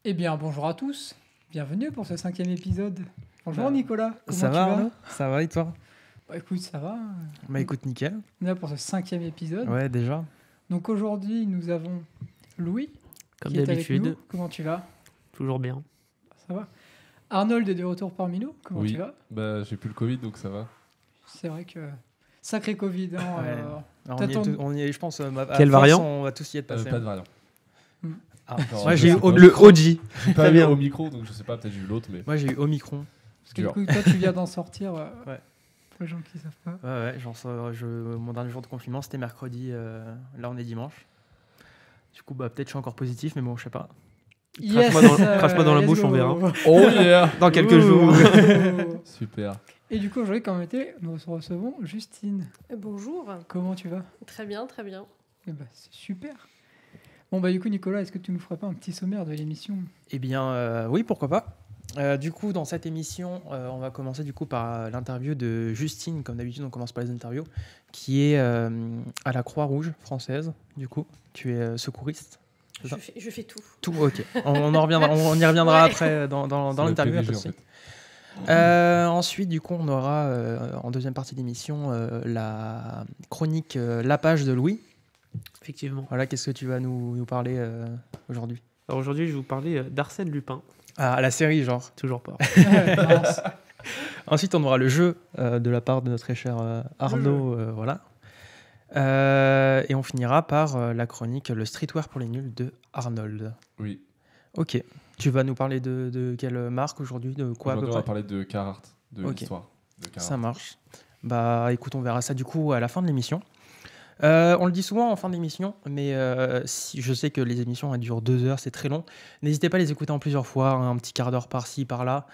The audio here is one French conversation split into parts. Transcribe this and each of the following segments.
Eh bien, bonjour à tous. Bienvenue pour ce 5e épisode. Bonjour Bah, Nicolas. Comment Ça tu va, vas? Arnaud? Ça va et toi? Bah, écoute, ça va. Bah écoute, nickel. On est là pour ce 5e épisode. Ouais, déjà. Donc aujourd'hui, nous avons Louis Comme qui est avec nous. d'habitude, Comment tu vas? toujours bien. Ça va. Arnold est de retour parmi nous. Comment Oui. tu vas? Bah, j'ai plus le Covid, donc ça va. C'est vrai que sacré Covid. Hein, Ouais. Alors, on y t'attends- est on y est, je pense, à Quel force, variant on va tous y être passés. Pas de variant. Ah. Alors, Moi, je j'ai eu sais pas. le OG. J'ai pas Très eu bien. au micro, donc je sais pas, peut-être j'ai eu l'autre, mais Moi, j'ai eu Omicron. Parce que du dur. coup, toi, tu viens d'en sortir. Ouais. Pour les gens qui savent pas. Ouais, genre, mon dernier jour de confinement, c'était mercredi. Là, on est dimanche. Du coup, bah, peut-être je suis encore positif, mais bon, je sais pas. Crache-moi dans la let's bouche, on go. verra. Oh yeah. Dans quelques Ouh. jours. Super. Et du coup, aujourd'hui, comme été, nous recevons Justine. Bonjour, Comment tu vas? très bien, très bien. Eh ben, c'est super. Bon, bah, du coup, Nicolas, est-ce que tu nous ferais pas un petit sommaire de l'émission? Eh bien, oui, pourquoi pas. Du coup, dans cette émission, on va commencer du coup par l'interview de Justine. Comme d'habitude, on commence par les interviews, qui est à la Croix-Rouge française. Du coup, tu es secouriste. C'est ça Je fais tout. Tout, ok. On y reviendra Ouais. après dans C'est le l'interview. PDG, après en aussi. fait. Ensuite, du coup, on aura en deuxième partie d'émission la chronique La page de Louis. Effectivement. Voilà, qu'est-ce que tu vas nous parler aujourd'hui? Alors aujourd'hui, je vais vous parler d'Arsène Lupin. Ah, la série, genre. Toujours pas. Mince. Ensuite, on aura le jeu de la part de notre très cher Arnaud. Voilà. Et on finira par la chronique Le streetwear pour les nuls de Arnold. Oui. Ok. Tu vas nous parler de quelle marque aujourd'hui? De quoi à peu Aujourd'hui, on va près? parler de Carhartt, de Ok. l'histoire de Carhartt. Ça marche. Bah écoute, on verra ça du coup à la fin de l'émission. On le dit souvent en fin d'émission, mais si, je sais que les émissions elles durent 2 heures, c'est très long. N'hésitez pas à les écouter en plusieurs fois, hein, un petit quart d'heure par-ci, par-là.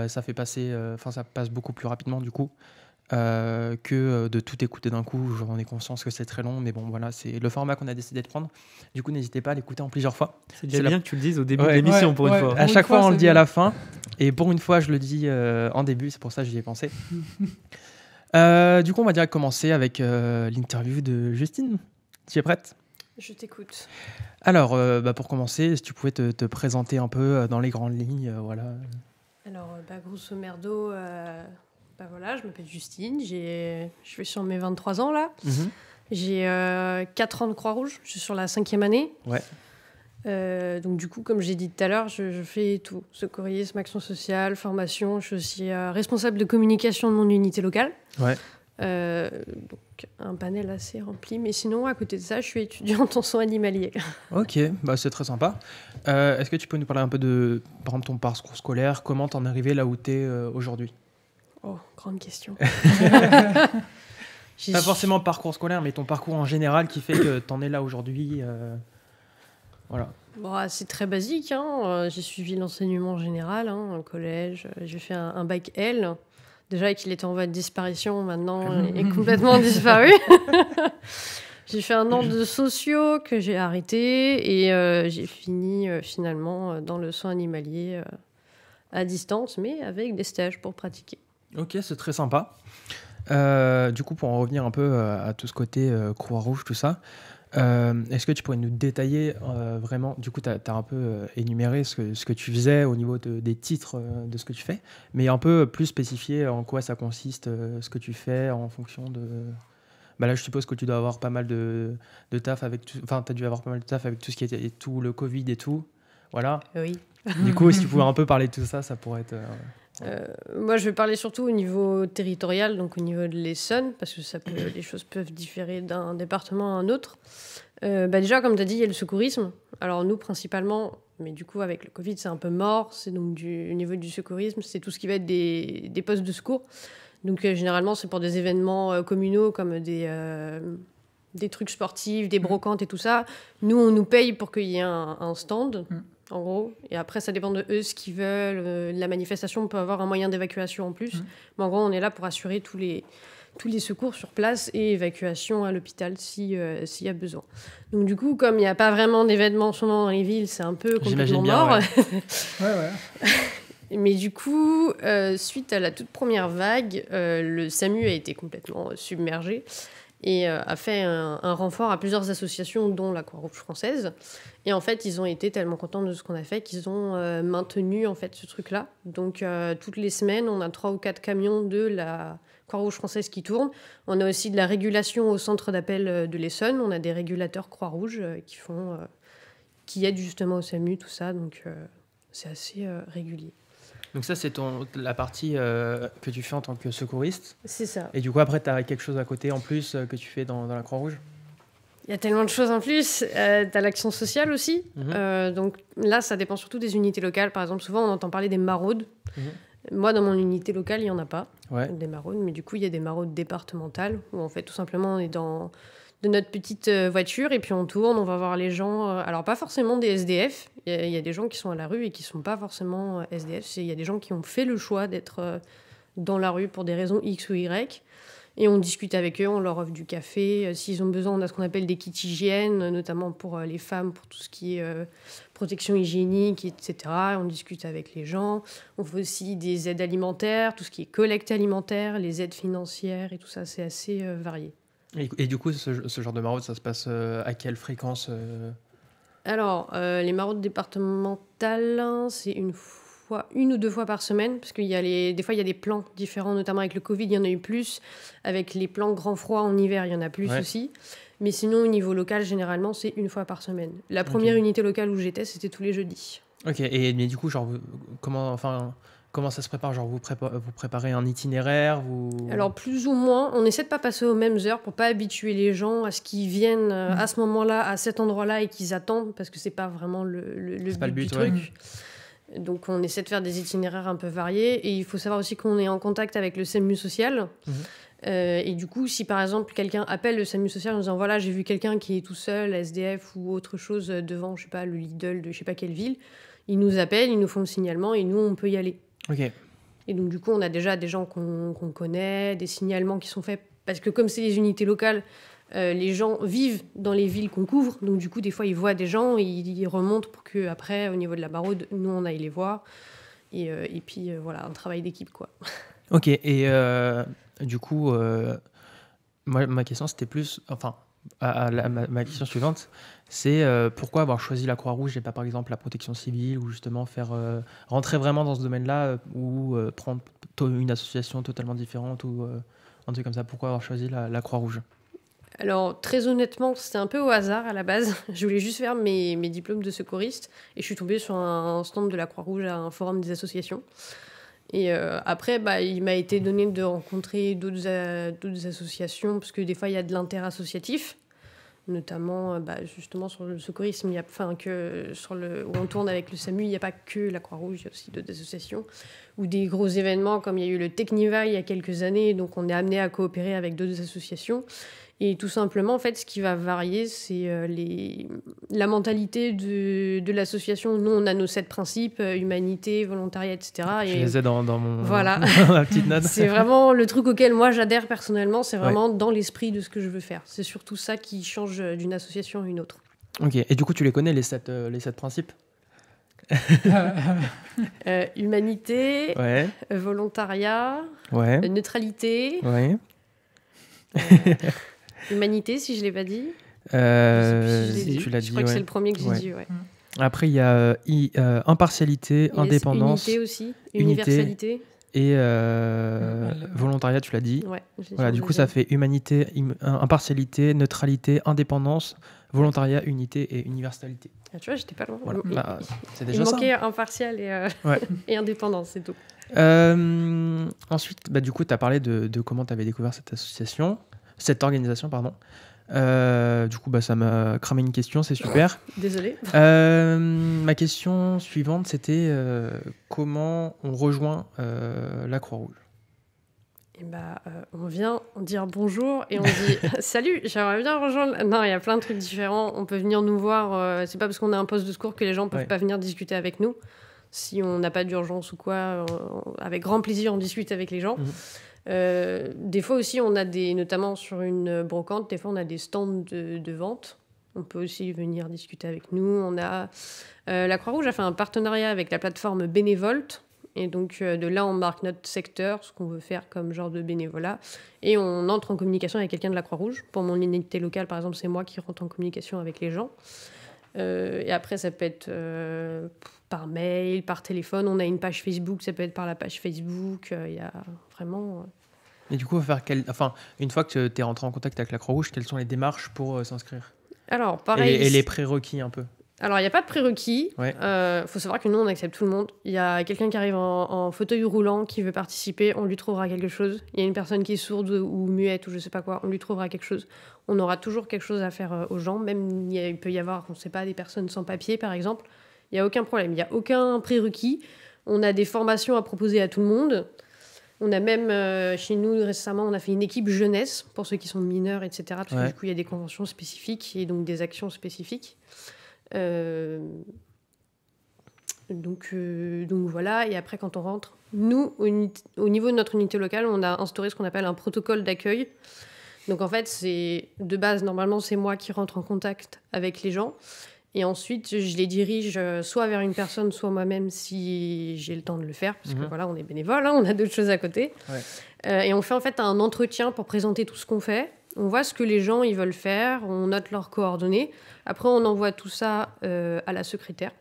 Ça fait passer, ça passe beaucoup plus rapidement du coup que de tout écouter d'un coup. J'en ai conscience que c'est très long, mais bon voilà, c'est le format qu'on a décidé de prendre. Du coup, n'hésitez pas à l'écouter en plusieurs fois. C'est déjà C'est bien que tu le dises au début Ouais. de l'émission Ouais, pour une ouais. fois. Pour À une chaque fois, fois, on le c'est dit à bien. la fin. Et pour une fois, je le dis en début. C'est pour ça que j'y ai pensé. Du coup, on va direct commencer avec l'interview de Justine. Tu es prête? Je t'écoute. Alors, pour commencer, si tu pouvais te présenter un peu dans les grandes lignes, voilà. Alors, grosso merdo, voilà, je m'appelle Justine, je suis sur mes 23 ans là. J'ai 4 ans de Croix-Rouge, je suis sur la 5e année. Ouais. Donc du coup, comme j'ai dit tout à l'heure, je fais tout. Secourisme, action sociale, formation. Je suis aussi responsable de communication de mon unité locale. Ouais. Donc un panel assez rempli. Mais sinon, à côté de ça, je suis étudiante en soins animaliers. Ok, bah, c'est très sympa. Est-ce que tu peux nous parler un peu de, par exemple, ton parcours scolaire? Comment t'en es arrivé là où t'es aujourd'hui? Oh, grande question. Pas forcément le parcours scolaire, mais ton parcours en général qui fait que t'en es là aujourd'hui. Voilà. Bon, c'est très basique. Hein. J'ai suivi l'enseignement général, au collège. J'ai fait un bac L. Déjà qu'il était en voie de disparition, maintenant il est complètement disparu. J'ai fait un an de sociaux que j'ai arrêté et j'ai fini finalement dans le soin animalier à distance, mais avec des stages pour pratiquer. Ok, c'est très sympa. Du coup, pour en revenir un peu à tout ce côté Croix-Rouge, tout ça, est-ce que tu pourrais nous détailler vraiment, du coup, tu as un peu énuméré ce que tu faisais au niveau des titres de ce que tu fais, mais un peu plus spécifier en quoi ça consiste, ce que tu fais en fonction de... Bah là, je suppose que tu dois avoir pas mal de taf avec tout... Enfin, tu as dû avoir pas mal de taf avec tout ce qui était tout le Covid et tout. Voilà. Oui. Du coup, si tu pouvais un peu parler de tout ça, ça pourrait être... Moi, je vais parler surtout au niveau territorial, donc au niveau de l'Essonne, parce que les choses peuvent différer d'un département à un autre. Déjà, comme tu as dit, il y a le secourisme. Alors nous, principalement, mais du coup, avec le Covid, c'est un peu mort. C'est donc au niveau du secourisme, c'est tout ce qui va être des postes de secours. Donc généralement, c'est pour des événements communaux comme des trucs sportifs, des brocantes et tout ça. Nous, on nous paye pour qu'il y ait un stand. En gros, et après ça dépend de eux ce qu'ils veulent. La manifestation peut avoir un moyen d'évacuation en plus, mais en gros on est là pour assurer tous les secours sur place et évacuation à l'hôpital s'il y a besoin. Donc du coup, comme il n'y a pas vraiment d'événements en ce moment dans les villes, c'est un peu complètement mort. Ouais. Mais du coup, suite à la toute première vague, le SAMU a été complètement submergé. et a fait un renfort à plusieurs associations, dont la Croix-Rouge française. Et en fait, ils ont été tellement contents de ce qu'on a fait qu'ils ont maintenu en fait, ce truc-là. Donc, toutes les semaines, on a 3 ou 4 camions de la Croix-Rouge française qui tournent. On a aussi de la régulation au centre d'appel de l'Essonne. On a des régulateurs Croix-Rouge qui aident justement au SAMU, tout ça. Donc, c'est assez régulier. Donc ça, c'est la partie que tu fais en tant que secouriste. C'est ça. Et du coup, après, tu as quelque chose à côté en plus que tu fais dans la Croix-Rouge? Il y a tellement de choses en plus. T'as l'action sociale aussi. Donc là, ça dépend surtout des unités locales. Par exemple, souvent, on entend parler des maraudes. Moi, dans mon unité locale, il n'y en a pas des maraudes. Mais du coup, il y a des maraudes départementales où, en fait, tout simplement, on est dans de notre petite voiture et puis on tourne, on va voir les gens. Alors, pas forcément des SDF. Il y a des gens qui sont à la rue et qui ne sont pas forcément SDF. Il y a des gens qui ont fait le choix d'être dans la rue pour des raisons X ou Y. Et on discute avec eux, on leur offre du café. S'ils ont besoin, on a ce qu'on appelle des kits hygiène, notamment pour les femmes, pour tout ce qui est protection hygiénique, etc. On discute avec les gens. On fait aussi des aides alimentaires, tout ce qui est collecte alimentaire, les aides financières et tout ça, c'est assez varié. Et du coup, ce genre de maraude, ça se passe à quelle fréquence Alors, les maraudes départementales, c'est une ou deux fois par semaine, parce qu'il y a des fois, il y a des plans différents, notamment avec le Covid, il y en a eu plus. Avec les plans grand froid en hiver, il y en a plus aussi. Mais sinon, au niveau local, généralement, c'est une fois par semaine. La première unité locale où j'étais, c'était tous les jeudis. Ok, mais du coup, genre, comment ça se prépare? Genre, vous préparez un itinéraire Alors, plus ou moins, on essaie de pas passer aux mêmes heures pour pas habituer les gens à ce qu'ils viennent à ce moment-là, à cet endroit-là, et qu'ils attendent, parce que c'est pas vraiment le but du truc. Donc, on essaie de faire des itinéraires un peu variés. Et il faut savoir aussi qu'on est en contact avec le SAMU social. Et du coup, si par exemple, quelqu'un appelle le SAMU social en disant « Voilà, j'ai vu quelqu'un qui est tout seul, SDF ou autre chose, devant, je sais pas, le Lidl de je sais pas quelle ville », ils nous appellent, ils nous font le signalement et nous, on peut y aller. Ok. Et donc, du coup, on a déjà des gens qu'on connaît, des signalements qui sont faits. Parce que comme c'est des unités locales, les gens vivent dans les villes qu'on couvre. Donc, du coup, des fois, ils voient des gens et ils remontent pour qu'après, au niveau de la maraude, nous, on aille les voir. Et puis, voilà, un travail d'équipe, quoi. Ok, et du coup, moi, ma question, c'était plus... Enfin, ma question suivante, c'est pourquoi avoir choisi la Croix-Rouge et pas, par exemple, la protection civile, ou justement faire rentrer vraiment dans ce domaine-là, ou prendre une association totalement différente, ou un truc comme ça. Pourquoi avoir choisi la Croix-Rouge? Alors, très honnêtement, c'était un peu au hasard à la base. Je voulais juste faire mes diplômes de secouriste et je suis tombée sur un stand de la Croix-Rouge à un forum des associations. Et après, il m'a été donné de rencontrer d'autres associations parce que des fois, il y a de l'interassociatif, notamment justement sur le secourisme. Où on tourne avec le SAMU, il n'y a pas que la Croix-Rouge, il y a aussi d'autres associations. Ou des gros événements comme il y a eu le Technival il y a quelques années. Donc, on est amené à coopérer avec d'autres associations. Et tout simplement, en fait, ce qui va varier, c'est la mentalité de l'association. Nous, on a nos 7 principes, humanité, volontariat, etc. Je les ai dans mon voilà. ma petite note. C'est vraiment le truc auquel moi j'adhère personnellement, c'est vraiment dans l'esprit de ce que je veux faire. C'est surtout ça qui change d'une association à une autre. Ok, et du coup, tu les connais, les 7 principes? Humanité, volontariat, neutralité, humanité, si je ne l'ai pas dit. Tu l'as dit. Je crois que c'est le premier que j'ai dit. Ouais. Après, il y a impartialité, indépendance. Unité aussi, universalité. Et volontariat, tu l'as dit. Ouais, voilà, du coup, ça fait humanité, impartialité, neutralité, indépendance, volontariat, unité et universalité. Ah, tu vois, j'étais pas loin. Voilà. C'est déjà il ça. manquait impartial et indépendance, c'est tout. Ensuite, du coup, tu as parlé de comment tu avais découvert cette organisation, pardon. Du coup, ça m'a cramé une question, c'est super. Désolée. Ma question suivante, c'était comment on rejoint la Croix-Rouge? Et on vient dire bonjour et on dit salut, j'aimerais bien rejoindre. Non, il y a plein de trucs différents. On peut venir nous voir. C'est pas parce qu'on a un poste de secours que les gens peuvent pas venir discuter avec nous. Si on n'a pas d'urgence ou quoi, avec grand plaisir, on discute avec les gens. Des fois aussi, on a notamment sur une brocante, des fois on a des stands de vente. On peut aussi venir discuter avec nous. La Croix-Rouge a fait un partenariat avec la plateforme Bénévolte. Et donc, de là, on marque notre secteur, ce qu'on veut faire comme genre de bénévolat. Et on entre en communication avec quelqu'un de la Croix-Rouge. Pour mon unité locale, par exemple, c'est moi qui rentre en communication avec les gens. Et après, ça peut être par mail, par téléphone. On a une page Facebook, ça peut être par la page Facebook. Il y a vraiment... Et du coup, une fois que tu es rentré en contact avec la Croix-Rouge, quelles sont les démarches pour s'inscrire? Alors, pareil... Et les prérequis un peu? Alors, il n'y a pas de prérequis. Ouais. Faut savoir que nous, on accepte tout le monde. Il y a quelqu'un qui arrive en fauteuil roulant qui veut participer, on lui trouvera quelque chose. Il y a une personne qui est sourde ou muette ou je sais pas quoi, on lui trouvera quelque chose. On aura toujours quelque chose à faire aux gens. Même, il peut y avoir, on sait pas, des personnes sans papier, par exemple. Il n'y a aucun problème. Il n'y a aucun prérequis. On a des formations à proposer à tout le monde. On a même, chez nous, récemment, on a fait une équipe jeunesse pour ceux qui sont mineurs, etc. Parce que du coup, il y a des conventions spécifiques et donc des actions spécifiques. Donc voilà, et après quand on rentre, nous, au niveau de notre unité locale, on a instauré ce qu'on appelle un protocole d'accueil. Donc en fait, c'est de base, normalement, c'est moi qui rentre en contact avec les gens. Et ensuite, je les dirige soit vers une personne, soit moi-même si j'ai le temps de le faire. Parce que voilà, on est bénévole, hein, on a d'autres choses à côté. Ouais. Et on fait en fait un entretien pour présenter tout ce qu'on fait. On voit ce que les gens ils veulent faire, on note leurs coordonnées. Après, on envoie tout ça à la secrétaire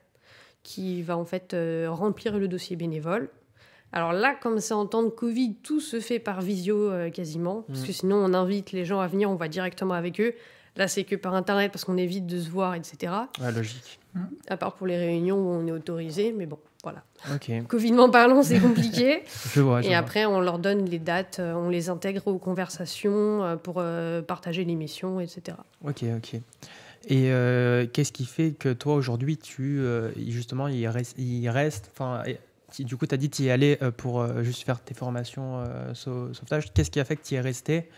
qui va en fait remplir le dossier bénévole. Alors là, comme c'est en temps de Covid, tout se fait par visio quasiment. Parce que sinon, on invite les gens à venir, on va directement avec eux. Là, c'est que par Internet parce qu'on évite de se voir, etc. Ouais, logique. À part pour les réunions où on est autorisé, mais bon, voilà. Ok. Covidement parlant, c'est compliqué. Je vois. Et après, on leur donne les dates, on les intègre aux conversations pour partager l'émission, etc. Ok. Et qu'est-ce qui fait que toi, aujourd'hui, justement, il reste... Du coup, tu as dit que tu y allais pour juste faire tes formations sauvetage. Qu'est-ce qui a fait que tu y es resté?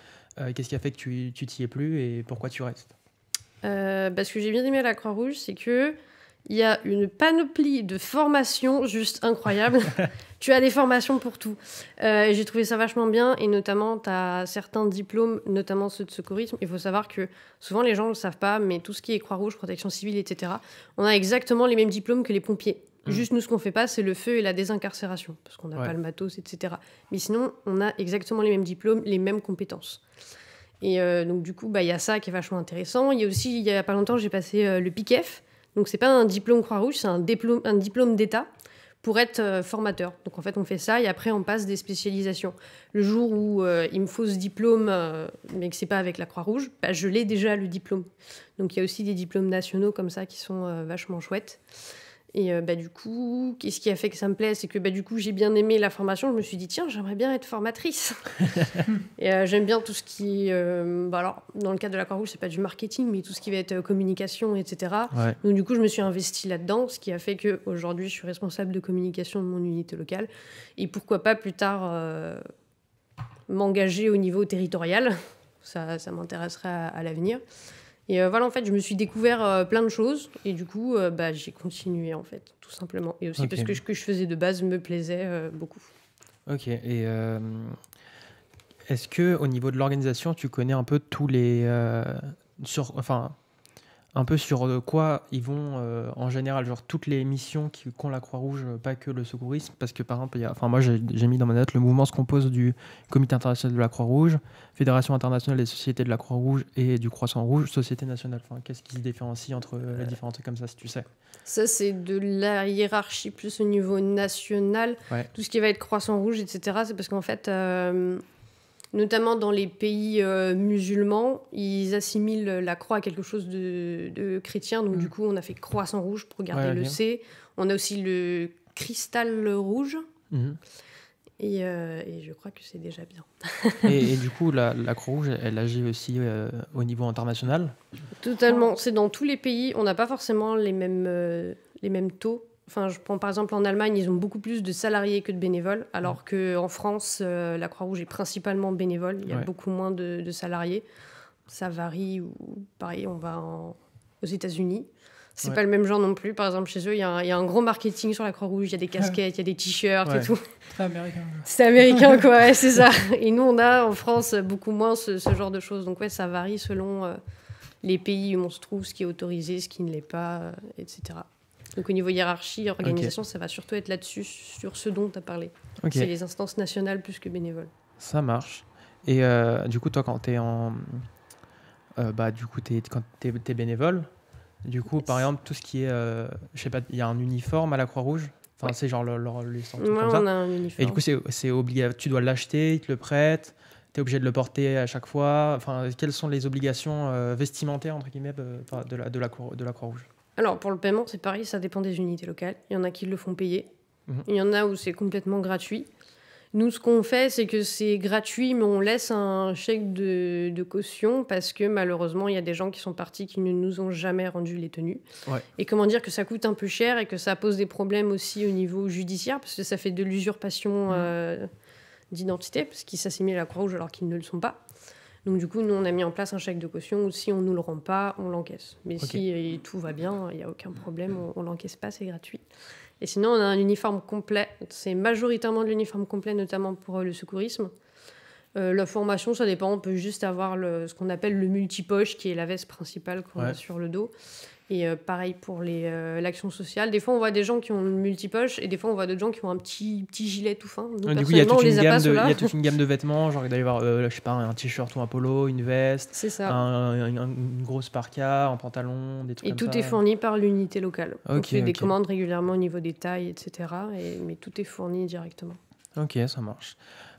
Qu'est-ce qui a fait que tu t'y es plus et pourquoi tu restes? Ce que j'ai bien aimé à la Croix-Rouge, c'est qu'il y a une panoplie de formations juste incroyable. Tu as des formations pour tout. J'ai trouvé ça vachement bien et notamment, tu as certains diplômes, notamment ceux de secourisme. Il faut savoir que souvent, les gens ne le savent pas, mais tout ce qui est Croix-Rouge, protection civile, etc., on a exactement les mêmes diplômes que les pompiers. Juste, nous, ce qu'on fait pas, c'est le feu et la désincarcération, parce qu'on n'a pas le matos, etc. Mais sinon, on a exactement les mêmes diplômes, les mêmes compétences. Et donc, du coup, y a ça qui est vachement intéressant. Il y a aussi, il y a pas longtemps, j'ai passé le PICEF. Donc, c'est pas un diplôme Croix-Rouge, c'est un diplôme d'État pour être formateur. Donc, en fait, on fait ça et après, on passe des spécialisations. Le jour où il me faut ce diplôme, mais que c'est pas avec la Croix-Rouge, je l'ai déjà, le diplôme. Donc, il y a aussi des diplômes nationaux comme ça qui sont vachement chouettes. Et du coup, qu'est-ce qui a fait que ça me plaît? C'est que du coup, j'ai bien aimé la formation. Je me suis dit, tiens, j'aimerais bien être formatrice. Et j'aime bien tout ce qui... alors, dans le cadre de la Croix-Rouge, c'est pas du marketing, mais tout ce qui va être communication, etc. Ouais. Donc, du coup, je me suis investie là-dedans, ce qui a fait qu'aujourd'hui, je suis responsable de communication de mon unité locale. Et pourquoi pas, plus tard, m'engager au niveau territorial. Ça m'intéresserait à l'avenir. Et voilà, en fait, je me suis découvert plein de choses. Et du coup, j'ai continué, en fait, tout simplement. Et aussi parce que ce que je faisais de base me plaisait beaucoup. Ok. Et est-ce qu'au niveau de l'organisation, tu connais un peu tous les... un peu sur quoi ils vont en général, genre toutes les missions qu'ont la Croix-Rouge, pas que le secourisme, parce que par exemple, moi j'ai mis dans ma note, le mouvement se compose du Comité international de la Croix-Rouge, Fédération internationale des sociétés de la Croix-Rouge et du Croissant-Rouge, Société nationale. Qu'est-ce qui se différencie entre les différents trucs comme ça, si tu sais? Ça, c'est de la hiérarchie plus au niveau national. Ouais. Tout ce qui va être Croissant-Rouge, etc., c'est parce qu'en fait... notamment dans les pays musulmans, ils assimilent la croix à quelque chose de chrétien. Donc, du coup, on a fait croissant rouge pour garder le C. On a aussi le cristal rouge. Et je crois que c'est déjà bien. et du coup, la Croix-Rouge, elle agit aussi au niveau international? Totalement. C'est dans tous les pays. On n'a pas forcément les mêmes taux. Enfin, je prends par exemple en Allemagne, ils ont beaucoup plus de salariés que de bénévoles, alors qu'en France, la Croix-Rouge est principalement bénévole. Il y a beaucoup moins de salariés. Ça varie. Pareil, on va aux États-Unis. C'est pas le même genre non plus. Par exemple, chez eux, il y a un gros marketing sur la Croix-Rouge. Il y a des casquettes, il y a des t-shirts et tout. C'est américain. C'est américain, quoi. C'est ça. Et nous, on a en France beaucoup moins ce genre de choses. Donc, ça varie selon les pays où on se trouve, ce qui est autorisé, ce qui ne l'est pas, etc. Donc au niveau hiérarchie, organisation, ça va surtout être là-dessus, sur ce dont tu as parlé. Ok, C'est les instances nationales plus que bénévoles. ça marche. Et du coup, toi, quand t'es en... du coup, quand t'es bénévole, du coup, par exemple, tout ce qui est... je sais pas, il y a un uniforme à la Croix-Rouge. Enfin, Ouais. c'est genre leur licence, Ouais, comme on ça. a un uniforme. Et du coup, c'est obligatoire. Tu dois l'acheter, ils te le prêtent. Tu es obligé de le porter à chaque fois. Enfin, quelles sont les obligations vestimentaires, entre guillemets, de la Croix-Rouge? Alors, pour le paiement, c'est pareil, ça dépend des unités locales. Il y en a qui le font payer. Mhm. Il y en a où c'est complètement gratuit. Nous, ce qu'on fait, c'est que c'est gratuit, mais on laisse un chèque de caution parce que malheureusement, il y a des gens qui sont partis qui ne nous ont jamais rendu les tenues. Ouais. Et comment dire que ça coûte un peu cher et que ça pose des problèmes aussi au niveau judiciaire parce que ça fait de l'usurpation d'identité parce qu'ils s'assimilent à la Croix-Rouge alors qu'ils ne le sont pas. Donc du coup, nous, on a mis en place un chèque de caution où si on ne nous le rend pas, on l'encaisse. Mais Ok. si tout va bien, il n'y a aucun problème, on ne l'encaisse pas, c'est gratuit. Et sinon, on a un uniforme complet. C'est majoritairement de l'uniforme complet, notamment pour le secourisme. La formation, ça dépend. On peut juste avoir ce qu'on appelle le multipoche, qui est la veste principale qu'on a sur le dos. Et pareil pour l'action sociale. Des fois, on voit des gens qui ont le multipoche et des fois, on voit d'autres gens qui ont un petit gilet tout fin. Nous, Du coup, il y a personnellement, on les a pas, il ceux-là. y a toute une gamme de vêtements. Genre, il doit y avoir, je sais pas, un t-shirt ou un polo, une veste, C'est ça. une grosse parka, un pantalon, des trucs Et comme tout ça. est fourni par l'unité locale. On Ok, fait des ok. commandes régulièrement au niveau des tailles, etc. Mais tout est fourni directement. Ok, ça marche.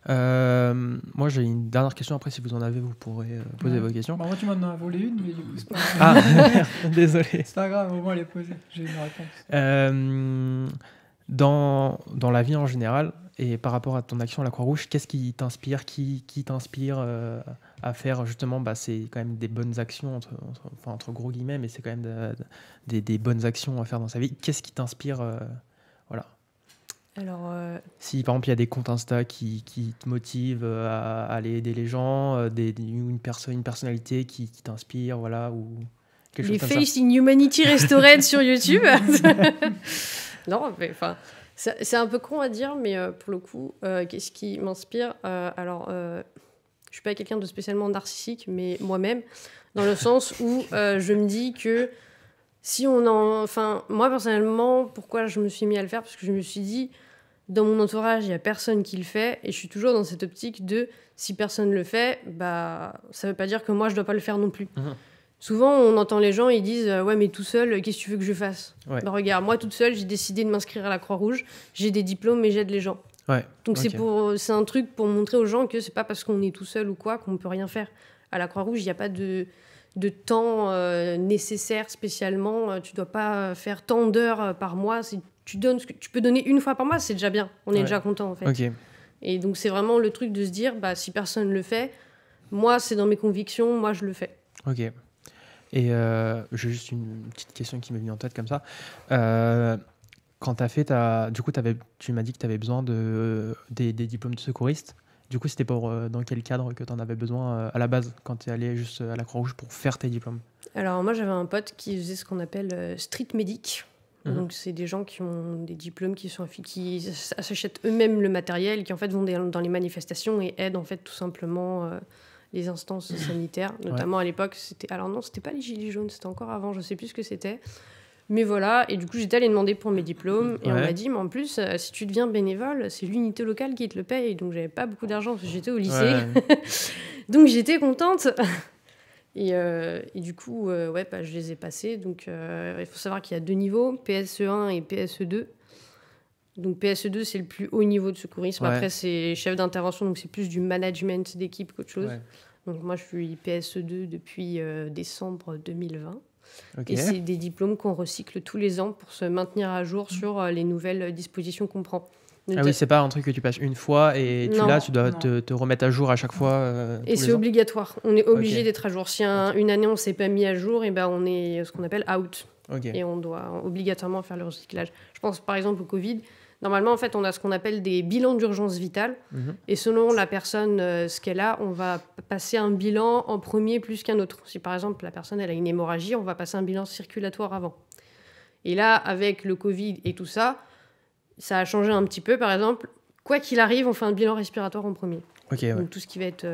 Moi, j'ai une dernière question. Après, si vous en avez, vous pourrez poser Ouais. vos questions. Bah, moi, tu m'en as volé une, mais du coup, c'est pas grave. Ah, merde, désolé. C'est pas grave, au moins, elle est posée. J'ai une réponse. Dans la vie en général, et par rapport à ton action à la Croix-Rouge, qu'est-ce qui t'inspire, qui t'inspire à faire justement, c'est quand même des bonnes actions, entre gros guillemets, mais c'est quand même des bonnes actions à faire dans sa vie. Qu'est-ce qui t'inspire voilà. Alors, Si par exemple il y a des comptes Insta qui te motivent à aller aider les gens, une personnalité qui t'inspire, voilà, ou quelque les chose comme Face in Humanity Restored sur YouTube. Non, mais enfin, c'est un peu con à dire, mais pour le coup, qu'est-ce qui m'inspire je suis pas quelqu'un de spécialement narcissique, mais moi-même, dans le sens où je me dis que si on en... Enfin, moi, personnellement, pourquoi je me suis mis à le faire? Parce que je me suis dit, dans mon entourage, il y a personne qui le fait, et je suis toujours dans cette optique de, si personne le fait, ça veut pas dire que moi, je dois pas le faire non plus. Mhm. Souvent, on entend les gens, ils disent ouais, mais tout seul, qu'est-ce que tu veux que je fasse? Ouais. Regarde, moi toute seule, j'ai décidé de m'inscrire à la Croix-Rouge, j'ai des diplômes et j'aide les gens. Ouais. Donc Ok. c'est un truc pour montrer aux gens que c'est pas parce qu'on est tout seul ou quoi qu'on peut rien faire. À la Croix-Rouge, il n'y a pas de temps nécessaire spécialement. Tu dois pas faire tant d'heures par mois. Tu donnes ce que tu peux donner une fois par mois, c'est déjà bien. On est Ouais. déjà content en fait. Ok. Et donc c'est vraiment le truc de se dire, si personne le fait, moi c'est dans mes convictions, moi je le fais. Ok. Et j'ai juste une petite question qui m'est venue en tête comme ça. Quand tu as fait du coup, tu m'as dit que tu avais besoin des diplômes de secouriste. Du coup, c'était dans quel cadre que tu en avais besoin à la base, quand tu es allé juste à la Croix-Rouge pour faire tes diplômes? Alors moi j'avais un pote qui faisait ce qu'on appelle street medic. Donc c'est des gens qui ont des diplômes, qui s'achètent eux-mêmes le matériel, qui en fait vont dans les manifestations et aident en fait tout simplement les instances sanitaires. Notamment à l'époque, c'était pas les gilets jaunes, c'était encore avant, je sais plus ce que c'était. Mais voilà, et du coup j'étais allée demander pour mes diplômes et on m'a dit mais en plus si tu deviens bénévole, c'est l'unité locale qui te le paye. Donc j'avais pas beaucoup d'argent parce que j'étais au lycée. Ouais. Donc j'étais contente. Et du coup, je les ai passés. Donc, il faut savoir qu'il y a 2 niveaux, PSE1 et PSE2. Donc, PSE2, c'est le plus haut niveau de secourisme. Ouais. Après, c'est chef d'intervention, donc c'est plus du management d'équipe qu'autre chose. Ouais. Donc, moi, je suis PSE2 depuis décembre 2020. Ok. Et c'est des diplômes qu'on recycle tous les ans pour se maintenir à jour sur les nouvelles dispositions qu'on prend. Ah oui, c'est pas un truc que tu passes une fois et Non. tu dois Non. te remettre à jour à chaque fois. Et tous c'est les ans. obligatoire. On est obligé Ok. d'être à jour. Si une année, on s'est pas mis à jour, et on est ce qu'on appelle out. Ok. Et on doit obligatoirement faire le recyclage. Je pense par exemple au Covid. Normalement, en fait, on a ce qu'on appelle des bilans d'urgence vitale. Mhm. Et selon la personne, ce qu'elle a, on va passer un bilan en premier plus qu'un autre. Si par exemple, la personne elle a une hémorragie, on va passer un bilan circulatoire avant. Et là, avec le Covid et tout ça, ça a changé un petit peu. Par exemple, quoi qu'il arrive, on fait un bilan respiratoire en premier. Ok, ouais. Donc tout ce qui va être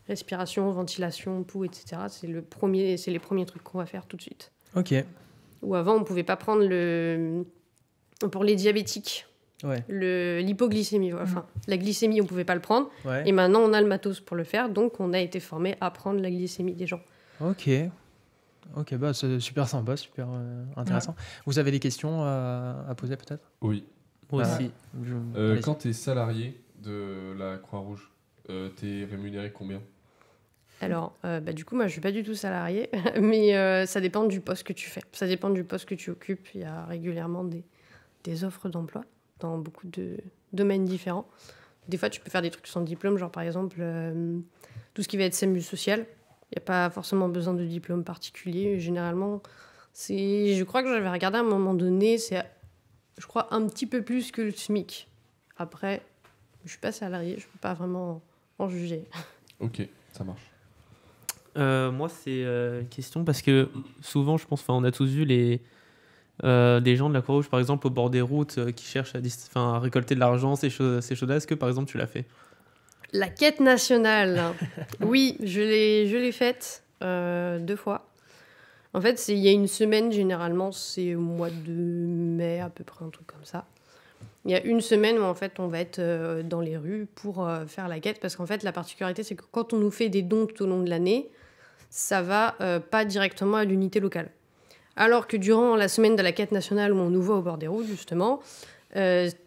respiration, ventilation, pouls, etc. C'est les premiers trucs qu'on va faire tout de suite. Ok. où avant, on ne pouvait pas prendre pour les diabétiques, Ouais. l'hypoglycémie. Enfin, la glycémie, on ne pouvait pas le prendre. Ouais. Et maintenant, on a le matos pour le faire. Donc, on a été formé à prendre la glycémie des gens. Ok. Ok, bah c'est super sympa, super intéressant. Vous avez des questions à poser peut-être? Oui. Moi Ah. aussi. Allez-y. Quand tu es salarié de la Croix-Rouge, tu es rémunéré combien? Alors, du coup, moi, je ne suis pas du tout salariée, mais ça dépend du poste que tu fais. Ça dépend du poste que tu occupes. Il y a régulièrement des offres d'emploi dans beaucoup de domaines différents. Des fois, tu peux faire des trucs sans diplôme, genre par exemple, tout ce qui va être SAMU social. Il n'y a pas forcément besoin de diplôme particulier. Généralement, je crois que j'avais regardé à un moment donné, c'est, je crois, un petit peu plus que le SMIC. Après, je ne suis pas salariée, je ne peux pas vraiment en juger. Ok, ça marche. Moi, c'est une question parce que souvent, je pense, on a tous vu des gens de la Croix-Rouge, par exemple, au bord des routes qui cherchent à récolter de l'argent, ces choses-là. Est-ce que, par exemple, tu l'as fait? La quête nationale, oui, je l'ai faite 2 fois. En fait, il y a une semaine, généralement, c'est au mois de mai, à peu près, un truc comme ça. Il y a une semaine où, en fait, on va être dans les rues pour faire la quête, parce qu'en fait, la particularité, c'est que quand on nous fait des dons tout au long de l'année, ça va pas directement à l'unité locale. Alors que durant la semaine de la quête nationale où on nous voit au bord des routes, justement,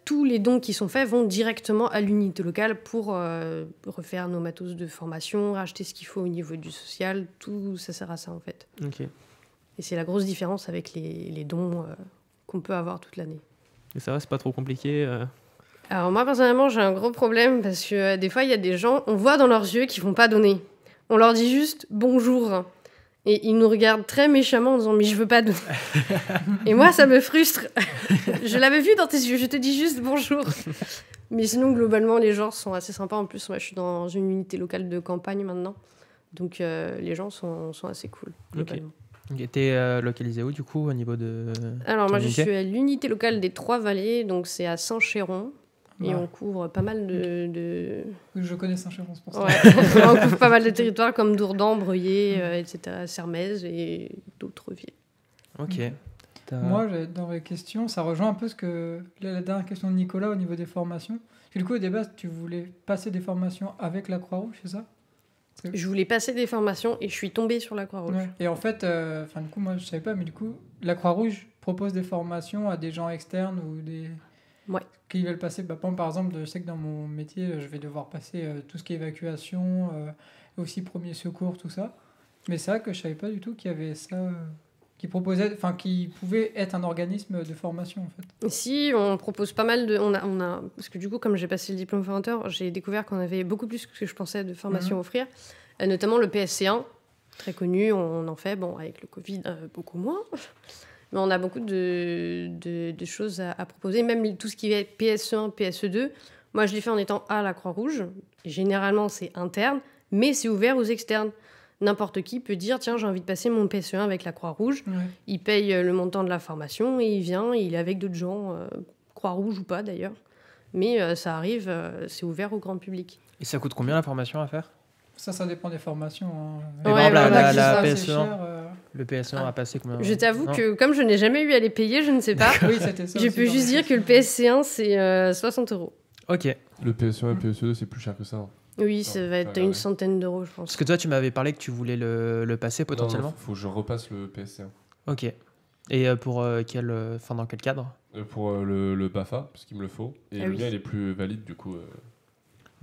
tous les dons qui sont faits vont directement à l'unité locale pour refaire nos matos de formation, racheter ce qu'il faut au niveau du social, tout ça sert à ça en fait. Ok. Et c'est la grosse différence avec les dons qu'on peut avoir toute l'année. Et ça va, c'est pas trop compliqué Alors moi personnellement j'ai un gros problème parce que des fois il y a des gens, on voit dans leurs yeux qu'ils vont pas donner. On leur dit juste bonjour. Et ils nous regardent très méchamment en disant « mais je veux pas donner ». Et moi, ça me frustre. Je l'avais vu dans tes yeux, je te dis juste bonjour. Mais sinon, globalement, les gens sont assez sympas. En plus, moi, je suis dans une unité locale de campagne maintenant. Donc, les gens sont assez cool. Globalement. Et t'es localisé où, du coup, au niveau de... Alors, moi, je unité suis à l'unité locale des Trois-Vallées. Donc, c'est à Saint-Chéron. Et Bah, on couvre pas mal de... Je connais Saint-Chéron, c'est pour ça. Ouais. On couvre pas mal de territoires comme Dourdan, Breuillé, etc., Sermaises et d'autres villes. Ok. Moi, dans les questions, ça rejoint un peu la dernière question de Nicolas au niveau des formations. Du coup, au début, tu voulais passer des formations avec la Croix-Rouge, c'est ça? Je voulais passer des formations et je suis tombée sur la Croix-Rouge. Ouais. Et en fait, du coup, moi, je savais pas, mais du coup, la Croix-Rouge propose des formations à des gens externes ou des... Ouais. Qui veulent passer. Par exemple, je sais que dans mon métier, je vais devoir passer tout ce qui est évacuation, aussi premier secours, tout ça. Mais c'est vrai que je savais pas du tout qu'il y avait ça, qui pouvait être un organisme de formation, en fait. Si, on propose pas mal de... Parce que du coup, comme j'ai passé le diplôme formateur, j'ai découvert qu'on avait beaucoup plus que ce que je pensais de formations à offrir. Notamment le PSC1, très connu, on en fait, bon, avec le Covid, beaucoup moins. Mais on a beaucoup de choses à proposer, même tout ce qui est PSE1, PSE2. Moi, je l'ai fait en étant à la Croix-Rouge. Généralement, c'est interne, mais c'est ouvert aux externes. N'importe qui peut dire, tiens, j'ai envie de passer mon PSE1 avec la Croix-Rouge. Ouais. Il paye le montant de la formation et il vient, il est avec d'autres gens, Croix-Rouge ou pas d'ailleurs. Mais ça arrive, c'est ouvert au grand public. Et ça coûte combien la formation à faire? Ça dépend des formations. Hein. Mais Ouais, par exemple, voilà, la c'est PSE1, cher, le PSE1 a passé combien? Je t'avoue Non. que comme je n'ai jamais eu à les payer, je ne sais pas. Oui, c'était ça. Je aussi peux dans juste les dire que le questions. PSC1, c'est 60 €. Ok. Le PSE1 et PSE2, c'est plus cher que ça. Hein. Oui, ça va être une centaine d'euros, je pense. Parce que toi, tu m'avais parlé que tu voulais le passer potentiellement. Non, faut que je repasse le PSC1. Ok. Et pour dans quel cadre? Pour le BAFA, parce qu'il me le faut. Et Ah le oui. mien, il est plus valide, du coup.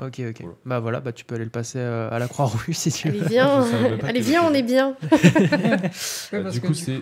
Ok. Voilà. Bah tu peux aller le passer à la Croix-Rouge si tu veux. Allez, viens, Je savais même pas allez, qu'il viens, était on est bien. Ouais, parce Du que coup, c'est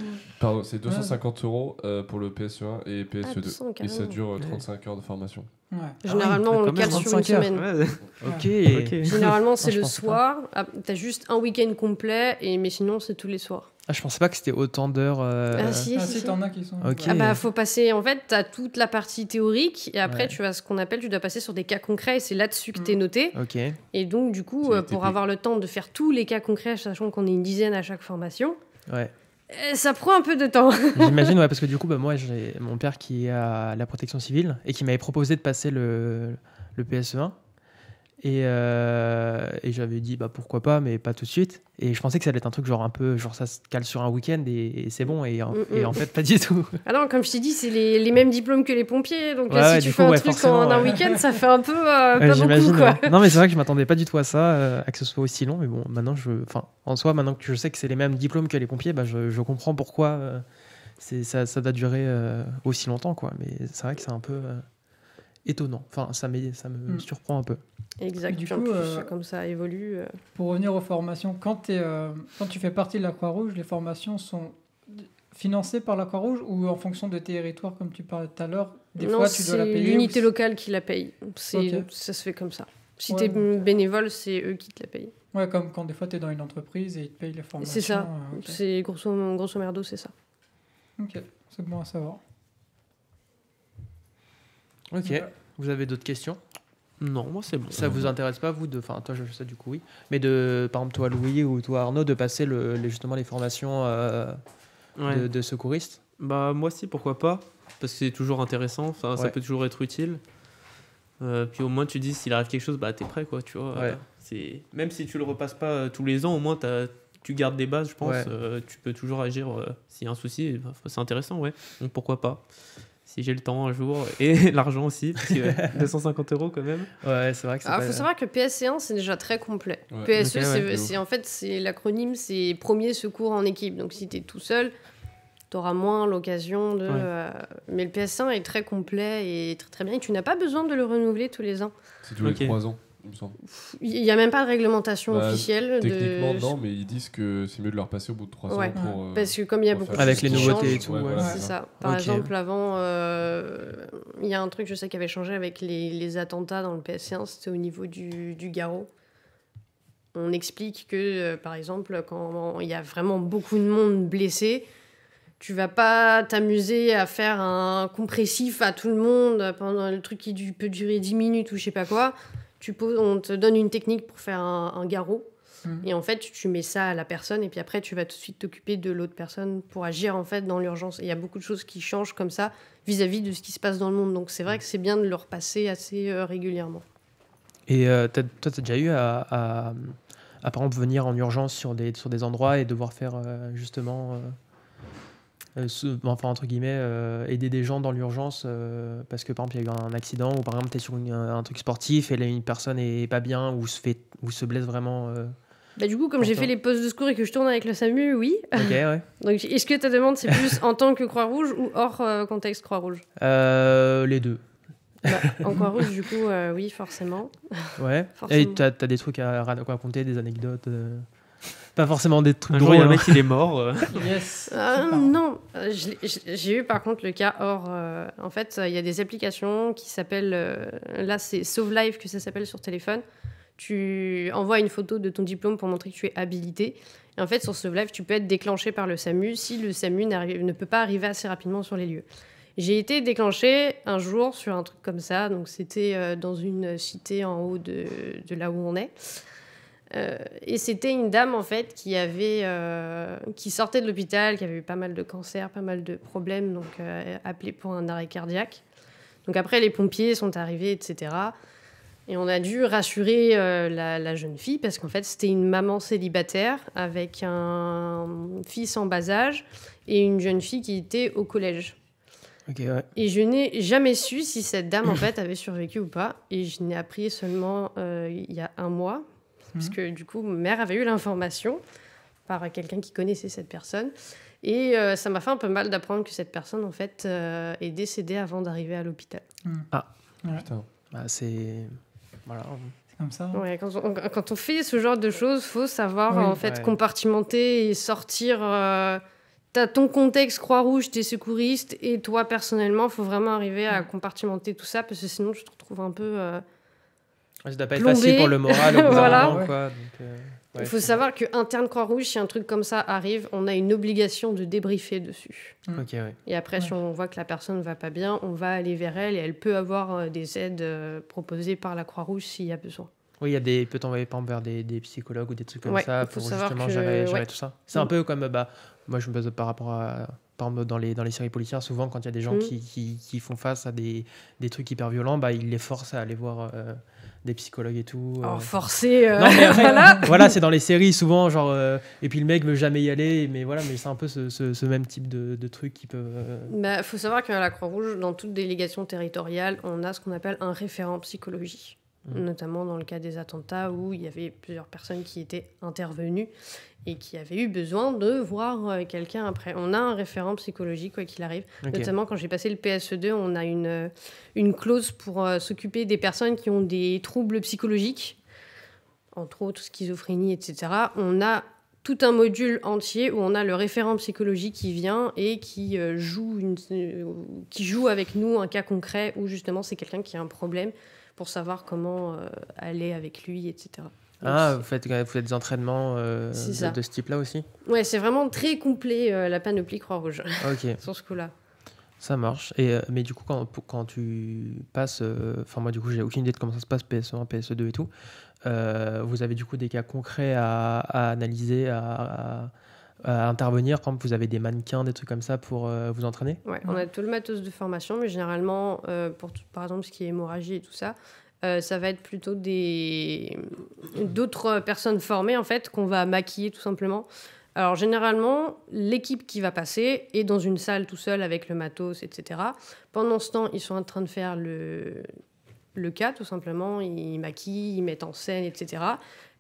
250 € pour le PSE1 et Ah, PSE2. 200, Et ça carrément. dure 35 heures de formation. Ouais. Généralement, on le quand même, cale sur une 35 heures. semaine. Ok. Généralement, c'est je le pensais soir. Ah, t'as juste un week-end complet, mais sinon, c'est tous les soirs. Ah, je pensais pas que c'était autant d'heures. Ah, si, Ah, si, si, si. t'en as qui sont. Ok. Ah bah, faut passer... En fait, t'as toute la partie théorique, et après, Ouais. tu as ce qu'on appelle, tu dois passer sur des cas concrets, et c'est là-dessus que t'es noté. Ok. Et donc, du coup, C'est les pour TP. avoir le temps de faire tous les cas concrets, sachant qu'on est une dizaine à chaque formation, Ouais. ça prend un peu de temps. J'imagine, ouais, parce que du coup, moi, j'ai mon père qui est à la protection civile et qui m'avait proposé de passer le PSE1. Et j'avais dit pourquoi pas, mais pas tout de suite. Et je pensais que ça allait être un truc genre un peu, genre ça se cale sur un week-end et c'est bon. Et en fait, pas du tout. Alors, comme je t'ai dit, c'est les mêmes diplômes que les pompiers. Donc, Ouais, si du tu fais coup, un ouais, truc forcément, en un ouais. week-end, ça fait un peu pas beaucoup, J'imagine. quoi. Ouais. Non, mais c'est vrai que je m'attendais pas du tout à ça, à que ce soit aussi long. Mais bon, maintenant, en soi, maintenant que je sais que c'est les mêmes diplômes que les pompiers, je comprends pourquoi ça doit durer aussi longtemps, quoi. Mais c'est vrai que c'est un peu étonnant. Enfin, ça me surprend un peu. Exact. Du Puis en coup, plus, comme ça évolue. Pour revenir aux formations, quand tu fais partie de la Croix-Rouge, les formations sont financées par la Croix-Rouge ou en fonction de tes territoires, comme tu parlais tout à l'heure, des Non, fois tu dois la c'est payer l'unité ou- locale qui la paye. Ok. Ça se fait comme ça. Si Ouais, t'es bénévole, c'est eux qui te la payent. Ouais, comme quand des fois tu es dans une entreprise et ils te payent les formations. C'est ça. Ok. C'est grosso merdo, c'est ça. Ok, c'est bon à savoir. Ok. Ouais. Vous avez d'autres questions? Non, moi c'est bon. Ça vous intéresse pas, vous, enfin, toi, je sais du coup, oui. Mais par exemple, toi, Louis, ou toi, Arnaud, de passer justement les formations Ouais. de secouristes? Bah moi si, pourquoi pas, parce que c'est toujours intéressant, enfin, ça Ouais. peut toujours être utile. Puis au moins tu dis s'il arrive quelque chose, t'es prêt, quoi, tu vois. Ouais. Même si tu le repasses pas tous les ans, au moins tu gardes des bases, je pense. Ouais. Tu peux toujours agir s'il y a un souci. C'est intéressant, ouais. Donc pourquoi pas, si j'ai le temps un jour et l'argent aussi, parce que 250 € quand même. Ouais, c'est vrai que c'est Alors, il faut savoir que PSC1, c'est déjà très complet. Ouais. PSE, Ok, ouais. c'est l'acronyme, c'est premier secours en équipe. Donc, si tu es tout seul, tu auras moins l'occasion de. Mais le PSC1 est très complet et très, très bien. Et tu n'as pas besoin de le renouveler tous les ans. C'est tous les Ok. 3 ans, il me semble. Il n'y a même pas de réglementation Bah, officielle. Techniquement, non, mais ils disent que c'est mieux de le repasser au bout de 3 Ouais. ans pour. Parce que comme il y a pour beaucoup de faire- Avec choses les qui nouveautés et changent, tout, Ouais, ouais. voilà, c'est c'est ça. Par Ok. exemple, avant, il y a un truc, je sais, qui avait changé avec les attentats dans le PSC1, c'était au niveau du garrot. On explique que, par exemple, quand il y a vraiment beaucoup de monde blessé, tu vas pas t'amuser à faire un compressif à tout le monde pendant le truc qui peut durer 10 minutes ou je sais pas quoi. On te donne une technique pour faire un garrot. Et en fait, tu mets ça à la personne et puis après, tu vas tout de suite t'occuper de l'autre personne pour agir en fait dans l'urgence. Et il y a beaucoup de choses qui changent comme ça vis-à-vis de ce qui se passe dans le monde. Donc c'est vrai que c'est bien de le repasser assez régulièrement. Et toi, t'as déjà eu à, par exemple, venir en urgence sur des endroits et devoir faire justement, enfin, entre guillemets, aider des gens dans l'urgence parce que, par exemple, il y a eu un accident ou, par exemple, tu es sur un truc sportif et là, une personne est pas bien ou se blesse vraiment. Bah, du coup, comme j'ai Pourtant. fait les postes de secours et que je tourne avec le SAMU, oui. Ok, ouais. Donc est-ce que ta demande, c'est plus en tant que Croix-Rouge ou hors contexte Croix-Rouge? Les deux. Bah, en Croix-Rouge, du coup, oui, forcément. Ouais. Forcément. Et t'as des trucs à raconter, des anecdotes pas forcément des trucs Un jour, il y a drôles. un mec, il est mort. Yes. Non, j'ai eu par contre le cas hors. En fait, il y a des applications qui s'appellent. Là, c'est Sauve Life que ça s'appelle sur téléphone. Tu envoies une photo de ton diplôme pour montrer que tu es habilité. Et en fait, sur Sauve Life, tu peux être déclenché par le SAMU si le SAMU ne peut pas arriver assez rapidement sur les lieux. J'ai été déclenchée un jour sur un truc comme ça. Donc, c'était dans une cité en haut de là où on est. Et c'était une dame en fait qui sortait de l'hôpital, qui avait eu pas mal de cancers, pas mal de problèmes, donc appelée pour un arrêt cardiaque. Donc après les pompiers sont arrivés, etc. Et on a dû rassurer la jeune fille parce qu'en fait c'était une maman célibataire avec un fils en bas âge et une jeune fille qui était au collège. Ok, ouais. Et je n'ai jamais su si cette dame en fait avait survécu ou pas. Et je n'ai appris seulement il y a 1 mois. Parce que du coup, ma mère avait eu l'information par quelqu'un qui connaissait cette personne. Et ça m'a fait un peu mal d'apprendre que cette personne, en fait, est décédée avant d'arriver à l'hôpital. Ouais, Putain. Bah, c'est. Voilà. c'est comme ça. Ouais, quand on fait ce genre de choses, il faut savoir, Oui, en fait, ouais. compartimenter et sortir... T'as ton contexte Croix-Rouge, t'es secouriste, et toi, personnellement, il faut vraiment arriver à compartimenter tout ça, parce que sinon, tu te retrouves un peu... Ça doit pas être Plombé. facile pour le moral au bout d'un Voilà. moment, Ouais. quoi. Donc, Il ouais, faut c'est- savoir qu'interne Croix-Rouge, si un truc comme ça arrive, on a une obligation de débriefer dessus. Ok, ouais. Et après, si on voit que la personne ne va pas bien, on va aller vers elle et elle peut avoir des aides proposées par la Croix-Rouge s'il y a besoin. Oui, il peut t'envoyer par exemple vers des psychologues ou des trucs comme Ouais, ça faut pour savoir justement que- gérer ouais. tout ça. C'est un peu comme, moi je me base par rapport par exemple, dans les séries policières, souvent, quand il y a des gens qui font face à des trucs hyper violents, bah, ils les forcent à aller voir des psychologues et tout. Forcer, Non, mais voilà. voilà, c'est dans les séries, souvent, genre... et puis le mec veut jamais y aller, mais voilà, mais c'est un peu ce même type de truc qui peut... Bah, faut savoir qu'à la Croix-Rouge, dans toute délégation territoriale, on a ce qu'on appelle un référent psychologie. Notamment dans le cas des attentats où il y avait plusieurs personnes qui étaient intervenues et qui avaient eu besoin de voir quelqu'un après. On a un référent psychologique, quoi qu'il arrive. Ok. Notamment, quand j'ai passé le PSE2, on a une clause pour s'occuper des personnes qui ont des troubles psychologiques, entre autres schizophrénie, etc. On a tout un module entier où on a le référent psychologie qui vient et qui joue avec nous un cas concret où justement c'est quelqu'un qui a un problème pour savoir comment aller avec lui, etc. Ah, vous faites des entraînements de ce type-là aussi? Ouais, c'est vraiment très complet, la panoplie Croix-Rouge, Ok, sur ce coup-là. ça marche. Et, mais du coup, quand tu passes... Enfin, moi, du coup, j'ai aucune idée de comment ça se passe, PSE1, PSE2 et tout. Vous avez du coup des cas concrets à analyser, à intervenir. Par exemple, vous avez des mannequins, des trucs comme ça pour vous entraîner? Ouais, on a tout le matos de formation, mais généralement, par exemple, ce qui est hémorragie et tout ça, ça va être plutôt d'autres personnes formées, en fait, qu'on va maquiller tout simplement. Alors, généralement, l'équipe qui va passer est dans une salle tout seul avec le matos, etc. Pendant ce temps, ils sont en train de faire le cas, tout simplement. Ils maquillent, ils mettent en scène, etc.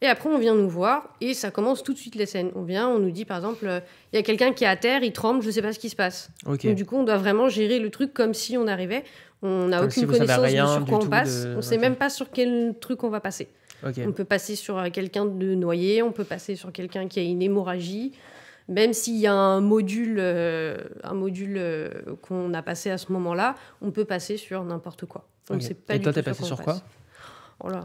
Et après, on vient nous voir et ça commence tout de suite les scènes. On vient, on nous dit, par exemple, il y a quelqu'un qui est à terre, il tremble, je ne sais pas ce qui se passe. Ok. Donc, du coup, on doit vraiment gérer le truc comme si on arrivait. On n'a Comme aucune si vous savez connaissance rien de sur du quoi on tout passe. On ne sait ok. même pas sur quel truc on va passer. Ok. On peut passer sur quelqu'un de noyé, on peut passer sur quelqu'un qui a une hémorragie. Même s'il y a un module qu'on a passé à ce moment-là, on peut passer sur n'importe quoi. On ne Ok. sait pas Et du toi, tout t'es passé quoi sur on quoi? passe. Oh là.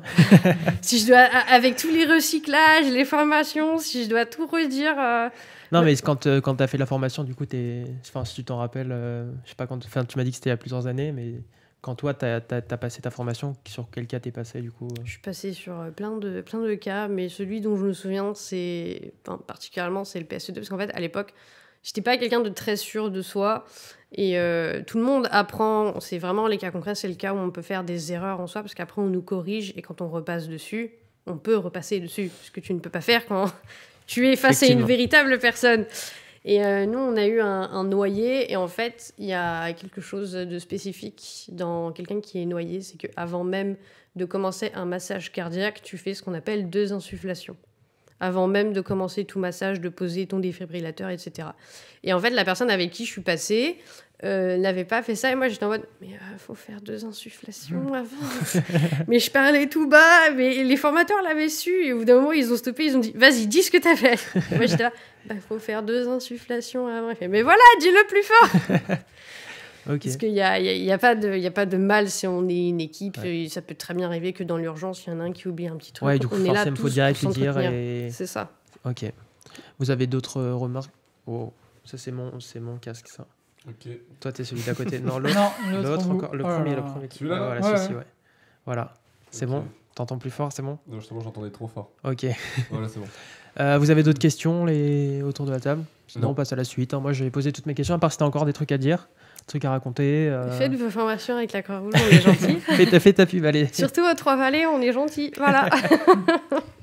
Si je dois, avec tous les recyclages, les formations, si je dois tout redire... Non, mais quand tu as fait la formation, du coup, enfin, si tu t'en rappelles, je sais pas quand. Enfin, tu m'as dit que c'était il y a plusieurs années, mais quand toi, tu as passé ta formation, sur quel cas t'es passé, du coup? Je suis passée sur plein de cas, mais celui dont je me souviens, particulièrement, c'est le PSE2, parce qu'en fait, à l'époque, j'étais pas quelqu'un de très sûr de soi, et tout le monde apprend, c'est vraiment les cas concrets, c'est le cas où on peut faire des erreurs en soi, parce qu'après, on nous corrige, et quand on repasse dessus, on peut repasser dessus, ce que tu ne peux pas faire quand tu es face à une véritable personne. Et nous, on a eu un noyé, et en fait, il y a quelque chose de spécifique dans quelqu'un qui est noyé, c'est qu'avant même de commencer un massage cardiaque, tu fais ce qu'on appelle 2 insufflations. Avant même de commencer tout massage, de poser ton défibrillateur, etc. Et en fait, la personne avec qui je suis passée n'avait pas fait ça, et moi, j'étais en mode, mais faut faire 2 insufflations avant. Mais je parlais tout bas, mais les formateurs l'avaient su, et au bout d'un moment, ils ont stoppé, ils ont dit, vas-y, dis ce que t'as fait. Moi, j'étais là, faut faire 2 insufflations avant. Mais voilà, dis-le plus fort. Ok. Parce qu'il n'y a pas de mal si on est une équipe. Ouais. Ça peut très bien arriver que dans l'urgence, il y en a un qui oublie un petit truc. Ouais, du coup, forcément, il faut direct lui dire. Et... C'est ça. Ok. Vous avez d'autres remarques? Oh, ça, c'est mon casque, ça. Ok. Toi, t'es celui d'à côté. Non, l'autre encore. Le premier. Celui-là, voilà, ouais. celui-ci, ouais. Voilà. C'est bon? T'entends plus fort, c'est bon? Non, justement, j'entendais trop fort. Ok. Voilà, c'est bon. Vous avez d'autres questions autour de la table? Sinon, Non. on passe à la suite. Moi, j'ai posé toutes mes questions, à part si t'as encore des trucs à dire, des trucs à raconter. Faites vos formations avec la Croix-Rouge, on est gentils. Fais ta pub, allez. Surtout aux Trois-Vallées, on est gentils. Voilà.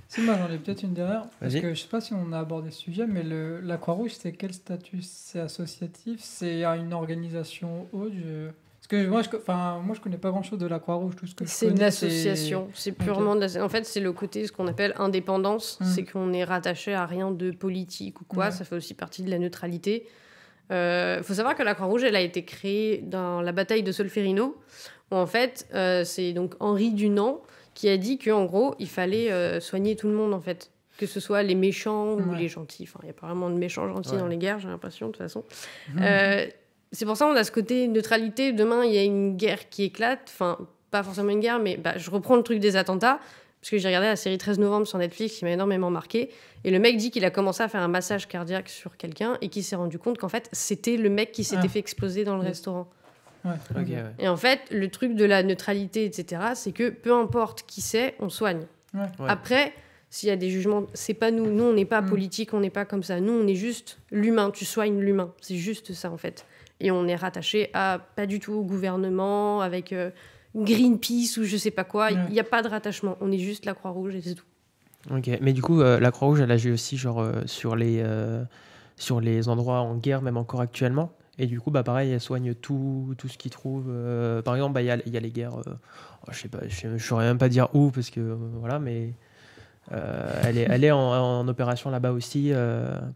Si, moi j'en ai peut-être une derrière. Parce Vas-y. que je sais pas si on a abordé ce sujet, mais la Croix-Rouge, c'est quel statut? C'est associatif? C'est une organisation haute? Parce que moi, je connais pas grand-chose de la Croix-Rouge. Tout ce que je C'est connais, de l'association. C'est purement Ok. En fait, c'est le côté, ce qu'on appelle indépendance. C'est qu'on est rattaché à rien de politique ou quoi. Ouais. Ça fait aussi partie de la neutralité. Faut savoir que la Croix-Rouge, elle a été créée dans la bataille de Solferino, où en fait, c'est donc Henri Dunant qui a dit qu'en gros, il fallait soigner tout le monde, en fait. Que ce soit les méchants ou Ouais. les gentils. Enfin, il n'y a pas vraiment de méchants gentils Ouais. dans les guerres, j'ai l'impression, de toute façon. C'est pour ça qu'on a ce côté neutralité. Demain, il y a une guerre qui éclate. Enfin, pas forcément une guerre, mais je reprends le truc des attentats. Parce que j'ai regardé la série 13 novembre sur Netflix, qui m'a énormément marqué. Et le mec dit qu'il a commencé à faire un massage cardiaque sur quelqu'un et qu'il s'est rendu compte qu'en fait, c'était le mec qui s'était fait exploser dans le restaurant. Ouais. Ok, ouais. Et en fait, le truc de la neutralité, etc., c'est que peu importe qui c'est, on soigne. Ouais. Ouais. Après, s'il y a des jugements, c'est pas nous. Nous, on n'est pas politique, on n'est pas comme ça. Nous, on est juste l'humain. Tu soignes l'humain. C'est juste ça, en fait. Et on est rattaché à pas du tout au gouvernement, avec Greenpeace ou je sais pas quoi. Il n'y a pas de rattachement. On est juste la Croix-Rouge et c'est tout. Ok, mais du coup, la Croix-Rouge, elle agit aussi sur les endroits en guerre, même encore actuellement. Et du coup, pareil, elle soigne tout ce qu'ils trouvent. Par exemple, il y a les guerres. Je sais pas, je saurais même pas dire où, parce que voilà, mais elle est en opération là-bas aussi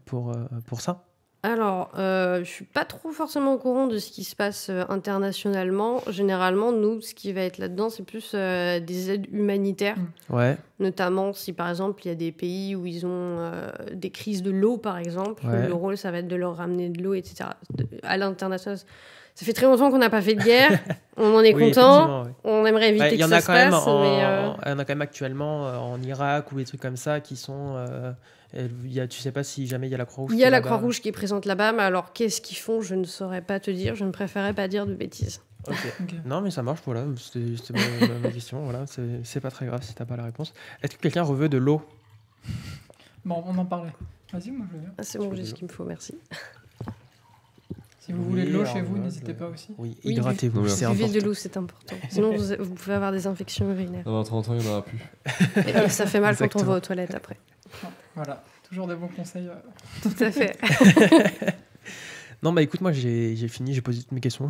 pour ça. Alors, je suis pas trop forcément au courant de ce qui se passe internationalement. Généralement, nous, ce qui va être là-dedans, c'est plus des aides humanitaires. Ouais. Notamment si, par exemple, il y a des pays où ils ont des crises de l'eau, par exemple. Ouais. Le rôle, ça va être de leur ramener de l'eau, etc. À l'international, ça fait très longtemps qu'on n'a pas fait de guerre. On en est content. Ouais. On aimerait éviter que ça se passe. Il y en a quand même actuellement en Irak ou des trucs comme ça qui sont... tu sais pas si jamais il y a la Croix-Rouge. Il y a la Croix-Rouge qui est présente là-bas, mais alors qu'est-ce qu'ils font, je ne saurais pas te dire. Je ne préférerais pas dire de bêtises. Okay. Non, mais ça marche, voilà. C'était ma question. Voilà. C'est pas très grave si t'as pas la réponse. Est-ce que quelqu'un veut de l'eau? Bon, on en parlait. Vas-y, moi je veux bien. Ah, c'est bon, j'ai ce qu'il me faut, merci. Si vous voulez de l'eau chez vous, n'hésitez pas aussi. Oui, hydratez-vous, c'est important. Buvez de l'eau, c'est important. Sinon, vous pouvez avoir des infections urinaires. Dans 30 ans, il n'y en aura plus. Et ça fait mal quand on va aux toilettes après. Voilà, toujours des bons conseils. Tout à fait. Non, écoute, moi j'ai fini, j'ai posé toutes mes questions,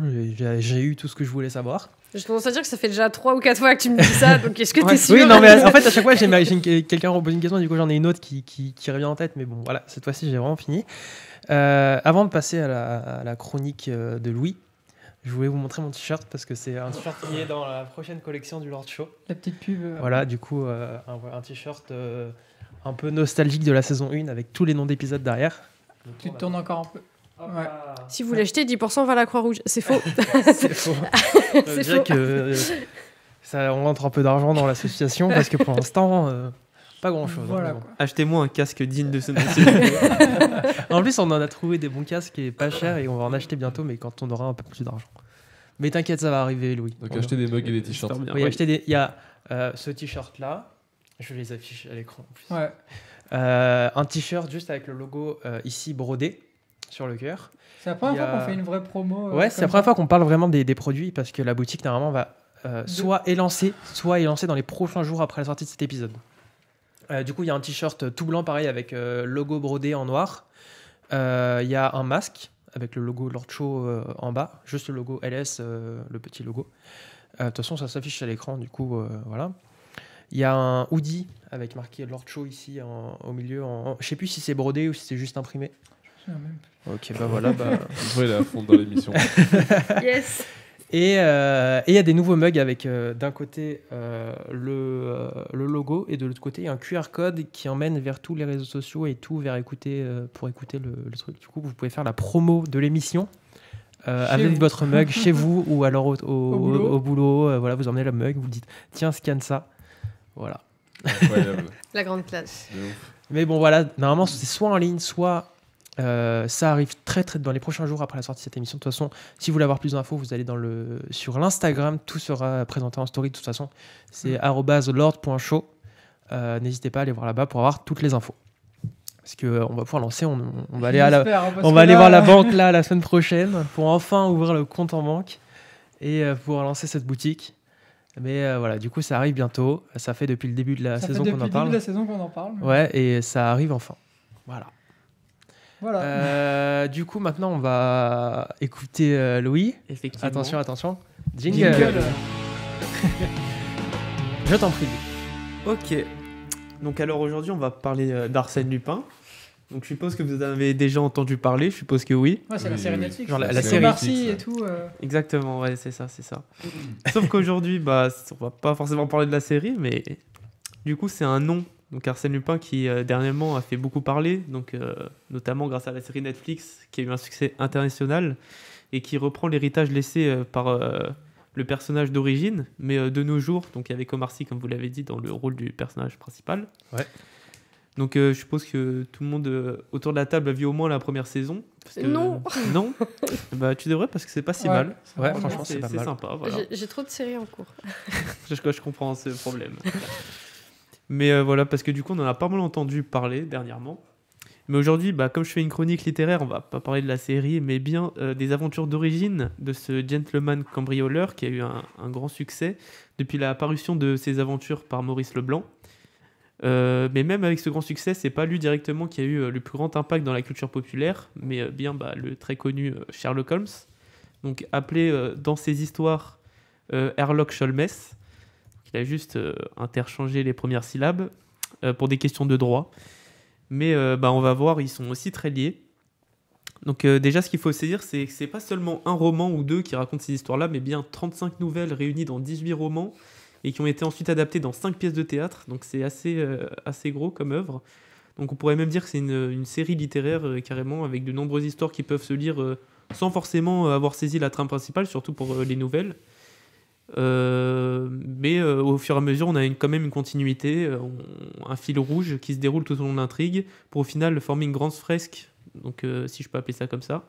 j'ai eu tout ce que je voulais savoir. Je commence à dire que ça fait déjà 3 ou 4 fois que tu me dis ça, donc est-ce que t'es sûr? Oui, non, mais en fait, à chaque fois, quelqu'un repose une question, du coup, j'en ai une autre qui revient en tête, mais bon, voilà, cette fois-ci, j'ai vraiment fini. Avant de passer à la chronique de Louis, je voulais vous montrer mon t-shirt parce que c'est un t-shirt qui est dans la prochaine collection du Lord Show. La petite pub. Voilà, du coup, un t-shirt un peu nostalgique de la saison 1 avec tous les noms d'épisodes derrière. Donc, tu te tournes encore un peu. Ouais. Si vous l'achetez, 10% va à la Croix-Rouge. C'est faux. C'est faux. C'est faux. Que on rentre un peu d'argent dans l'association parce que pour l'instant, pas grand-chose. Voilà, hein, achetez-moi un casque digne de ce monsieur. En plus, on en a trouvé des bons casques et pas chers et on va en acheter bientôt, mais quand on aura un peu plus d'argent. Mais t'inquiète, ça va arriver, Louis. Donc acheter des mugs et des t-shirts. Oui, il y a ce t-shirt-là. Je les affiche à l'écran en plus. Ouais. Un t-shirt juste avec le logo ici brodé sur le cœur. C'est la première fois qu'on fait une vraie promo. Ouais, c'est la première fois qu'on parle vraiment des produits parce que la boutique normalement va soit est lancée dans les prochains jours après la sortie de cet épisode. Du coup, il y a un t-shirt tout blanc pareil avec logo brodé en noir. Il y a un masque avec le logo Lord Show en bas, juste le logo LS, le petit logo. De toute façon, ça s'affiche à l'écran, du coup, voilà. Il y a un hoodie avec marqué Lord Show ici au milieu. Je sais plus si c'est brodé ou si c'est juste imprimé. Je sais même. Ok, voilà. Il est à fond dans l'émission. Yes. Et il y a des nouveaux mugs avec d'un côté le logo et de l'autre côté un QR code qui emmène vers tous les réseaux sociaux et tout vers pour écouter le truc. Du coup, vous pouvez faire la promo de l'émission avec votre mug chez vous ou alors au boulot. Voilà, vous emmenez le mug, vous dites tiens, scanne ça. Voilà. Incroyable. La grande classe. Mais bon, voilà, normalement, c'est soit en ligne, soit ça arrive très dans les prochains jours après la sortie de cette émission. De toute façon, si vous voulez avoir plus d'infos, vous allez sur l'Instagram, tout sera présenté en story. De toute façon, c'est @lord.show. N'hésitez pas à aller voir là-bas pour avoir toutes les infos. Parce qu'on va pouvoir lancer, on va aller, aller voir la banque là, la semaine prochaine pour enfin ouvrir le compte en banque et pouvoir lancer cette boutique. Mais voilà, du coup, ça arrive bientôt. Ça fait depuis le début de la saison qu'on en parle. Depuis le début de la saison qu'on en parle. Ouais, et ça arrive enfin. Voilà. Du coup, maintenant, on va écouter Louis. Effectivement. Attention. Jingle. Je t'en prie. Ok. Donc alors aujourd'hui, on va parler d'Arsène Lupin. Donc je suppose que vous en avez déjà entendu parler. Je suppose que oui. Ouais, c'est la série Netflix. Genre la série Marcy et tout. Exactement, ouais, c'est ça. Sauf qu'aujourd'hui, on va pas forcément parler de la série, mais du coup, c'est un nom. Donc Arsène Lupin qui dernièrement a fait beaucoup parler, donc notamment grâce à la série Netflix qui a eu un succès international et qui reprend l'héritage laissé par le personnage d'origine, mais de nos jours, donc avec Omar Sy, comme vous l'avez dit, dans le rôle du personnage principal. Ouais. Donc je suppose que tout le monde autour de la table a vu au moins la première saison. Non. Non. Bah tu devrais parce que c'est pas si mal. Ouais, franchement c'est pas mal. C'est sympa. Voilà. J'ai trop de séries en cours. Je comprends ce problème. Mais voilà, parce que du coup, on en a pas mal entendu parler dernièrement. Mais aujourd'hui, comme je fais une chronique littéraire, on va pas parler de la série, mais bien des aventures d'origine de ce gentleman cambrioleur qui a eu un grand succès depuis la parution de ses aventures par Maurice Leblanc. Mais même avec ce grand succès, c'est pas lui directement qui a eu le plus grand impact dans la culture populaire, mais bien le très connu Sherlock Holmes, donc appelé dans ses histoires Herlock Sholmes. Il a juste interchangé les premières syllabes pour des questions de droit. Mais on va voir, ils sont aussi très liés. Donc déjà, ce qu'il faut se dire, c'est que c'est pas seulement un roman ou deux qui racontent ces histoires-là, mais bien 35 nouvelles réunies dans 18 romans et qui ont été ensuite adaptées dans 5 pièces de théâtre. Donc c'est assez gros comme œuvre. Donc on pourrait même dire que c'est une série littéraire carrément, avec de nombreuses histoires qui peuvent se lire sans forcément avoir saisi la trame principale, surtout pour les nouvelles. Mais au fur et à mesure, on a quand même une continuité, un fil rouge qui se déroule tout au long de l'intrigue pour au final former une grande fresque, donc si je peux appeler ça comme ça.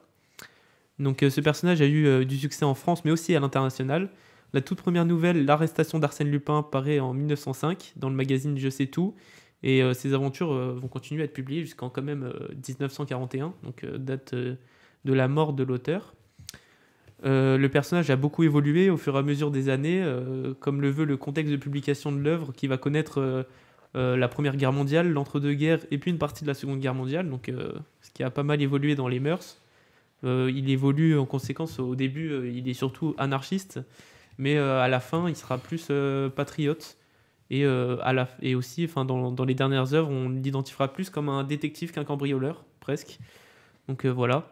Donc ce personnage a eu du succès en France, mais aussi à l'international. La toute première nouvelle, l'arrestation d'Arsène Lupin, paraît en 1905 dans le magazine Je sais tout, et ses aventures vont continuer à être publiées jusqu'en quand même 1941, donc date de la mort de l'auteur. Le personnage a beaucoup évolué au fur et à mesure des années, comme le veut le contexte de publication de l'œuvre, qui va connaître la Première Guerre mondiale, l'entre-deux-guerres et puis une partie de la Seconde Guerre mondiale, donc ce qui a pas mal évolué dans les mœurs. Il évolue en conséquence. Au début, il est surtout anarchiste, mais à la fin, il sera plus patriote. Et aussi, dans les dernières œuvres, on l'identifiera plus comme un détective qu'un cambrioleur, presque. Donc voilà.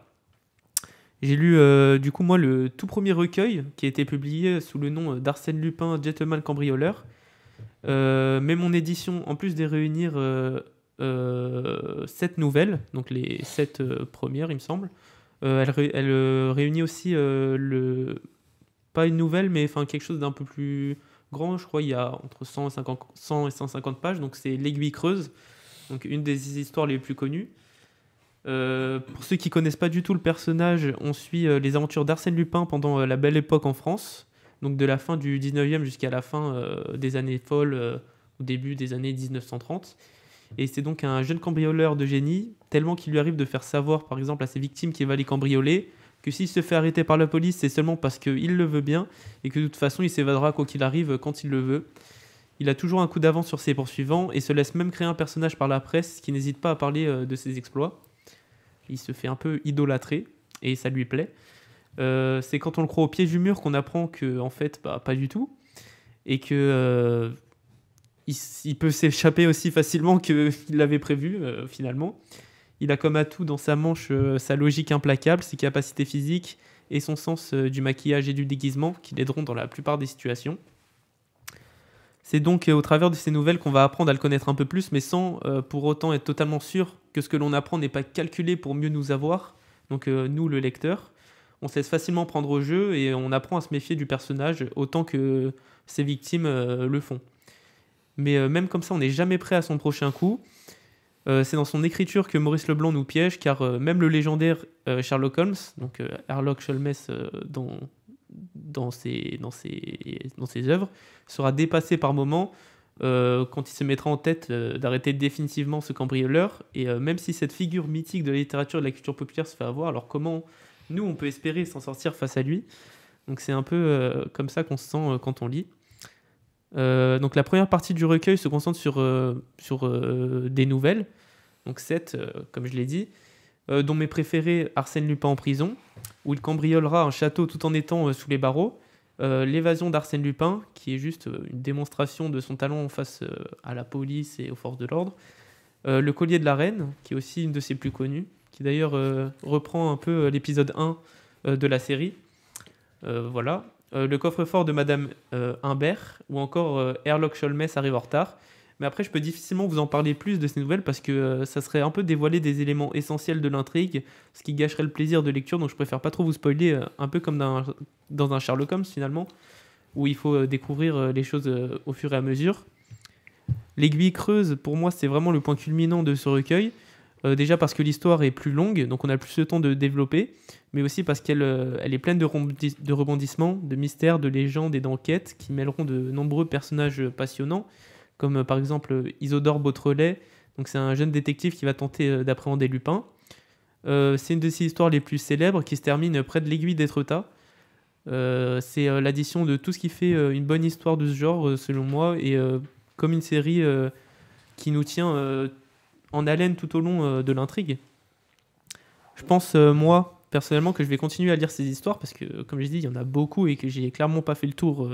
J'ai lu du coup moi le tout premier recueil qui a été publié sous le nom d'Arsène Lupin, Gentleman Cambrioleur. Mais mon édition, en plus de réunir 7 nouvelles, donc les 7 premières il me semble, elle réunit aussi pas une nouvelle mais quelque chose d'un peu plus grand, je crois il y a entre 100 et 150 pages, donc c'est L'Aiguille creuse, donc une des histoires les plus connues. Pour ceux qui connaissent pas du tout le personnage, on suit les aventures d'Arsène Lupin pendant la Belle Époque en France, donc de la fin du 19e jusqu'à la fin des années folles, au début des années 1930. Et c'est donc un jeune cambrioleur de génie, tellement qu'il lui arrive de faire savoir par exemple à ses victimes qu'il va les cambrioler, que s'il se fait arrêter par la police, c'est seulement parce qu'il le veut bien, et que de toute façon il s'évadera quoi qu'il arrive quand il le veut. Il a toujours un coup d'avance sur ses poursuivants, et se laisse même créer un personnage par la presse qui n'hésite pas à parler de ses exploits. Il se fait un peu idolâtrer, et ça lui plaît. C'est quand on le croit au pied du mur qu'on apprend que, en fait, pas du tout. Et que il peut s'échapper aussi facilement qu'il l'avait prévu, finalement. Il a comme atout dans sa manche sa logique implacable, ses capacités physiques et son sens du maquillage et du déguisement qui l'aideront dans la plupart des situations. C'est donc au travers de ces nouvelles qu'on va apprendre à le connaître un peu plus, mais sans pour autant être totalement sûr que ce que l'on apprend n'est pas calculé pour mieux nous avoir, donc nous le lecteur. On se laisse facilement prendre au jeu et on apprend à se méfier du personnage autant que ses victimes le font. Mais même comme ça, on n'est jamais prêt à son prochain coup. C'est dans son écriture que Maurice Leblanc nous piège, car même le légendaire Sherlock Holmes, donc Herlock Sholmes dans ses œuvres, sera dépassé par moments quand il se mettra en tête d'arrêter définitivement ce cambrioleur. Et même si cette figure mythique de la littérature et de la culture populaire se fait avoir, alors comment nous on peut espérer s'en sortir face à lui? Donc c'est un peu comme ça qu'on se sent quand on lit. Donc la première partie du recueil se concentre sur des nouvelles, donc 7 comme je l'ai dit, dont mes préférés Arsène Lupin en prison, où il cambriolera un château tout en étant sous les barreaux, l'évasion d'Arsène Lupin, qui est juste une démonstration de son talent face à la police et aux forces de l'ordre, le collier de la reine, qui est aussi une de ses plus connues, qui d'ailleurs reprend un peu l'épisode 1 de la série, voilà. Le coffre-fort de Madame Humbert, ou encore Herlock Sholmes arrive en retard. Mais après, je peux difficilement vous en parler plus de ces nouvelles parce que ça serait un peu dévoiler des éléments essentiels de l'intrigue, ce qui gâcherait le plaisir de lecture, donc je préfère pas trop vous spoiler, un peu comme dans un Sherlock Holmes finalement, où il faut découvrir les choses au fur et à mesure. L'Aiguille creuse, pour moi, c'est vraiment le point culminant de ce recueil. Déjà parce que l'histoire est plus longue, donc on a plus le temps de développer, mais aussi parce qu'elle est pleine de rebondissements, de mystères, de légendes et d'enquêtes qui mêleront de nombreux personnages passionnants, comme par exemple Isidore Beautrelet. Donc c'est un jeune détective qui va tenter d'appréhender Lupin. C'est une de ses histoires les plus célèbres qui se termine près de l'aiguille d'Étretat. C'est l'addition de tout ce qui fait une bonne histoire de ce genre, selon moi, et comme une série qui nous tient en haleine tout au long de l'intrigue. Je pense, moi, personnellement, que je vais continuer à lire ces histoires parce que, comme je dis, il y en a beaucoup et que j'ai clairement pas fait le tour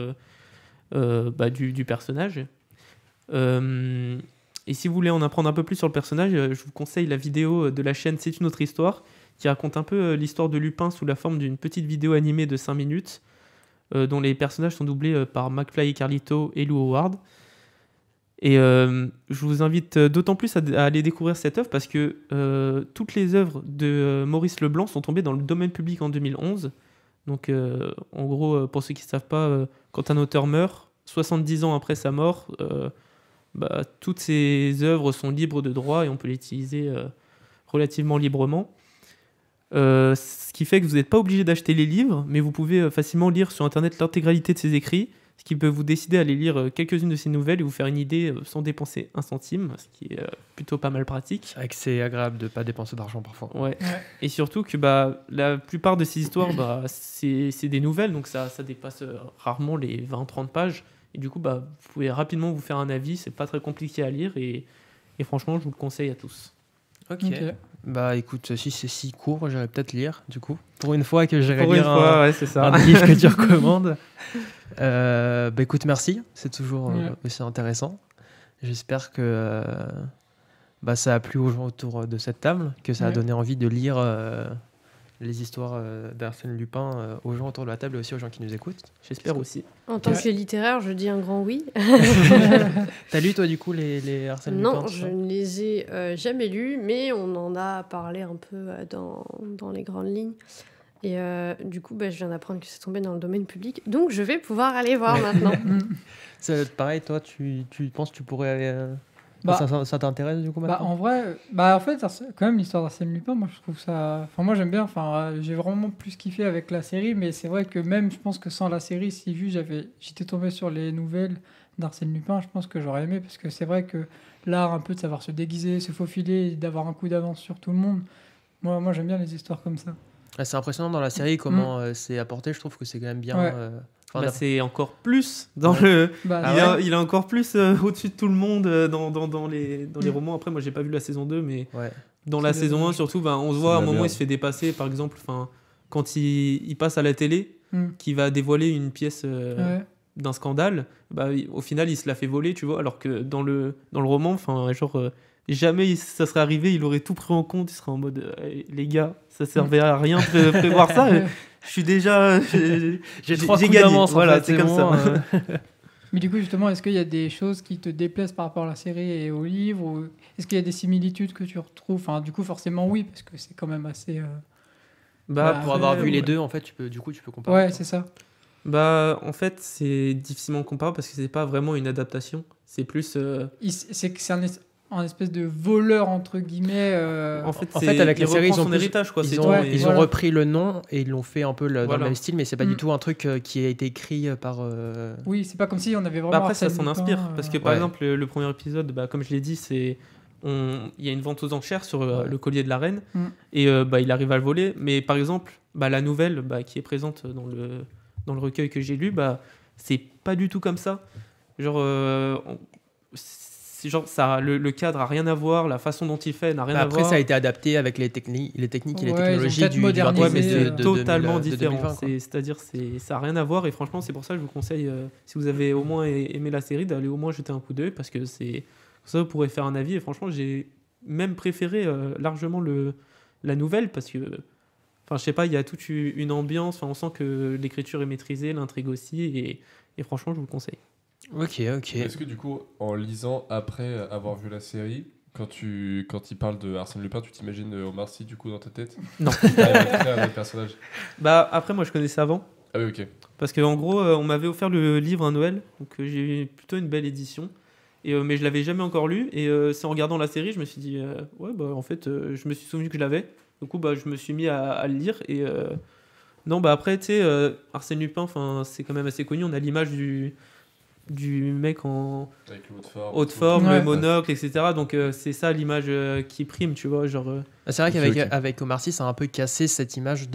du personnage. Et si vous voulez en apprendre un peu plus sur le personnage, je vous conseille la vidéo de la chaîne C'est une autre histoire, qui raconte un peu l'histoire de Lupin sous la forme d'une petite vidéo animée de 5 minutes, dont les personnages sont doublés par McFly et Carlito et Lou Howard. Et je vous invite d'autant plus à aller découvrir cette œuvre parce que toutes les œuvres de Maurice Leblanc sont tombées dans le domaine public en 2011. Donc, en gros, pour ceux qui ne savent pas, quand un auteur meurt, 70 ans après sa mort, toutes ses œuvres sont libres de droit et on peut les utiliser relativement librement. Ce qui fait que vous n'êtes pas obligé d'acheter les livres, mais vous pouvez facilement lire sur Internet l'intégralité de ses écrits, ce qui peut vous décider à aller lire quelques-unes de ses nouvelles et vous faire une idée sans dépenser un centime, ce qui est plutôt pas mal pratique. C'est vrai que c'est agréable de ne pas dépenser d'argent parfois. Ouais. Et surtout que la plupart de ces histoires, c'est des nouvelles, donc ça dépasse rarement les 20-30 pages. Et du coup, vous pouvez rapidement vous faire un avis, c'est pas très compliqué à lire et franchement, je vous le conseille à tous. Ok. Bah écoute, si c'est si court, j'irai peut-être lire, du coup. Pour une fois que j'irai Pour lire une fois, ouais, c'est ça. un livre que tu recommandes. Écoute, merci, c'est toujours aussi intéressant. J'espère que ça a plu aux gens autour de cette table, que ça a donné envie de lire les histoires d'Arsène Lupin aux gens autour de la table et aussi aux gens qui nous écoutent. J'espère aussi. En tant que littéraire, je dis un grand oui. T'as lu toi du coup les Arsène Lupin? Non, je ne les ai jamais lus, mais on en a parlé un peu dans les grandes lignes. Et du coup, je viens d'apprendre que c'est tombé dans le domaine public, donc je vais pouvoir aller voir maintenant. C'est pareil, toi, tu penses que tu pourrais aller... ça t'intéresse du coup maintenant? En vrai, en fait, quand même, l'histoire d'Arsène Lupin, moi je trouve ça. Enfin, moi j'aime bien, j'ai vraiment plus kiffé avec la série, mais c'est vrai que même, je pense que sans la série, si j'étais tombé sur les nouvelles d'Arsène Lupin, je pense que j'aurais aimé, parce que c'est vrai que l'art un peu de savoir se déguiser, se faufiler, d'avoir un coup d'avance sur tout le monde, moi j'aime bien les histoires comme ça. C'est impressionnant dans la série comment c'est apporté, je trouve que c'est quand même bien. C'est encore plus dans le. Il est encore plus au-dessus de tout le monde dans les romans. Après, moi, j'ai pas vu la saison 2, mais dans la saison 1, surtout, on se voit à un moment, il se fait dépasser. Par exemple, quand il passe à la télé, qui va dévoiler une pièce d'un scandale, au final, il se la fait voler, tu vois. Alors que dans le roman, jamais ça serait arrivé, il aurait tout pris en compte, il serait en mode les gars, ça servait à rien de prévoir ça. Je suis déjà. J'ai 3 coups gagné. d'avance, voilà, c'est comme ça. Mais du coup, justement, est-ce qu'il y a des choses qui te déplaisent par rapport à la série et au livre ou est-ce qu'il y a des similitudes que tu retrouves? Enfin, du coup, forcément, oui, parce que c'est quand même assez. Pour avoir vu les deux, en fait, tu peux comparer. Ouais, c'est ça. En fait, c'est difficilement comparable parce que c'est pas vraiment une adaptation. C'est plus. C'est un espèce de voleur entre guillemets. En fait, avec la série, ils ont son héritage, quoi. Ils ont repris le nom et ils l'ont fait un peu dans le même style, mais c'est pas du tout un truc qui a été écrit par. Oui, c'est pas comme si on avait vraiment. Après, ça s'en inspire parce que par exemple, le premier épisode, comme je l'ai dit, il y a une vente aux enchères sur le collier de la reine et il arrive à le voler. Mais par exemple, la nouvelle qui est présente dans le recueil que j'ai lu, c'est pas du tout comme ça. Le cadre a rien à voir, la façon dont il fait n'a rien à voir. Après, ça a été adapté avec les techniques et les technologies du 20e, mais c'est totalement 2020, différent. C'est-à-dire, ça n'a rien à voir. Et franchement, c'est pour ça que je vous conseille, si vous avez au moins aimé la série, d'aller au moins jeter un coup d'œil parce que ça, vous pourrez faire un avis. Et franchement, j'ai même préféré largement la nouvelle parce que, je sais pas, il y a toute une ambiance. On sent que l'écriture est maîtrisée, l'intrigue aussi. Et franchement, je vous le conseille. Ok. Est-ce que du coup, en lisant après avoir vu la série, quand il parle de Arsène Lupin, tu t'imagines Omar Sy du coup dans ta tête? Non. Un personnage. Après, moi, je connaissais avant. Ah oui, ok. Parce qu'en gros, on m'avait offert le livre à Noël, donc j'ai eu plutôt une belle édition. Mais je l'avais jamais encore lu. Et c'est en regardant la série, je me suis dit, en fait, je me suis souvenu que je l'avais. Du coup, je me suis mis à le lire. Et non, après, tu sais, Arsène Lupin, c'est quand même assez connu. On a l'image du mec en Avec le haute forme. haute forme, Ouais. le monocle, etc. Donc c'est ça l'image qui prime, tu vois, genre. C'est vrai qu'avec Ok. avec Omar Sy, ça a un peu cassé cette image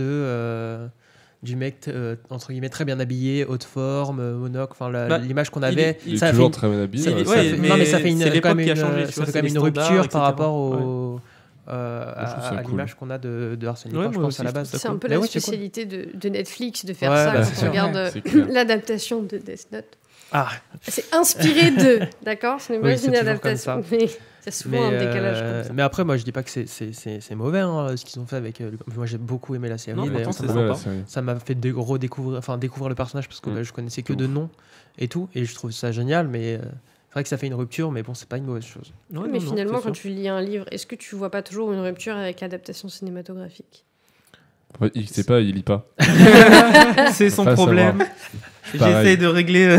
du mec entre guillemets très bien habillé, haute forme, monocle, enfin Bah, l'image qu'on il avait. est- Il est ça a fait toujours une- très bien habillé. ça- ouais, ça ouais, fait- mais non mais ça fait c'est l'époque quand même qui a une, changé, tu ça vois, fait c'est quand même les une rupture standards, par rapport etc. trouve ça à cool. l'image qu'on a de Arsène Ouais, Lupin, je moi pense aussi, à la je base. trouve C'est un peu Mais la ouais, c'est cool. spécialité de Netflix de faire Ouais, ça bah, quand c'est tu sûr. regardes C'est clair. l'adaptation de Death Note. Ah, C'est inspiré de, d'accord? Ce n'est pas Oui, c'est une toujours adaptation, comme mais il y a souvent un décalage comme ça. mais après, moi, je dis pas que c'est mauvais hein, ce qu'ils ont fait avec Lupin. Moi, j'ai beaucoup aimé la série. Non, d'ailleurs, pourtant, ça c'est m'a- Trop bien, la sympa. série. ça m'a fait découvrir le personnage parce que Mm. je connaissais que De de ouf. nom et tout, et je trouve ça génial. Mais c'est vrai que ça fait une rupture, mais bon, c'est pas une mauvaise chose. Ouais, Mais non, non, finalement, c'est quand sûr. tu lis un livre, est-ce que tu vois pas toujours une rupture avec l'adaptation cinématographique? Ouais, il sait pas, il lit pas. C'est son Pas problème. Pareil. J'essaie de régler.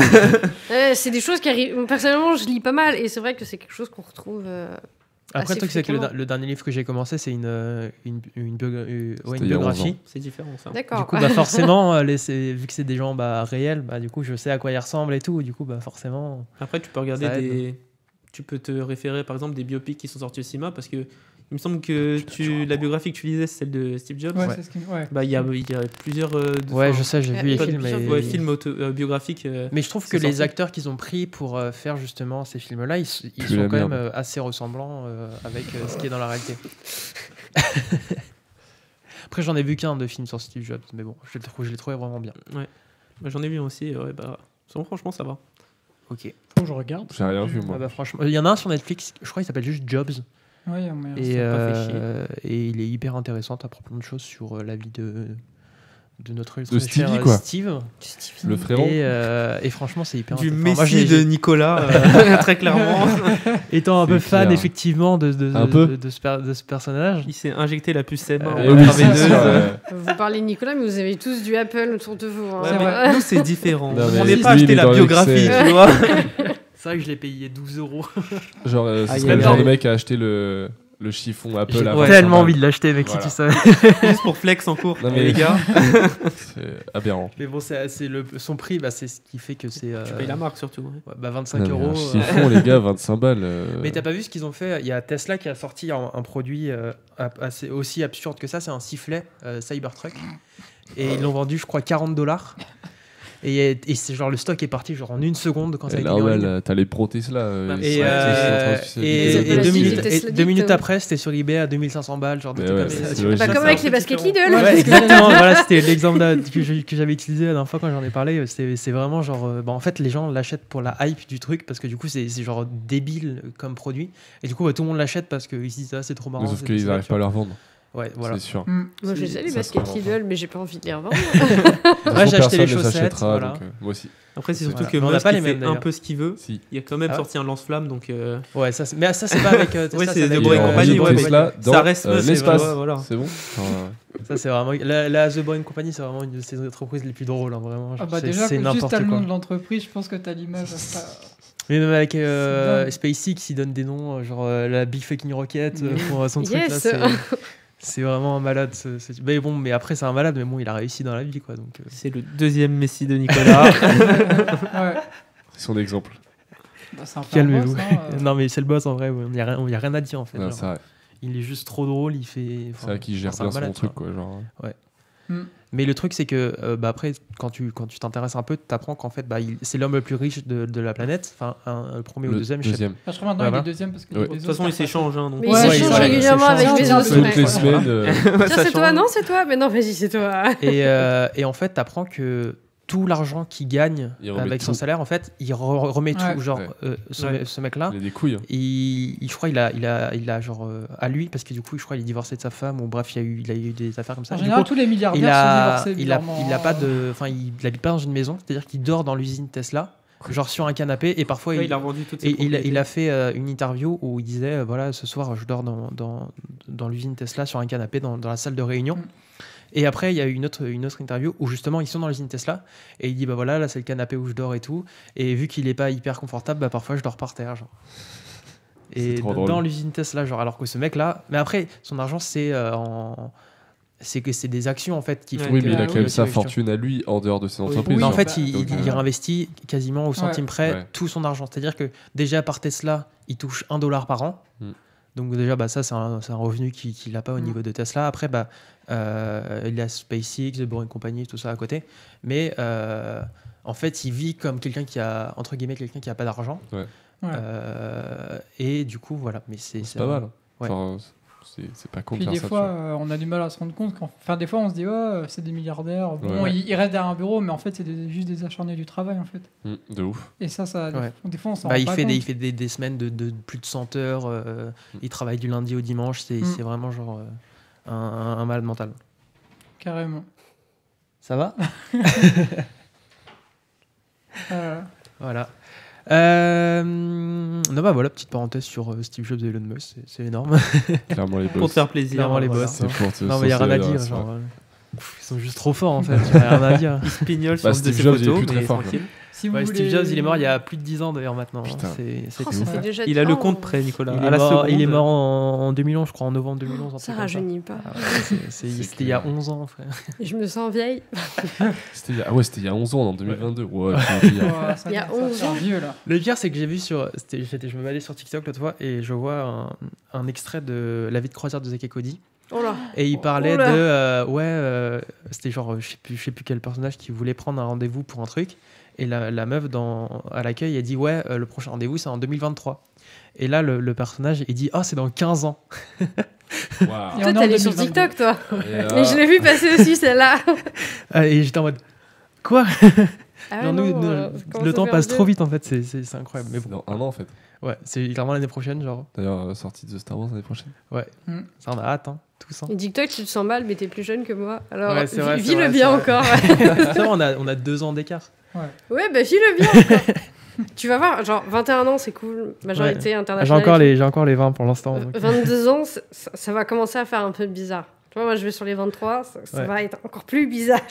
C'est des choses qui arrivent. Personnellement, je lis pas mal et c'est vrai que c'est quelque chose qu'on retrouve. Après, Assez le truc, c'est que fréquemment. le dernier livre que j'ai commencé, c'est une C'était il y a 11 biographie. ans. C'est différent, ça. D'accord. Du coup, bah, forcément, vu que c'est des gens réels, bah, du coup, je sais à quoi ils ressemblent et tout. Du coup, bah, forcément. Après, tu peux regarder Ça aide. des. Tu peux te référer par exemple des biopics qui sont sortis au cinéma parce que il me semble que la biographie que tu lisais, c'est celle de Steve Jobs. Ouais, Ouais. c'est ce qui. Ouais. Bah, il y a plusieurs. Ouais, je sais, j'ai vu les pas de films. plusieurs Et... films biographiques. Mais je trouve c'est que les sorti. acteurs qu'ils ont pris pour faire justement ces films-là, ils sont la quand même merde. assez ressemblants avec ce qui est dans la réalité. Après, j'en ai vu qu'un de film sur Steve Jobs, mais bon, je l'ai trouvé vraiment bien. Bah, j'en ai vu aussi. Ouais, bah, franchement, ça va. Ok. Faut que je regarde. J'ai rien vu, Ah moi. bah, franchement, il y en a un sur Netflix, je crois qu'il s'appelle juste Jobs, Ouais, il y a moyen. et, pas fait et il est hyper intéressant, t'apprends plein de choses sur la vie de notre De cher, Stevie, quoi. Steve. Le frérot. Et franchement, c'est hyper Du intéressant. Enfin, moi, Messi de Nicolas, très clairement. étant un peu C'est fan clair. effectivement Un peu. de ce personnage. Il s'est injecté la puce M1 Eh Et oui, c'est intraveineuse. sûr, ouais. Vous parlez de Nicolas, mais vous avez tous du Apple autour de vous. hein. Ouais, C'est mais vrai. nous, c'est différent. Non, mais On n'est lui, pas il acheté est la dans biographie, l'excès. tu vois. C'est vrai que je l'ai payé 12 euros. Genre, ce Aïe, serait aïe, le genre aïe. de mec à acheter le chiffon Apple J'ai à Ouais. 25 tellement balles. envie de l'acheter, mec, Voilà. si tu savais. Juste pour flex en cours. Non, Eh, mais- les gars, C'est aberrant. Mais bon, son prix, bah, c'est ce qui fait que c'est. tu payes la marque surtout. Ouais. Ouais, bah, 25 Non, mais euros. un chiffon, les gars, 25 balles. Mais t'as pas vu ce qu'ils ont fait? Il y a Tesla qui a sorti un produit assez, aussi absurde que ça, c'est un sifflet Cybertruck. Et ils l'ont vendu, je crois, $40. Et c'est genre le stock est parti genre en une seconde quand ça a Et été mis en ligne. normal, t'as les pros Tesla. Et, ils sont en train de se suicider. et, Ils appellent deux aussi minutes, les Tesla et 2 minutes Dicto. après, c'était sur eBay à 2500 balles, genre de Mais trucs ouais, comme ça. c'est Tu- logique. Bah, Ça, comme c'est avec un les peu baskets différent. Lidl. Ouais, exactement, voilà, c'était l'exemple que j'avais utilisé la dernière fois quand j'en ai parlé. C'est vraiment genre, en fait, les gens l'achètent pour la hype du truc parce que du coup, c'est genre débile comme produit. Et du coup, tout le monde l'achète parce qu'ils se disent, ah, c'est trop marrant. Sauf c'est- qu'ils c'est n'arrivent pas à nature. leur vendre, Ouais, voilà. c'est sûr. Mm. Moi, je les ai, les Ça baskets se revend Lidl, mais j'ai pas envie de les revendre. De toute façon, j'ai acheté personne les les chaussettes, achètera, voilà. donc, moi aussi. Après, c'est Voilà. surtout que Mais on n'a Musk pas il les mêmes, fait un d'ailleurs. peu ce qu'il veut. Si. Il a quand même Ah ouais. sorti un lance-flamme, donc Ouais, ça, mais ça, c'est pas avec Tesla. Ouais, c'est avec, The Boring Il est en Company, vie ouais, Tesla ça dans reste Musk, l'espace. ouais, voilà. C'est bon. Ça, c'est vraiment. La The Boring Company, c'est vraiment une de ces entreprises les plus drôles, hein, vraiment. Ah Genre, bah c'est déjà, c'est juste t'as n'importe le nom quoi. de l'entreprise, je pense que t'as l'image. Ça- Mais même avec dingue. SpaceX, ils donnent des noms, genre la Big Fucking Rocket Oui. pour son truc là. Yes. C'est vraiment un malade. Mais bon, mais après, c'est un malade, mais bon, il a réussi dans la vie, quoi. Donc, C'est le deuxième Messi de Nicolas. Ouais. C'est son exemple. Bah, c'est un peu un calmez-vous. boss, hein, Non, mais c'est le boss en vrai, il n'y a rien à dire en fait. Non, genre. c'est vrai. Il est juste trop drôle, il fait. C'est vrai qu'il gère c'est un bien son malade, truc, quoi. quoi. Genre. Mais le truc, c'est que bah, après, quand tu t'intéresses un peu, tu apprends qu'en fait, bah, c'est l'homme le plus riche de la planète. Enfin, le premier ou le deuxième, je sais deuxième. Enfin, je crois maintenant Ouais, il voilà. est deuxième parce que Ouais. les De toute autres, façon, il personne. s'échange. Hein, donc. Mais Ouais, ils ouais, s'échangent ouais, régulièrement ils avec s'échangent. Bezos. Toutes les ouais. semaines. Tiens, Ça c'est toi, change. non, c'est toi. Mais non, vas-y, c'est toi. Et en fait, tu apprends que tout l'argent qu'il gagne Il remet avec son tout. salaire, en fait, il remet Ouais. tout. Genre, Ouais. ce mec-là, Il a des couilles. hein. je crois il a genre à lui, parce que du coup, je crois il est divorcé de sa femme, ou bref, il a eu des affaires comme ça. En Du général, coup, tous les milliardaires il a, sont divorcés. il a, bizarrement. il a pas de, enfin, il habite pas dans une maison, c'est-à-dire qu'il dort dans l'usine Tesla, genre sur un canapé, et parfois Ouais, il a revendu toutes ses et il a propriétés. fait une interview où il disait voilà, ce soir je dors dans l'usine Tesla sur un canapé dans la salle de réunion. Mm. Et après il y a eu une autre interview où justement ils sont dans l'usine Tesla et il dit bah voilà, là c'est le canapé où je dors et tout, et vu qu'il est pas hyper confortable, bah parfois je dors par terre, genre. Et C'est trop dans drôle. l'usine Tesla, genre, alors que ce mec là, mais après son argent c'est c'est que c'est des actions en fait qui Ouais. font Oui, que- mais il a Ah quand même oui. sa tu vois. fortune à lui en dehors de ses Oui. entreprises. Oui, En genre. fait, bah, il, donc, il réinvestit quasiment au centime près Ouais. tout son argent. C'est-à-dire que déjà par Tesla, il touche $1 par an. Mm. Donc déjà, bah, ça, c'est un revenu qu'il n'a pas au Mm. niveau de Tesla. Après, bah, il a SpaceX, The Boring Company, tout ça à côté. Mais en fait, il vit comme quelqu'un qui a, entre guillemets, quelqu'un qui n'a pas d'argent. Ouais. Et du coup, voilà. Mais c'est pas mal. Ouais. Genre, c'est pas con de Puis faire des ça. fois, tu vois. on a du mal à se rendre compte. Enfin, des fois, on se dit, c'est des milliardaires. Bon, Ouais. ils restent derrière un bureau, mais en fait, c'est juste des acharnés du travail, en fait. De ouf. Et ça, Ouais. des fois, on s'en Bah, rend il pas fait, compte. il fait des semaines de plus de 100 heures. Il travaille du lundi au dimanche. C'est vraiment genre un malade mental. Carrément. Ça va? Voilà. Non, bah voilà, petite parenthèse sur Steve Jobs et Elon Musk, c'est énorme. Clairement les boss. Pour te faire plaisir. Clairement, les voilà. boss. C'est pour te Non, mais il n'y a rien à censurer, dire. c'est Genre, vrai. ils sont juste trop forts en fait. Y a rien à dire. Il se pignole Bah, sur de Steve ses Jobs, il est photos, plus très mais fort, quoi. tranquille. Si vous Ouais, voulez... Steve Jobs, il est mort il y a plus de 10 ans d'ailleurs maintenant. Putain. C'est Oh, ouf. ça fait déjà Il a le oh. compte prêt, Nicolas. Il À est la mort, il est seconde. mort en 2011, je crois, en novembre 2011. un Ça truc comme rajeunit pas. Ah ouais, c'était il y a 11 ans, frère. Je me sens vieille. C'était il y a 11 ans, en 2022. Ouais, Il y a 11 ans. vieux, là. Le pire, c'est que j'ai vu sur. Je me baladais sur TikTok l'autre fois et je vois un extrait de La vie de croisière de Zack et Cody. Oh là. Et il parlait Oh là. de. C'était genre, je sais plus quel personnage qui voulait prendre un rendez-vous pour un truc. Et la meuf à l'accueil, elle dit ouais, le prochain rendez-vous c'est en 2023. Et là, le personnage, il dit oh, c'est dans 15 ans. Waouh. Et Toi, on est en t'es allé sur 2022. TikTok, toi. Et Mais je l'ai vu passer aussi, celle-là. Et j'étais en mode quoi? Ah Genre, ouais, nous, non, le temps passe trop vite en fait, c'est incroyable. Mais C'est bon, dans un an en fait. ouais, c'est clairement l'année prochaine, genre. D'ailleurs, sortie de Star Wars l'année prochaine. Ça on a hâte, hein, tous. Hein. Et TikTok, tu te sens mal, mais t'es plus jeune que moi. Alors, Ouais, c'est vrai, c'est vis vrai, le bien c'est vrai. encore. Ça, on a 2 ans d'écart. Ouais, bah vis le bien encore. Tu vas voir, genre 21 ans, c'est cool. Majorité J'ai internationale. encore les 20 pour l'instant. donc. 22 ans, ça va commencer à faire un peu bizarre. Tu vois, moi, je vais sur les 23, ça Ouais. va être encore plus bizarre.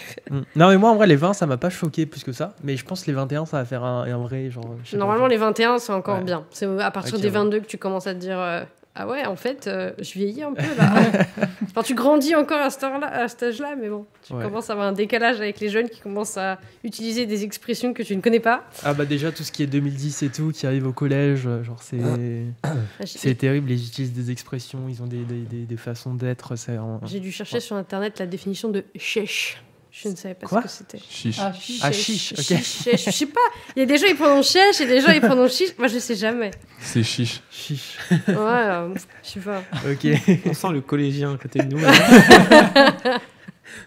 Non, mais moi en vrai, les 20, ça m'a pas choqué plus que ça. Mais je pense que les 21, ça va faire un vrai genre. je sais pas, Normalement, genre- les 21, c'est encore Ouais. bien. C'est à partir Ok, des ouais. 22 que tu commences à te dire ah ouais, en fait, je vieillis un peu là. Enfin, tu grandis encore à cet âge-là, mais bon, tu Ouais. commences à avoir un décalage avec les jeunes qui commencent à utiliser des expressions que tu ne connais pas. Ah bah déjà, tout ce qui est 2010 et tout, qui arrive au collège, genre c'est terrible. Ils utilisent des expressions, ils ont des façons d'être. J'ai dû chercher sur internet la définition de chèche. Je ne savais pas Quoi ce que c'était. Chiche. Ah, chiche. Ah, chiche, ok. Chèche, je sais pas. Il y a des gens ils prononcent chèche et des gens ils prononcent chiche. Moi je sais jamais. C'est chiche. Chiche. Ouais, je sais pas. Ok. On sent le collégien à côté de nous.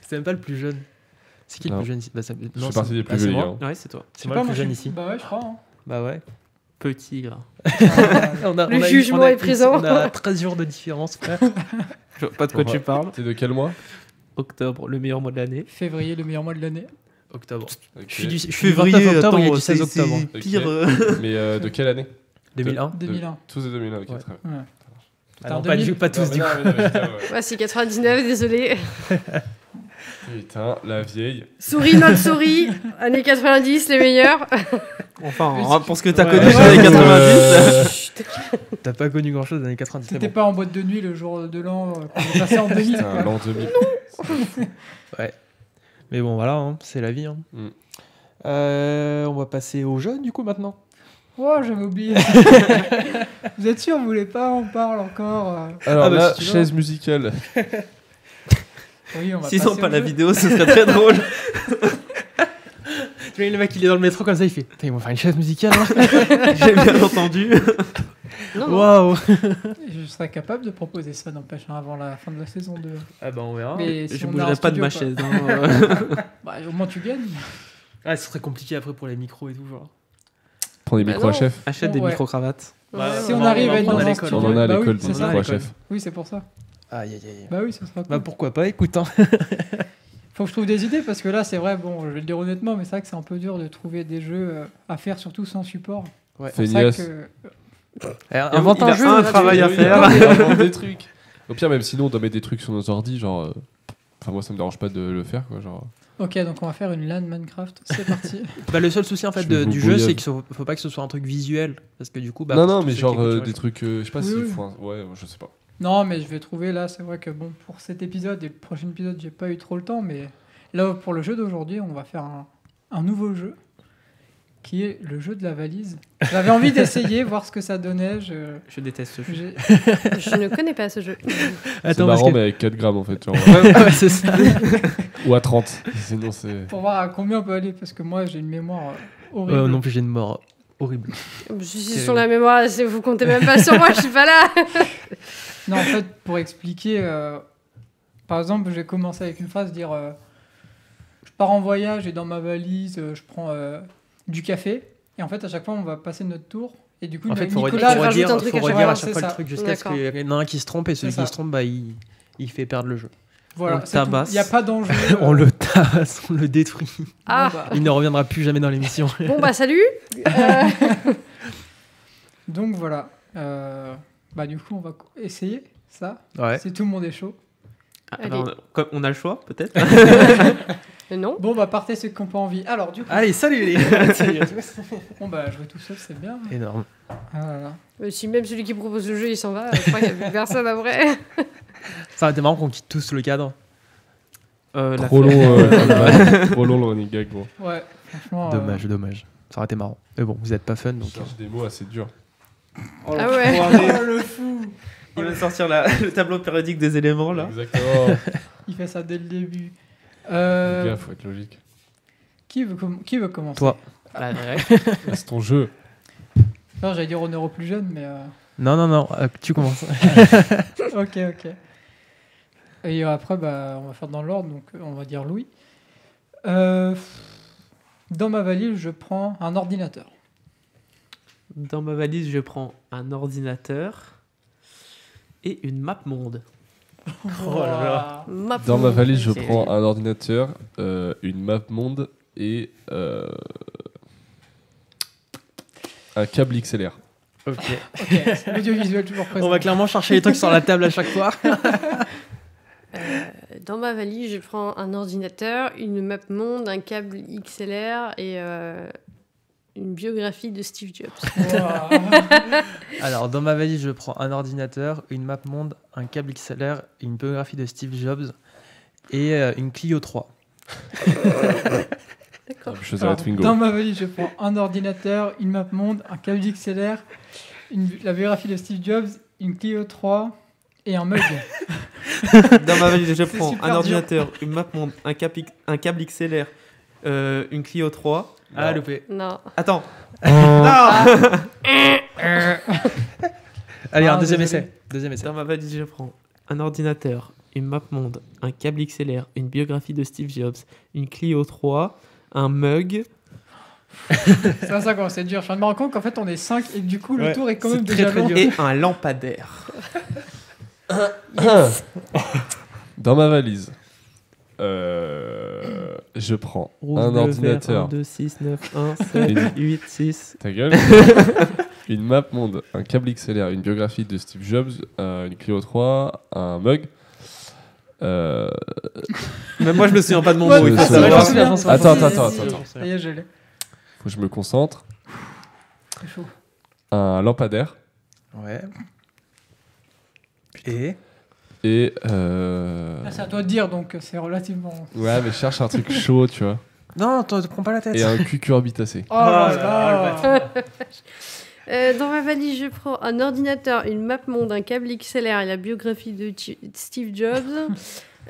C'est même pas le plus jeune. C'est qui le Non. plus jeune ici? Bah, Je fais partie des plus c'est vieux, moi. les gars. Ouais, c'est toi. C'est moi le plus jeune ici. Bah ouais, je crois. Hein. Bah ouais. Petit, gras. Le jugement est présent. On a 13 jours de différence, frère. Je vois pas de quoi tu parles. T'es de quel mois? Octobre, le meilleur mois de l'année. Février, le meilleur mois de l'année. Octobre. Ok. Je suis du 29 octobre, il y a du 16 c'est octobre. Ok. pire. Mais de quelle année? 2001. 2001. Tous de 2001, ok, Ouais. très bien. Ouais. Ah non, en pas, 2000. pas tous, du coup. Ouais, c'est 99, désolé. Putain, la vieille. Souris, not souris. Années 90, les meilleurs. Enfin, pour ce que t'as Ouais. connu Ouais. sur les 90. T'as pas connu grand chose dans les années 90. c'est C'était bon. pas en boîte de nuit le jour de l'an qu'on est passé en 2000. Putain, quoi. l'an 2000. Mais bon, voilà, hein, c'est la vie. Hein. Mm. On va passer aux jeunes, du coup, maintenant. Oh, j'avais oublié. Vous êtes sûr, vous voulez pas on parle encore Alors Ah bah, là, si tu veux. chaise musicale. Oui, on va S'ils passer ont pas au la jeu. vidéo, ce serait très drôle. Tu vois, le mec, il est dans le métro comme ça, il fait Putain, ils vont faire une chaise musicale. Hein. J'ai bien entendu. Non, non. Waouh. Je serais capable de proposer ça, n'empêche, hein, avant la fin de la saison 2. Ah bah, on verra. Mais si Je on a bougerai un pas de studio, ma quoi. chaise. hein. Bah, au moins tu gagnes. Ah, ce serait compliqué après pour les micros et tout, genre. Prends des Bah micros à non. chef. Achète des Ouais. micro-cravates. Bah, Ouais, Si ouais. on arrive à être on dans a un l'école. studio, On en a à bah oui, l'école c'est des ça. micros à à l'école. chef. Oui, c'est pour ça. Aïe, aïe, aïe. Bah oui, ça sera cool. Bah, pourquoi pas, écoute. Hein. Faut que je trouve des idées parce que là, c'est vrai, bon, je vais le dire honnêtement, mais c'est vrai que c'est un peu dur de trouver des jeux à faire, surtout sans support. Ouais. C'est pour ça Feignasse. que. Invente Il un a jeu. un là, travail à tu- faire. On va vendre des trucs. Au pire, même sinon, on doit mettre des trucs sur nos ordi, genre. Enfin, moi, ça me dérange pas de le faire, quoi. Genre. Ok, donc on va faire une LAN Minecraft. C'est parti. Bah, le seul souci en fait Je me du jeu, brouillonne. c'est qu'il faut pas que ce soit un truc visuel. Parce que du coup, bah. non, pour non, tous mais ceux qui genre écoutent, des trucs. Je sais pas Oui, s'il oui. faut. Ouais, je sais pas. Non, mais je vais trouver là, c'est vrai que bon, pour cet épisode et le prochain épisode, j'ai pas eu trop le temps, mais là, pour le jeu d'aujourd'hui, on va faire un nouveau jeu qui est le jeu de la valise. J'avais envie d'essayer, voir ce que ça donnait. Je déteste ce jeu. j'ai- Je ne connais pas ce jeu. C'est Attends, marrant, parce que- mais avec 4 grammes en fait. Genre, Ouais, c'est ça. ou à 30. Sinon, c'est. Pour voir à combien on peut aller, parce que moi, j'ai une mémoire horrible. Ouais, non plus, j'ai une mort horrible. Je suis sur la mémoire, vous comptez même pas sur moi, je suis pas là. Non, en fait, pour expliquer, par exemple, je vais commencer avec une phrase, dire je pars en voyage et dans ma valise, je prends du café. Et en fait, à chaque fois, on va passer notre tour. Et du coup, En fait, faut Nicolas, tu rajoutes un truc faut à chaque redire à fois. chaque fois C'est le ça. truc jusqu'à ce D'accord. qu'il y en a un qui se trompe et celui C'est ça. qui se trompe, bah, il fait perdre le jeu. voilà, on c'est tout. tabasse. Il n'y a pas d'enjeu. On le tasse, on le détruit. Ah, Bon, bah, Il ne reviendra plus jamais dans l'émission. bon bah salut. donc voilà. Bah, du coup, on va essayer ça. Ouais. Si tout le monde est chaud. Alors, comme on a le choix, peut-être. Non. Bon, bah, partez ceux qui n'ont pas envie. Alors, du coup, Allez, salut les gars. Salut à tous. bon, bah, jouer tout seul, c'est bien. Énorme. Ah là là. Si même celui qui propose le jeu il s'en va, je crois qu'il n'y a plus personne après. Ça aurait été marrant qu'on quitte tous le cadre. Trop long, trop long le running gag, gros. Ouais, franchement. Dommage. Ça aurait été marrant. Mais bon, vous êtes pas fun donc. Je cherche des mots assez durs. Ah ouais. Oh, le fou. Il va sortir le tableau périodique des éléments, là. Exactement. Il fait ça dès le début. Les gars, faut être logique. Qui veut commencer? Toi. Bah, ouais. C'est ton jeu. Non, j'allais dire honneur aux plus jeunes, mais. Non, tu commences. Ok. Et après, bah, on va faire dans l'ordre, donc on va dire Louis. Dans ma valise, je prends un ordinateur. Dans ma valise, je prends un ordinateur et une map monde. Oh là là. Dans ma valise, je C'est- prends un ordinateur, une map monde et un câble XLR. Ok. Ok, l'audiovisuel toujours présent. On va clairement chercher les trucs sur la table à chaque fois. Dans ma valise, je prends un ordinateur, une map monde, un câble XLR et une biographie de Steve Jobs. Ouah. Alors, dans ma valise, je prends un ordinateur, une map monde, un câble XLR, une biographie de Steve Jobs et une Clio 3. D'accord. Je faisais la Alors, Twingo. dans ma valise, je prends un ordinateur, une map monde, un câble XLR, la biographie de Steve Jobs, une Clio 3 et un mug. Dans ma valise, je C'est prends super un dur. ordinateur, une map monde, un câble XLR, une Clio 3. Ah, loupé. Non. Attends. Allez, Ah, un deuxième désolé. essai. Deuxième essai. Dans ma valise, je prends un ordinateur, une map monde, un câble XLR, une biographie de Steve Jobs, une Clio 3, un mug. Ça commence à être dur. Je viens de me rendre compte qu'en fait, on est 5 et que du coup, le Ouais, tour est quand c'est même très, déjà très long. dur. Et un lampadaire. Dans ma valise, je prends un ordinateur. 1, 2, 6, 9, 1, 7, 8, 6. Ta gueule. Une map monde, un câble XLR, une biographie de Steve Jobs, une Clio 3, un mug. Même moi, je me souviens pas de mon Ouais, mot. je il me faut souviens. savoir. j'en souviens. Attends. Ça y est, je l'ai. Faut que je me concentre. C'est chaud. Un lampadaire Ouais. Et et. Là, c'est à toi de dire, donc c'est relativement. Ouais, mais je cherche un truc chaud, tu vois. non, toi, te prends pas la tête. Et un cucurbitacé. Oh là là. Dans ma valise, je prends un ordinateur, une map monde, un câble XLR et la biographie de Steve Jobs,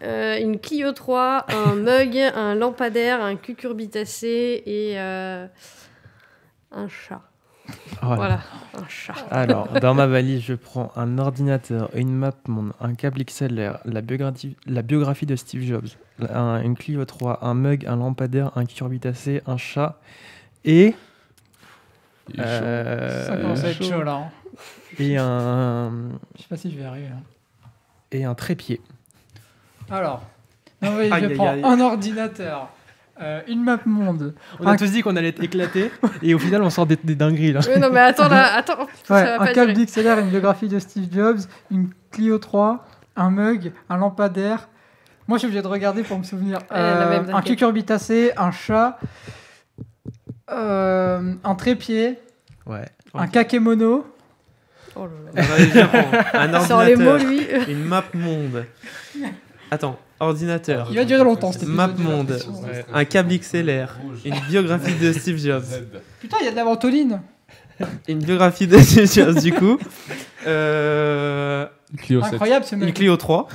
une Clio 3, un mug, un lampadaire, un cucurbitacé et un chat. Oh là. Voilà, un chat. Alors, dans ma valise, je prends un ordinateur, une map monde, un câble XLR, la biographie de Steve Jobs, une Clio 3, un mug, un lampadaire, un cucurbitacé, un chat et Il est chaud. Ça commence à être chaud là. Hein. et un Je sais pas si je vais arriver. Hein. et un trépied. Alors, non, oui, Aïe, je aïe, prends aïe. un ordinateur, une map monde. On a tous dit qu'on allait être éclatés et au final on sort des dingueries là. Oui, non, mais attends, là, attends. Ouais, Ça va un pas câble durer. XLR, une biographie de Steve Jobs, une Clio 3, un mug, un lampadaire. Moi, je suis obligé de regarder pour me souvenir. la même, Un t'inquiète. cucurbitacé, un chat, un trépied, Ouais. un kakémono, Oh là là. Allez, je prends un Sors les mots, ordinateur, lui. une map monde. Attends, ordinateur, Il va durer longtemps, cet épisode. map j'ai monde, l'impression. Ouais. un câble XLR, une biographie de Steve Jobs. Z. Putain, il y a de la ventoline. Une biographie de Steve Jobs, du coup. Clio 7. Incroyable ce Une mec. Clio 3.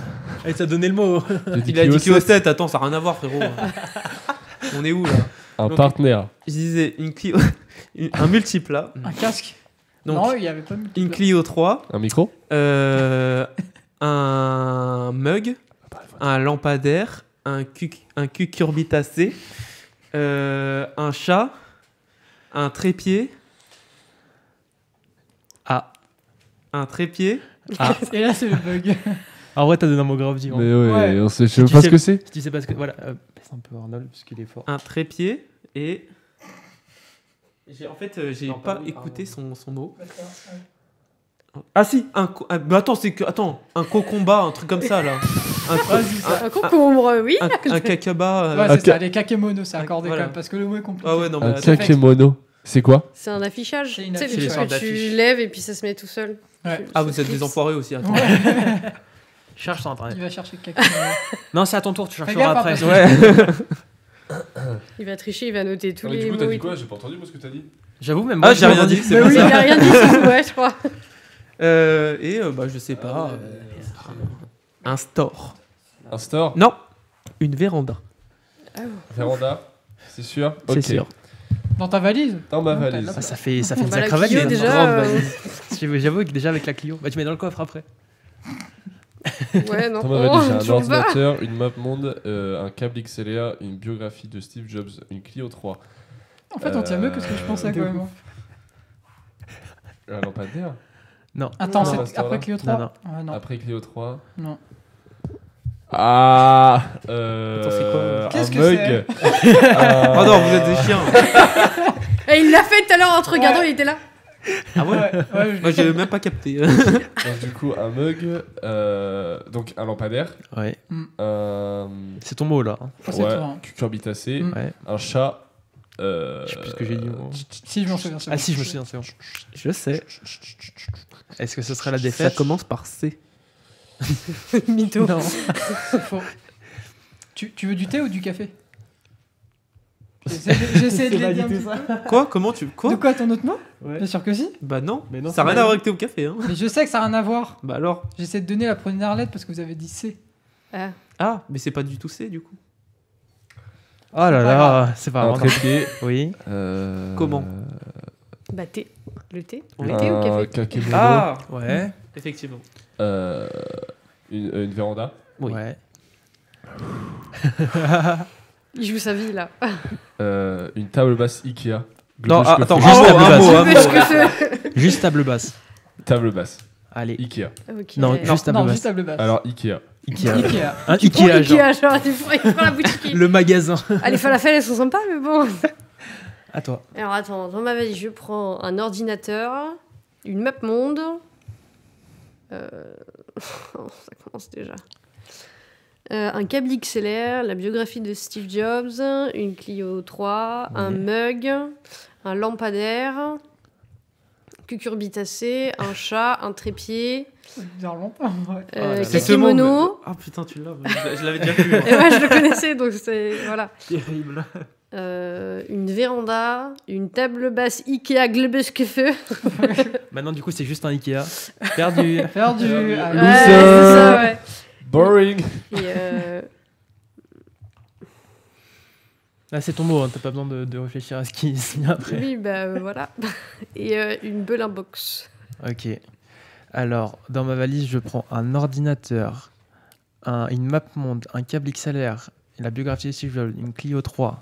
Et t'as donné le mot. J'ai Il a dit Clio 7, attends, ça n'a rien à voir, frérot. On est où là? Un Donc- partenaire. Je disais une Clio. Un multiple là. Un casque. Donc, Non, il y avait pas de une Clio 3. Un micro. Un mug. Un lampadaire. Un cucurbitacé. Un chat. Un trépied. Ah. Un trépied. Ah. Et là, c'est le bug. En vrai, t'as donné un mot grave dit. Mais ouais, Ouais. on sait, je sais Tu pas sais- ce que c'est. Si tu sais pas ce que. Voilà. Baisse un peu Arnold, parce qu'il est fort. Un trépied. Et. En fait, j'ai Non, pas pardon, écouté pardon. son mot. Ah si, bah attends, attends, un cocomba, un truc comme ça là. Un concombre, oui. Un cacaba. Ouais, Ah, c'est ça, les kakemono, c'est accordé voilà. quand même, parce que le mot est compliqué. Ah ouais, non, mais Un attends. kakemono. C'est quoi? C'est un affichage. C'est une Tu sais, affiche. le C'est truc des que sortes tu d'affiches. lèves et puis ça se met tout seul. Ouais. Ah, vous êtes des enfoirés aussi, attends. Ouais. Cherche sur internet. Il va chercher le kakemono. Non, c'est à ton tour, tu Fais chercheras gaffe, après. hein, parce Ouais. Il va tricher, il va noter tous Ah, mais les du coup, mots. t'as dit et quoi? tout. J'ai pas entendu moi ce que t'as dit. J'avoue, même moi, Ah, j'ai rien dit, c'est Mais pour oui, il ça. a rien dit, c'est ouais, je crois. Bah, je sais pas. Un store. Un store. Non, une véranda. Véranda. C'est sûr. C'est Ok. sûr. Dans ta valise. Dans ma Non, t'as valise. la- Ah, ça fait une Bah, sacrée la valise. Clio, hein. déjà, grande euh, valise. J'avoue que déjà avec la Clio. Bah, tu mets dans le coffre après. Ouais, non. Dans ma valise, j'ai un toujours pas. ordinateur, une map monde, un câble XLR, une biographie de Steve Jobs, une Clio 3. En fait, on tient mieux que ce que je pensais quand même. Un lampadaire. Attends, Non, c'est restaurant. après Clio 3 Non, non. Ah non. Après Clio 3. Non. Ah Attends, c'est quoi Qu'est-ce un que mug. Oh non, vous êtes des chiens. Et il l'a fait tout à l'heure en te regardant, Ouais. il était là. Ah ouais? Ouais, Moi, j'ai même pas capté. Donc, du coup, un mug, donc un lampadaire, Ouais. un C'est ton mot là. hein. c'est toi, hein. cucurbitacé, Mm. Ouais. un chat. Je sais plus ce que j'ai dit. moi. Si, je m'en souviens. c'est Ah bon. si, je me souviens, c'est bon. Je sais. Est-ce que ce serait la Ça défaite? commence par C. Mytho. Non. C'est faux. Tu veux du thé ou du café? J'essaie de l'aider un petit peu. Quoi? Comment tu. De Quoi? quoi ton autre mot? Ouais. Bien sûr que si. Bah non. Mais non, Ça n'a c'est rien à pas- voir avec thé au café. Hein. Mais je sais que ça n'a rien à voir. Bah alors. J'essaie de donner la première lettre parce que vous avez dit C. Ah. Ah, mais c'est pas du tout C du coup. Oh là pas là, grave. c'est pas Un grave. trépied. Oui. Comment? Bah, thé. Le thé Oui. Le thé ou Un café kakemono. Ah, Ouais. effectivement. Une véranda. Oui. Ouais. Il joue sa vie, là. Une table basse Ikea. Non, Globus que attends, feu. Juste la un base. mot, un Mais ce mot. que c'est. Juste table basse. Table basse. Allez. Ikea. Ok. Non, juste table Non, basse. juste table basse. Alors Ikea. Ikea. Ikea. Un Tu prends Ikea, genre. Ikea, genre, il prend la boutique. Le magasin. Ah, les falafels, elles sont sympas, mais bon. À toi. Alors, attends, dans ma valise, je prends un ordinateur, une map monde. Oh, ça commence déjà. Un câble XLR, la biographie de Steve Jobs, une Clio 3, un mug, un lampadaire, cucurbitacé, un chat, un trépied, Bizarrement pas, en vrai. C'est ce mot, kakemono. mais- Ah putain, tu l'as. Je l'avais déjà vu. Et ouais, je le connaissais, donc c'est. Voilà. Terrible. Une véranda, une table basse Ikea Glebeskefeu. Maintenant, du coup, c'est juste un Ikea. Perdu. Perdu. Perdu. Allez. Ouais, c'est ça, ouais. Boring. Et Là, c'est ton mot, hein. T'as pas besoin de réfléchir à ce qui se vient après. oui, bah voilà. Et une Belin box. Ok. Alors, dans ma valise, je prends un ordinateur, une map monde, un câble XLR, la biographie de Steve Jobs, une Clio 3,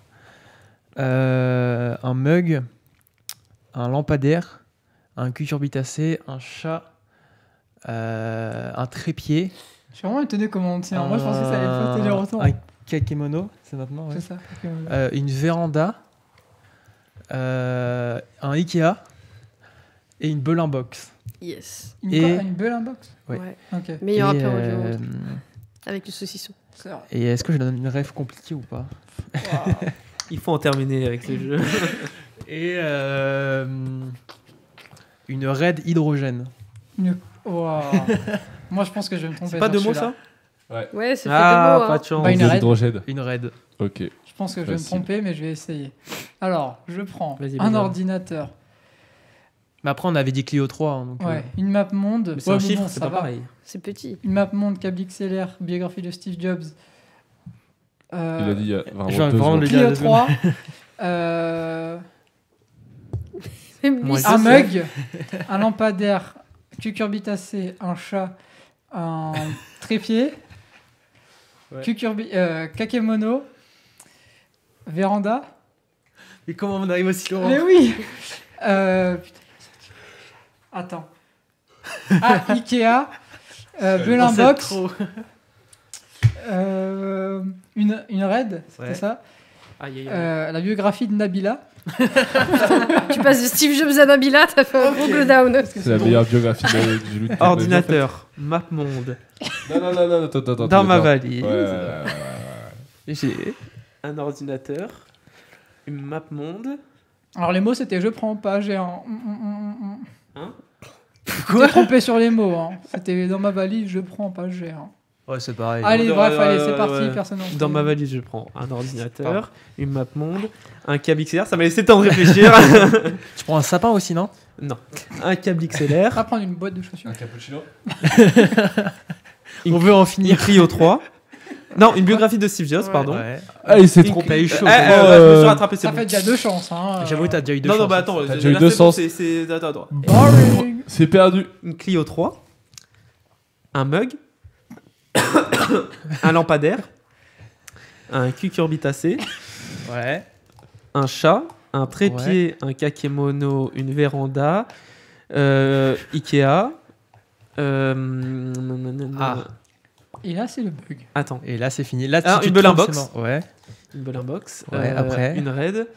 un mug, un lampadaire, un cucurbitacé, un chat, un trépied, Je suis vraiment étonné comment on tient. Moi, je pensais que ça allait pas tenir autant. un kakemono, c'est maintenant, ouais. C'est ça. Une véranda, un Ikea et une Belin box. Yes. Une Belin box. Ouais. Ok. Meilleur Et, apéro du monde. Avec le saucisson. C'est vrai. et est-ce que je donne une rêve compliquée ou pas? Il faut en terminer avec ce jeu. Et une raid hydrogène. Wow. Moi, je pense que je vais me tromper. C'est pas sur deux mots celui-là. ça Ouais, ça fait Ah, deux mots. pas Hein. de chance. Bah, une Des raid. hydrogènes. Une raid. Ok. Je pense que je vais me Facile. tromper, mais je vais essayer. Alors, je prends Vas-y, un Benjamin. ordinateur. Mais après, on avait dit Clio 3. hein, donc, Ouais, une map monde. Mais c'est Ouais, un mais chiffre, bon, c'est ça pas va. pareil. C'est petit. Une map monde, câble XLR, biographie de Steve Jobs. Il a dit il y a vraiment Je viens 2 vraiment secondes. de le dire. Clio deux 3. Moi, Un je sais. mug, un lampadaire, cucurbitacé, un chat, un trépied, Ouais. kakemono, véranda. Et comment on arrive aussi loin Mais oui putain. Attends. Ah, Ikea, Belin Box, une raid, c'était Ouais. ça. Aïe, aïe, aïe. La biographie de Nabila. Tu passes de Steve Jobs à Nabila, t'as fait un gros go down. C'est la meilleure biographie du lutte. Ordinateur, map monde. Non, attends. Dans ma attends. valise, Ouais. j'ai un ordinateur, une map monde. Alors les mots c'était je prends pas, j'ai un... Hein Quoi trompé sur les mots. Hein. C'était dans ma valise, je prends pas, j'ai un... Ouais, c'est pareil. Allez, Ouais, bref, ouais, allez, ouais, c'est parti, ouais. personne n'en Dans sait. ma valise, je prends un ordinateur, une map monde, un câble XLR. Ça m'a laissé le temps de réfléchir. Tu prends un sapin aussi, non? Non. Un câble XLR, Va prendre une boîte de chaussures. Un cappuccino. On veut en une finir. Clio 3. Non, une biographie de Steve Jobs, Ouais. pardon. Ouais. Ah, il s'est Une trompé. T'as eu chaud. Je me suis rattrapé, c'est Ça bon. fait déjà 2 chances. Hein. J'avoue, t'as déjà eu deux Non, chances. non, bah attends, T'as là, déjà eu c'est deux bon, sens. Attends. Boring. C'est perdu. Une Clio 3, un mug, un lampadaire, un cucurbitacé, Ouais. un chat, un trépied, un kakemono, une véranda, Ikea. Ah. Et là, c'est le bug. Attends, Et là, c'est fini. Là, Ah, si tu une te Belin trompes, box. c'est mort. Ouais. une Belin box. Ouais, après. Une raid.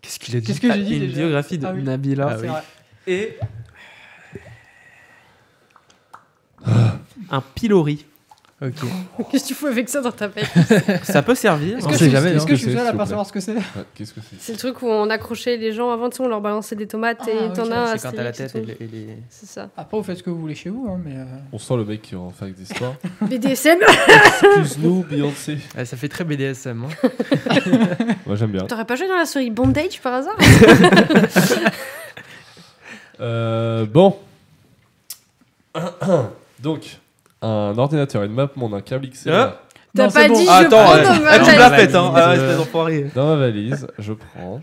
Qu'est-ce qu'il a dit? Qu'est-ce que j'ai dit Une déjà biographie de Ah oui. Nabila. Ah C'est oui. vrai. Et. Un pilori. Ok. Qu'est-ce que tu fais avec ça dans ta tête? Ça peut servir. Est-ce On que, sait je, jamais, est-ce hein. que je suis Que c'est, seul à s'il pas vous savoir ce que c'est? Ouais, qu'est-ce que c'est C'est le truc où on accrochait les gens avant, tu sais, on leur balançait des tomates Ah, et t'en ok. as un C'est quand t'as la Astérix tête et et tout. les... C'est ça. Après, vous faites ce que vous voulez chez vous, hein, mais... On sent le mec qui est en fac d'histoire. BDSM. Excuse-nous, Beyoncé. Ah, ça fait très BDSM. Hein. Moi, j'aime bien. T'aurais pas joué dans la série Bondage par hasard? Bon. Donc, un ordinateur, une map monde, un câble XLR. Ah. T'as Non, pas c'est bon. dit je Attends, prends ouais. dans ma Ah, tu me valise. la pètes, hein. valise. Ah, espèce d'enfoiré. Dans ma valise, je prends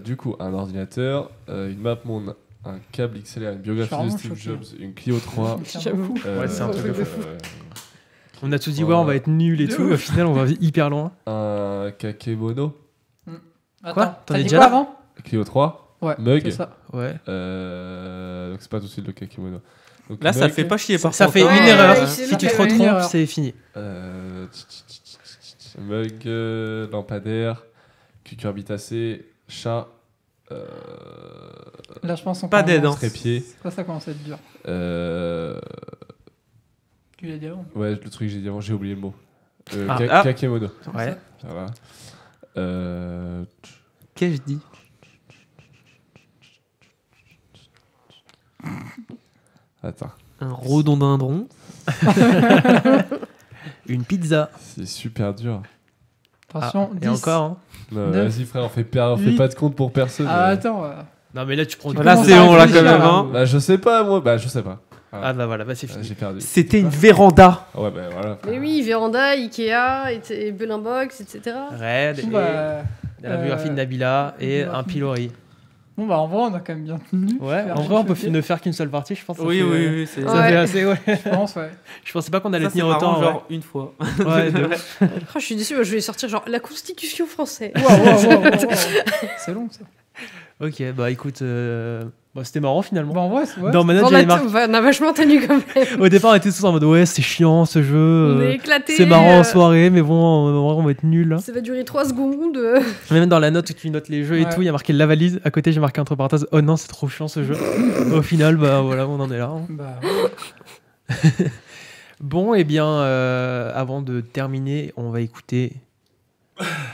du coup un ordinateur, une map monde, un câble XLR, une biographie de vraiment Steve choqué. Jobs, une Clio 3. J'avoue. Ouais, c'est un truc de fou. euh, On a tous dit, ouais, on va être nuls et De tout. ouf. Au final, on va hyper loin. un kakemono, Attends, Quoi T'en t'as es dit déjà quoi là avant? Clio 3, Ouais, Mug. c'est ça. Ouais. donc c'est pas tout de suite le kakemono. Donc, Là, ça mug, le fait pas chier par Ça contre. fait hein. une Ouais, erreur. il s'est Si tu te loupé. Une retrompes, erreur. c'est fini. Mug, lampadaire, cucurbitacé, chat, Là, je pense qu'on Pas d'aide, hein. trépied. Là, ça commence à être dur. Tu l'as dit avant. Ouais, le truc que j'ai dit avant, j'ai oublié le mot. Ah. Kakemono. Ouais. Voilà. Qu'ai-je dit? Attends, Un rhododendron. Une pizza. c'est super dur. Attention, Et 10. encore, hein. Non, Neuf. vas-y frère, on fait pas Huit. de compte pour personne. Ah, attends. Non, mais là, tu prends du Là, commences c'est à bon, là, quand réfléchir, même. là. Hein. Bah je sais pas moi, bah je sais pas. Ah, bah voilà, bah c'est fini. J'ai perdu. C'était une véranda. Ah ouais bah voilà. Mais oui, véranda, Ikea, et Belin Box, etc. Raid, et Bah, la biographie de Nabila et biographie. un pilori. bon, bah, en vrai, on a quand même bien tenu. Ouais, Faire en vrai, on peut choquer. ne faire qu'une seule partie, je pense. ça Oui, fait, oui, oui. C'est Ça Ouais. fait assez, ouais. Je pense, ouais. Je pensais pas qu'on allait ça, c'est tenir marrant, autant. genre une fois. Ouais, de ouf. Oh, je suis déçue, moi, je vais sortir genre la Constitution française. Wow. C'est long, ça. Ok, bah écoute, bah, c'était marrant finalement. Bah, en vrai, c'est ouais. Dans Manage, Bon, j'avais marqué- on a vachement tenu quand même. Au départ, on était tous en mode ouais, c'est chiant ce jeu. On est éclatés. C'est marrant en soirée, mais bon, en vrai, on va être nuls. Ça va durer 3 secondes. Même dans la note où tu notes les jeux et Ouais. tout, il y a marqué la valise. À côté, j'ai marqué entre parenthèses, oh non, c'est trop chiant ce jeu. Au final, bah voilà, on en est là. Hein. Bah, Bon, et bien, avant de terminer, on va écouter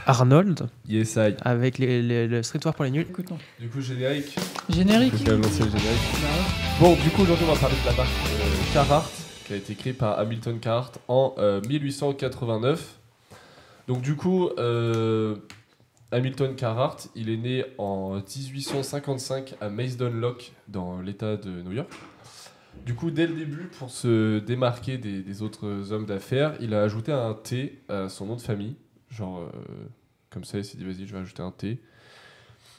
Arnold Yes I. avec le Street War pour les nuls. écoute-nous. Du coup générique. Générique. Faut quand même lancer le générique. Bah, ouais. Bon, du coup, aujourd'hui, on va parler de la marque Carhartt, qui a été créée par Hamilton Carhartt en 1889. Donc, du coup, Hamilton Carhartt, il est né en 1855 à Maidstone Lock, dans l'État de New York. Du coup, dès le début, pour se démarquer des autres hommes d'affaires, il a ajouté un T à son nom de famille. Genre, comme ça, il s'est dit, vas-y, je vais ajouter un T.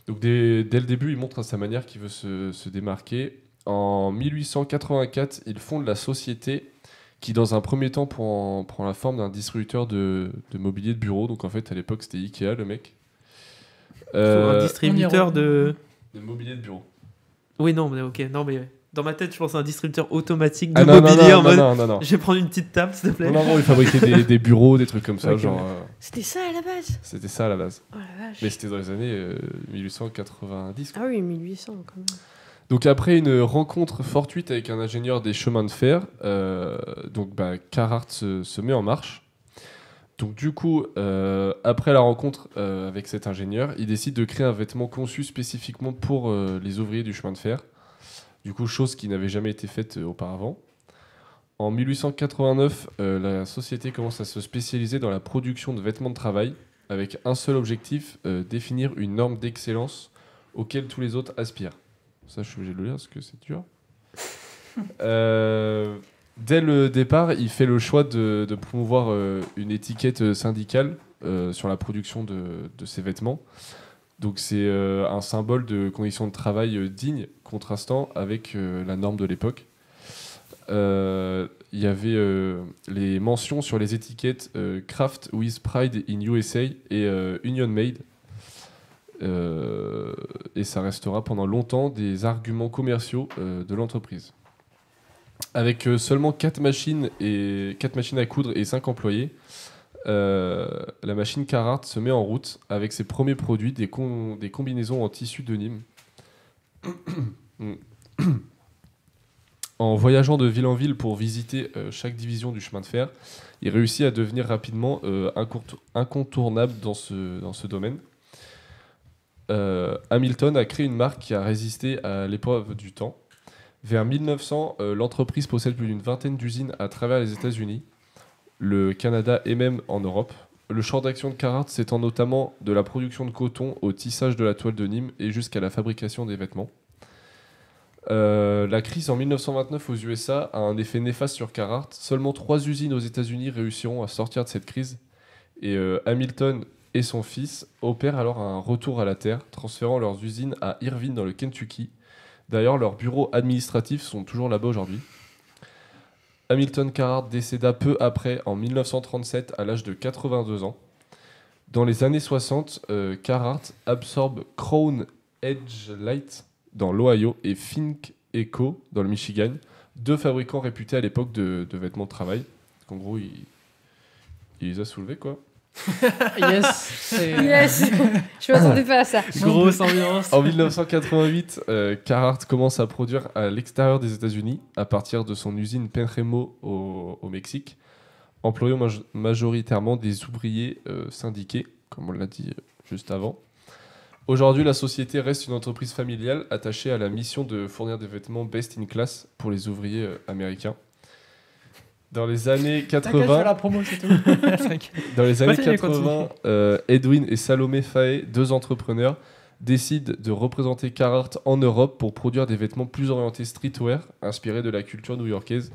Donc, dès le début, il montre à sa manière qu'il veut se démarquer. En 1884, il fonde la société qui, dans un premier temps, prend la forme d'un distributeur de mobilier de bureau. Donc, en fait, à l'époque, c'était Ikea, le mec. Un distributeur de mobilier de bureau. Oui, non, mais ok. Non, mais dans ma tête, je pense à un distributeur automatique de Ah non, mobilier en mode. non. Je vais prendre une petite table, s'il te plaît. Non, il fabriquait des bureaux, des trucs comme ça. Ok, genre, C'était ça à la base. c'était ça à la base. Oh la vache. Mais c'était dans les années 1890. quoi. Ah oui, 1800 quand même. Donc après une rencontre fortuite avec un ingénieur des chemins de fer, Carhartt se met en marche. Donc du coup, après la rencontre avec cet ingénieur, il décide de créer un vêtement conçu spécifiquement pour les ouvriers du chemin de fer. Du coup, chose qui n'avait jamais été faite auparavant. En 1889, la société commence à se spécialiser dans la production de vêtements de travail, avec un seul objectif, définir une norme d'excellence auquel tous les autres aspirent. Ça, je suis obligé de le lire parce que c'est dur. Dès le départ, il fait le choix de promouvoir une étiquette syndicale sur la production de ses vêtements. Donc c'est un symbole de conditions de travail dignes, contrastant avec la norme de l'époque. Il y avait les mentions sur les étiquettes Craft with Pride in USA et Union Made. Et ça restera pendant longtemps des arguments commerciaux de l'entreprise. Avec seulement 4 machines à coudre et 5 employés, la machine Carhartt se met en route avec ses premiers produits, des combinaisons en tissu de Nîmes. En voyageant de ville en ville pour visiter chaque division du chemin de fer, il réussit à devenir rapidement incontournable dans ce domaine. Hamilton a créé une marque qui a résisté à l'épreuve du temps. Vers 1900, l'entreprise possède plus d'une vingtaine d'usines à travers les États-Unis, le Canada et même en Europe. Le champ d'action de Carhartt s'étend notamment de la production de coton au tissage de la toile de Nîmes et jusqu'à la fabrication des vêtements. La crise en 1929 aux USA a un effet néfaste sur Carhartt. Seulement 3 usines aux États-Unis réussiront à sortir de cette crise. Et Hamilton et son fils opèrent alors un retour à la terre, transférant leurs usines à Irvine dans le Kentucky. D'ailleurs, leurs bureaux administratifs sont toujours là-bas aujourd'hui. Hamilton Carhartt décéda peu après, en 1937, à l'âge de 82 ans. Dans les années 60, Carhartt absorbe Crown Edgelight dans l'Ohio et Fink & Co dans le Michigan, 2 fabricants réputés à l'époque de vêtements de travail. En gros, il les a soulevés, quoi. Yes. Yes. Je m'attendais pas à ça. Grosse ambiance. En 1988, Carhartt commence à produire à l'extérieur des États-Unis à partir de son usine Penremo au Mexique, employant majoritairement des ouvriers syndiqués, comme on l'a dit juste avant. Aujourd'hui, la société reste une entreprise familiale attachée à la mission de fournir des vêtements best in class pour les ouvriers américains. Dans les années 80, la promo, c'est tout. dans les années Continue, 80, Edwin et Salomé Faye, 2 entrepreneurs, décident de représenter Carhartt en Europe pour produire des vêtements plus orientés streetwear, inspirés de la culture new-yorkaise,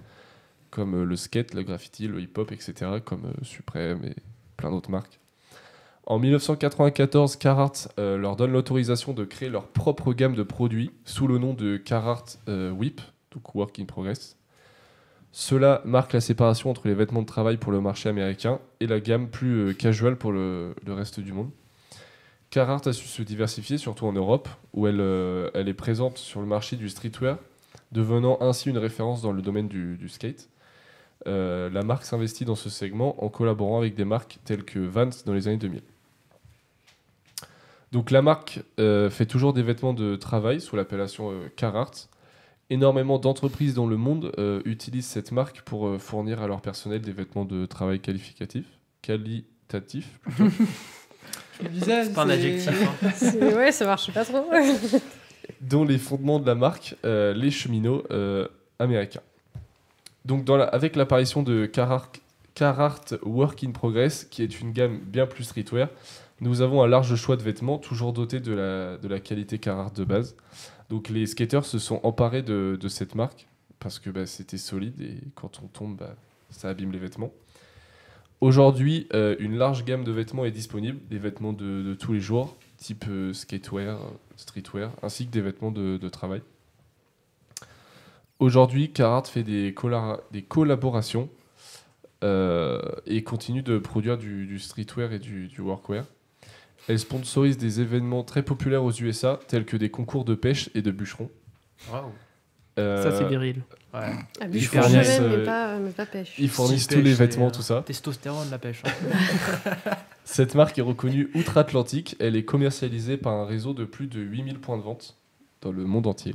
comme le skate, le graffiti, le hip-hop, etc., comme Supreme et plein d'autres marques. En 1994, Carhartt leur donne l'autorisation de créer leur propre gamme de produits sous le nom de Carhartt WIP, donc Work in Progress. Cela marque la séparation entre les vêtements de travail pour le marché américain et la gamme plus casual pour le reste du monde. Carhartt a su se diversifier, surtout en Europe, où elle est présente sur le marché du streetwear, devenant ainsi une référence dans le domaine du skate. La marque s'investit dans ce segment en collaborant avec des marques telles que Vans dans les années 2000. Donc la marque fait toujours des vêtements de travail sous l'appellation Carhartt. Énormément d'entreprises dans le monde utilisent cette marque pour fournir à leur personnel des vêtements de travail qualitatifs plutôt. Je me disais, C'est pas un adjectif. Hein. Ouais, ça marche pas trop. dont les fondements de la marque, les cheminots américains. Donc avec l'apparition de Carhartt Work in Progress, qui est une gamme bien plus streetwear, nous avons un large choix de vêtements, toujours dotés de la qualité Carhartt de base. Donc les skateurs se sont emparés de cette marque, parce que c'était solide, et quand on tombe, ça abîme les vêtements. Aujourd'hui, une large gamme de vêtements est disponible, des vêtements de tous les jours, type skatewear, streetwear, ainsi que des vêtements de travail. Aujourd'hui, Carhartt fait des collaborations et continue de produire du streetwear et du workwear. Elle sponsorise des événements très populaires aux USA, tels que des concours de pêche et de bûcherons. Waouh. Ça, c'est viril. Ouais. Ah, Ils bûcheron, fournissent, mais pas pêche. Ils fournissent Si, tous les pêche, vêtements, c'est, tout ça. Testostérone, la pêche. Hein. Cette marque est reconnue outre-Atlantique. Elle est commercialisée par un réseau de plus de 8000 points de vente dans le monde entier.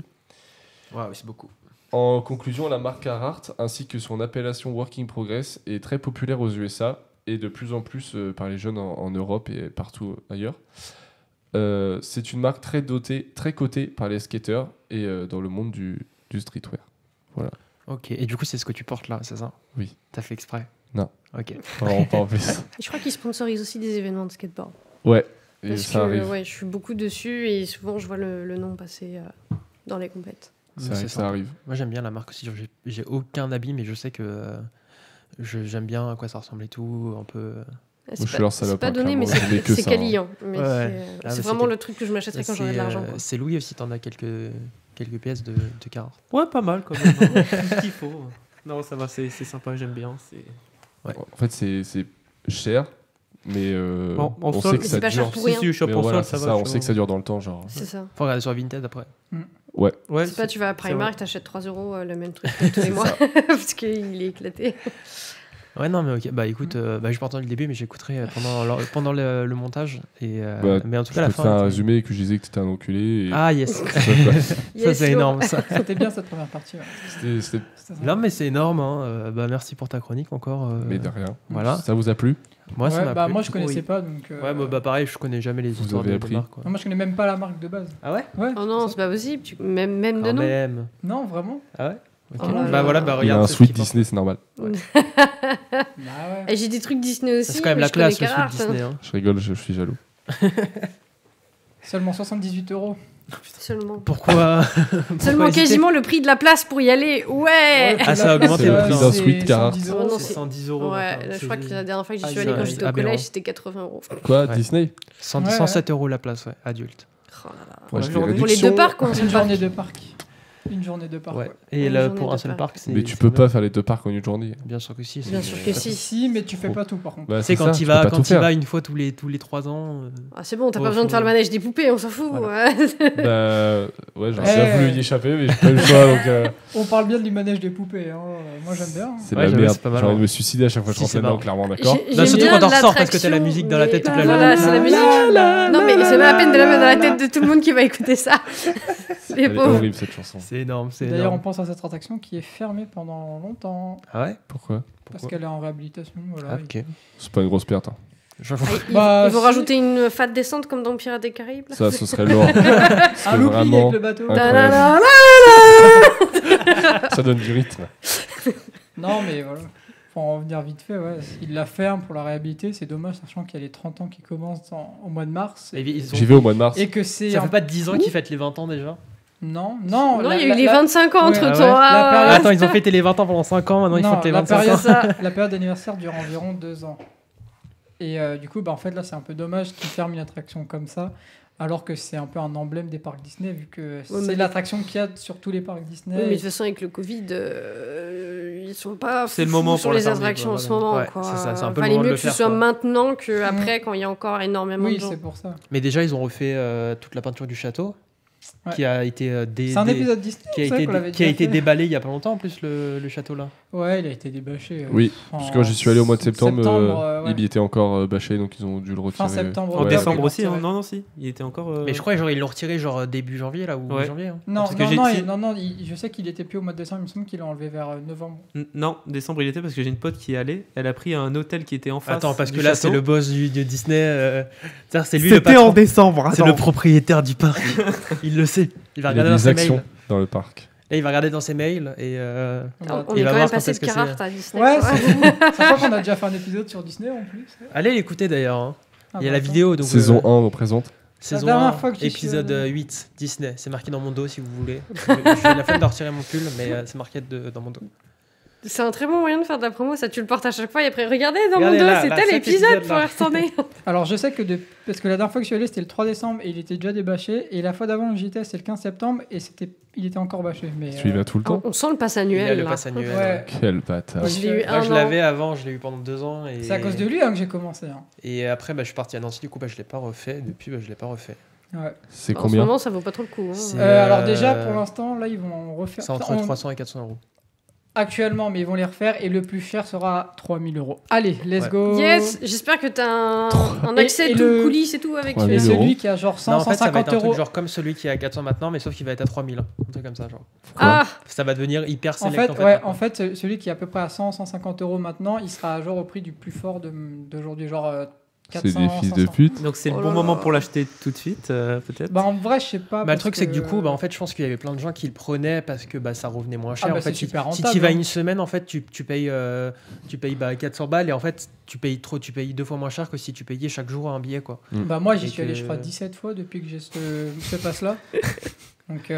Waouh, c'est beaucoup. En conclusion, la marque Carhartt, ainsi que son appellation Work in Progress, est très populaire aux USA et de plus en plus par les jeunes en Europe et partout ailleurs. C'est une marque très cotée par les skateurs et dans le monde du streetwear. Voilà. Ok, et du coup, c'est ce que tu portes là, c'est ça? Oui. T'as fait exprès? Non. Ok. Vraiment pas en plus. Je crois qu'ils sponsorisent aussi des événements de skateboard. Ouais, et Parce ça que arrive. je suis beaucoup dessus et souvent je vois le nom passer dans les compètes. C'est vrai que ça sympa. arrive. Moi, j'aime bien la marque aussi. J'ai aucun habit, mais je sais que j'aime bien à quoi ça ressemble et tout. Un peu. C'est je suis leur salope, pas hein, donné, mais clairement, je mets que c'est ça, quali. Mais Ouais. c'est mais vraiment c'est le truc que je m'achèterais quand j'aurai de l'argent. quoi. C'est Louis aussi, t'en as quelques pièces de Carhartt. Ouais, pas mal quand même. Hein. Ce qu'il faut. Non, ça va, c'est sympa, j'aime bien. Ouais. En fait, c'est cher, mais En on sol, sait que mais ça c'est pas cher dure. pour Si, rien. si, je suis Mais en voilà, sol, c'est ça va. on sait que ça dure dans le temps, genre. C'est ça. Faut regarder sur Vinted après. Ouais, C'est pas, tu vas à c'est Primark, t'achètes 3 € le même truc tous les mois parce qu'il est éclaté. Ouais, non, mais ok. Bah écoute, j'ai pas entendu le début, mais j'écouterai pendant le montage. Et, mais en tout cas, Je la peux te fin. faire un était- résumé et que je disais que t'étais un enculé. Et... Ah, yes. ça, quoi. Ça, Yes, c'est Lo. énorme, ça. C'était bien cette première partie. Ouais. C'était- C'était sympa. Non, mais c'est énorme. Hein. Merci pour ta chronique encore. Mais de rien. Voilà. Ça vous a plu? Moi, ça Ouais, m'a bah, plu. moi je connaissais Oui. pas donc. Ouais, bah pareil, je connais jamais les Vous histoires avez de appris. marques. Quoi. Non, moi je connais même pas la marque de base. Ah ouais? Ouais. Oh non, c'est pas possible. Même de Quand nom. même. Non, vraiment. Ah ouais? Ok. Oh là Bah là. voilà, bah Il y a regarde. un c'est ce suite qu'il porte. Disney, c'est normal. Bah ouais. Et j'ai des trucs Disney aussi. C'est quand même mais la je connais classe, le suite Carhartt, Disney. Hein. Je rigole, je suis jaloux. Seulement 78 €. Seulement. Pourquoi? Seulement hésiter quasiment le prix de la place pour y aller. Ouais. Ah, ça a augmenté C'est le le prix prix. d'un suite Carhartt. 110 Oh, €. non, C'est c'est- 110 euros. Ouais, maintenant. je crois que la dernière fois que j'y Ah, suis allée c'est quand j'étais au aberrant. collège, c'était 80 €. Quoi, Ouais. Disney? 107 euros la place, ouais, adulte. Oh là là. Moi, je fais Pour les réduction. deux parcs, on Une journée de parc. Une journée de parc. Ouais. Ouais. Et Une là, journée pour de un seul parc. parc, c'est. Mais tu c'est peux bien. pas faire les deux parcs en une journée. Bien sûr que si. Bien sûr que si. Si, mais tu fais pas tout par contre. Bah, Tu sais, c'est quand ça, tu peux pas vas, tout quand tu faire. vas une fois tous les 3 ans. Ah, c'est bon, t'as Oh, pas besoin de faut- faire le manège des poupées, on s'en fout. Voilà. Ouais. Bah, ouais, j'ai Eh. bien voulu y échapper, mais j'ai pas eu le choix, donc On parle bien du manège des poupées. Hein. Moi j'aime bien. c'est Ouais, de la j'avoue, merde. c'est pas mal, J'ai envie de hein. me suicider à chaque fois que je Si, rentre c'est là-dedans, marrant. clairement, d'accord. J'aime surtout bien quand t'en ressors, parce que l'attraction, t'as la musique dans la tête toute la Voilà, journée. c'est la musique. Non, mais c'est pas la peine de la mettre dans la tête de tout le monde qui va écouter ça. Les Elle est pauvres. horrible cette chanson. C'est énorme, c'est D'ailleurs, on énorme. pense à cette attraction qui est fermée pendant longtemps Ah ouais? Pourquoi? parce qu'elle est en réhabilitation. Voilà. Ah, ok. C'est pas une grosse perte. Hein. J'avoue. Ah, Bah, ils vont si. rajouter une fat descente comme dans Pirates des Caraïbes. là. Ça, ce serait lourd. Un looping vraiment avec le bateau. incroyable. Ta-da-da-da. Ça donne du rythme. Non, mais voilà. Pour en revenir vite fait, ouais. Il la ferme pour la réhabiliter. C'est dommage, sachant qu'il y a les 30 ans qui commencent au mois de mars. Et ils ont- J'y vais au mois de mars. Et que c'est. Ça un- fait pas 10 ans qu'ils fêtent les 20 ans déjà? Non, Non, la- il y a eu la- les la- 25 ans Ouais, entre ah temps. ouais. La période- Attends, ils ont fêté les 20 ans pendant 5 ans, maintenant ils Non, fêtent les la 25 C'est ans. ça. La période d'anniversaire dure environ 2 ans. Et du coup, bah, en fait, là, c'est un peu dommage qu'ils ferment une attraction comme ça, alors que c'est un peu un emblème des parcs Disney, vu que Ouais, c'est mais- l'attraction qu'il y a sur tous les parcs Disney. Oui, mais de toute façon, avec le Covid, ils sont pas C'est le foufous moment sur pour la les fermer, attractions quoi, en ce voilà. moment. Ouais, Quoi. c'est ça, c'est un peu le Fallait moment de mieux le que ce faire, soit quoi. maintenant qu'après, quand il y a encore énormément Oui, de gens. c'est pour ça. Mais déjà, ils ont refait toute la peinture du château, Ouais. qui a été C'est un épisode Disney, qui a c'est vrai été, qu'on l'avait qui a déjà été fait. déballé il y a pas longtemps en plus le château là. Ouais, il a été débâché. Oui, parce que quand j'y suis allé au mois de septembre, ouais. il y était encore bâché, donc ils ont dû le retirer. Fin septembre. En Ouais. décembre ouais, aussi, hein. ouais. Non, si. Il était encore. Mais je crois genre ils l'ont retiré genre début janvier là ou Ouais. janvier. Hein. Non, Parce que non, j'ai non, dit- non, je sais qu'il était plus au mois de décembre, il me semble qu'il l'a enlevé vers novembre. Non, décembre il était parce que j'ai une pote qui y allait. Elle a pris un hôtel qui était en face. Attends parce que du là c'est château. le boss de Disney. C'est-à-dire, c'est lui le C'était patron. en décembre. C'est attends. le propriétaire du parc. Il le sait. Il va Il y a regarder dans des ses actions mails. dans le parc. Là, il va regarder dans ses mails et On il est va quand voir même quand passé est-ce de que Carhartt à Disney. Ouais, quoi. c'est pas qu'on a déjà fait un épisode sur Disney en plus. allez l'écouter d'ailleurs. Hein. Ah Il y a bah, la vidéo. Donc, Saison 1 représente. Saison La dernière 1, fois que j'y suis épisode allé. 8, Disney. C'est marqué dans mon dos si vous voulez. J'ai la flemme de retirer mon pull, mais c'est marqué dans mon dos. C'est un très bon moyen de faire de la promo, ça tu le portes à chaque fois et après regardez dans Regardez mon dos, là, c'est là, tel cet épisode pour épisode-là. y retourner. Alors je sais que parce que la dernière fois que je suis allé c'était le 3 décembre et il était déjà débâché et la fois d'avant que j'y étais c'était le 15 septembre et il était encore bâché. Mais Tu y vas tout le temps. On sent le pass Il y a annuel le là. pass annuel. Ouais. Quel bâtard. Ouais. Je l'ai eu Moi, un je an. l'avais avant, je l'ai eu pendant 2 ans. Et... c'est à cause de lui hein, que j'ai commencé. Hein. Et après, je suis parti à Nancy, du coup, je l'ai pas refait. Depuis, je l'ai pas refait. Ouais. C'est En ce combien? moment ça vaut pas trop le coup. Hein. C'est- Alors déjà pour l'instant là ils vont refaire. C'est entre 300 et 400 euros. Actuellement mais ils vont les refaire et le plus cher sera 3000 €. Allez let's Ouais. go. Yes, j'espère que t'as un accès Et tout le- coulisses et tout avec 3000 Et celui-là. euros. celui qui a genre 100, Non, en fait, ça va 150 être un truc euros. genre comme celui qui est à 400 maintenant, mais sauf qu'il va être à 3000. Un truc comme ça, genre. Ah, Ça va devenir hyper En select. fait, ouais, maintenant. en fait, celui qui est à peu près à 100, 150 € maintenant, il sera genre au prix du plus fort d'aujourd'hui, genre C'est 400, des fils de 500. pute. Donc c'est le Oh bon là moment là. pour l'acheter tout de suite, peut-être. Bah en vrai, je sais pas. Le parce truc, c'est que du coup, en fait, je pense qu'il y avait plein de gens qui le prenaient parce que ça revenait moins cher. Ah bah, en fait, c'est super si rentable, tu vas hein. une semaine, en fait, tu payes 400 balles et en fait, tu payes 2 fois moins cher que si tu payais chaque jour un billet, quoi. Bah moi, j'y Et suis allé, que- je crois, 17 fois depuis que j'ai ce passe-là. Donc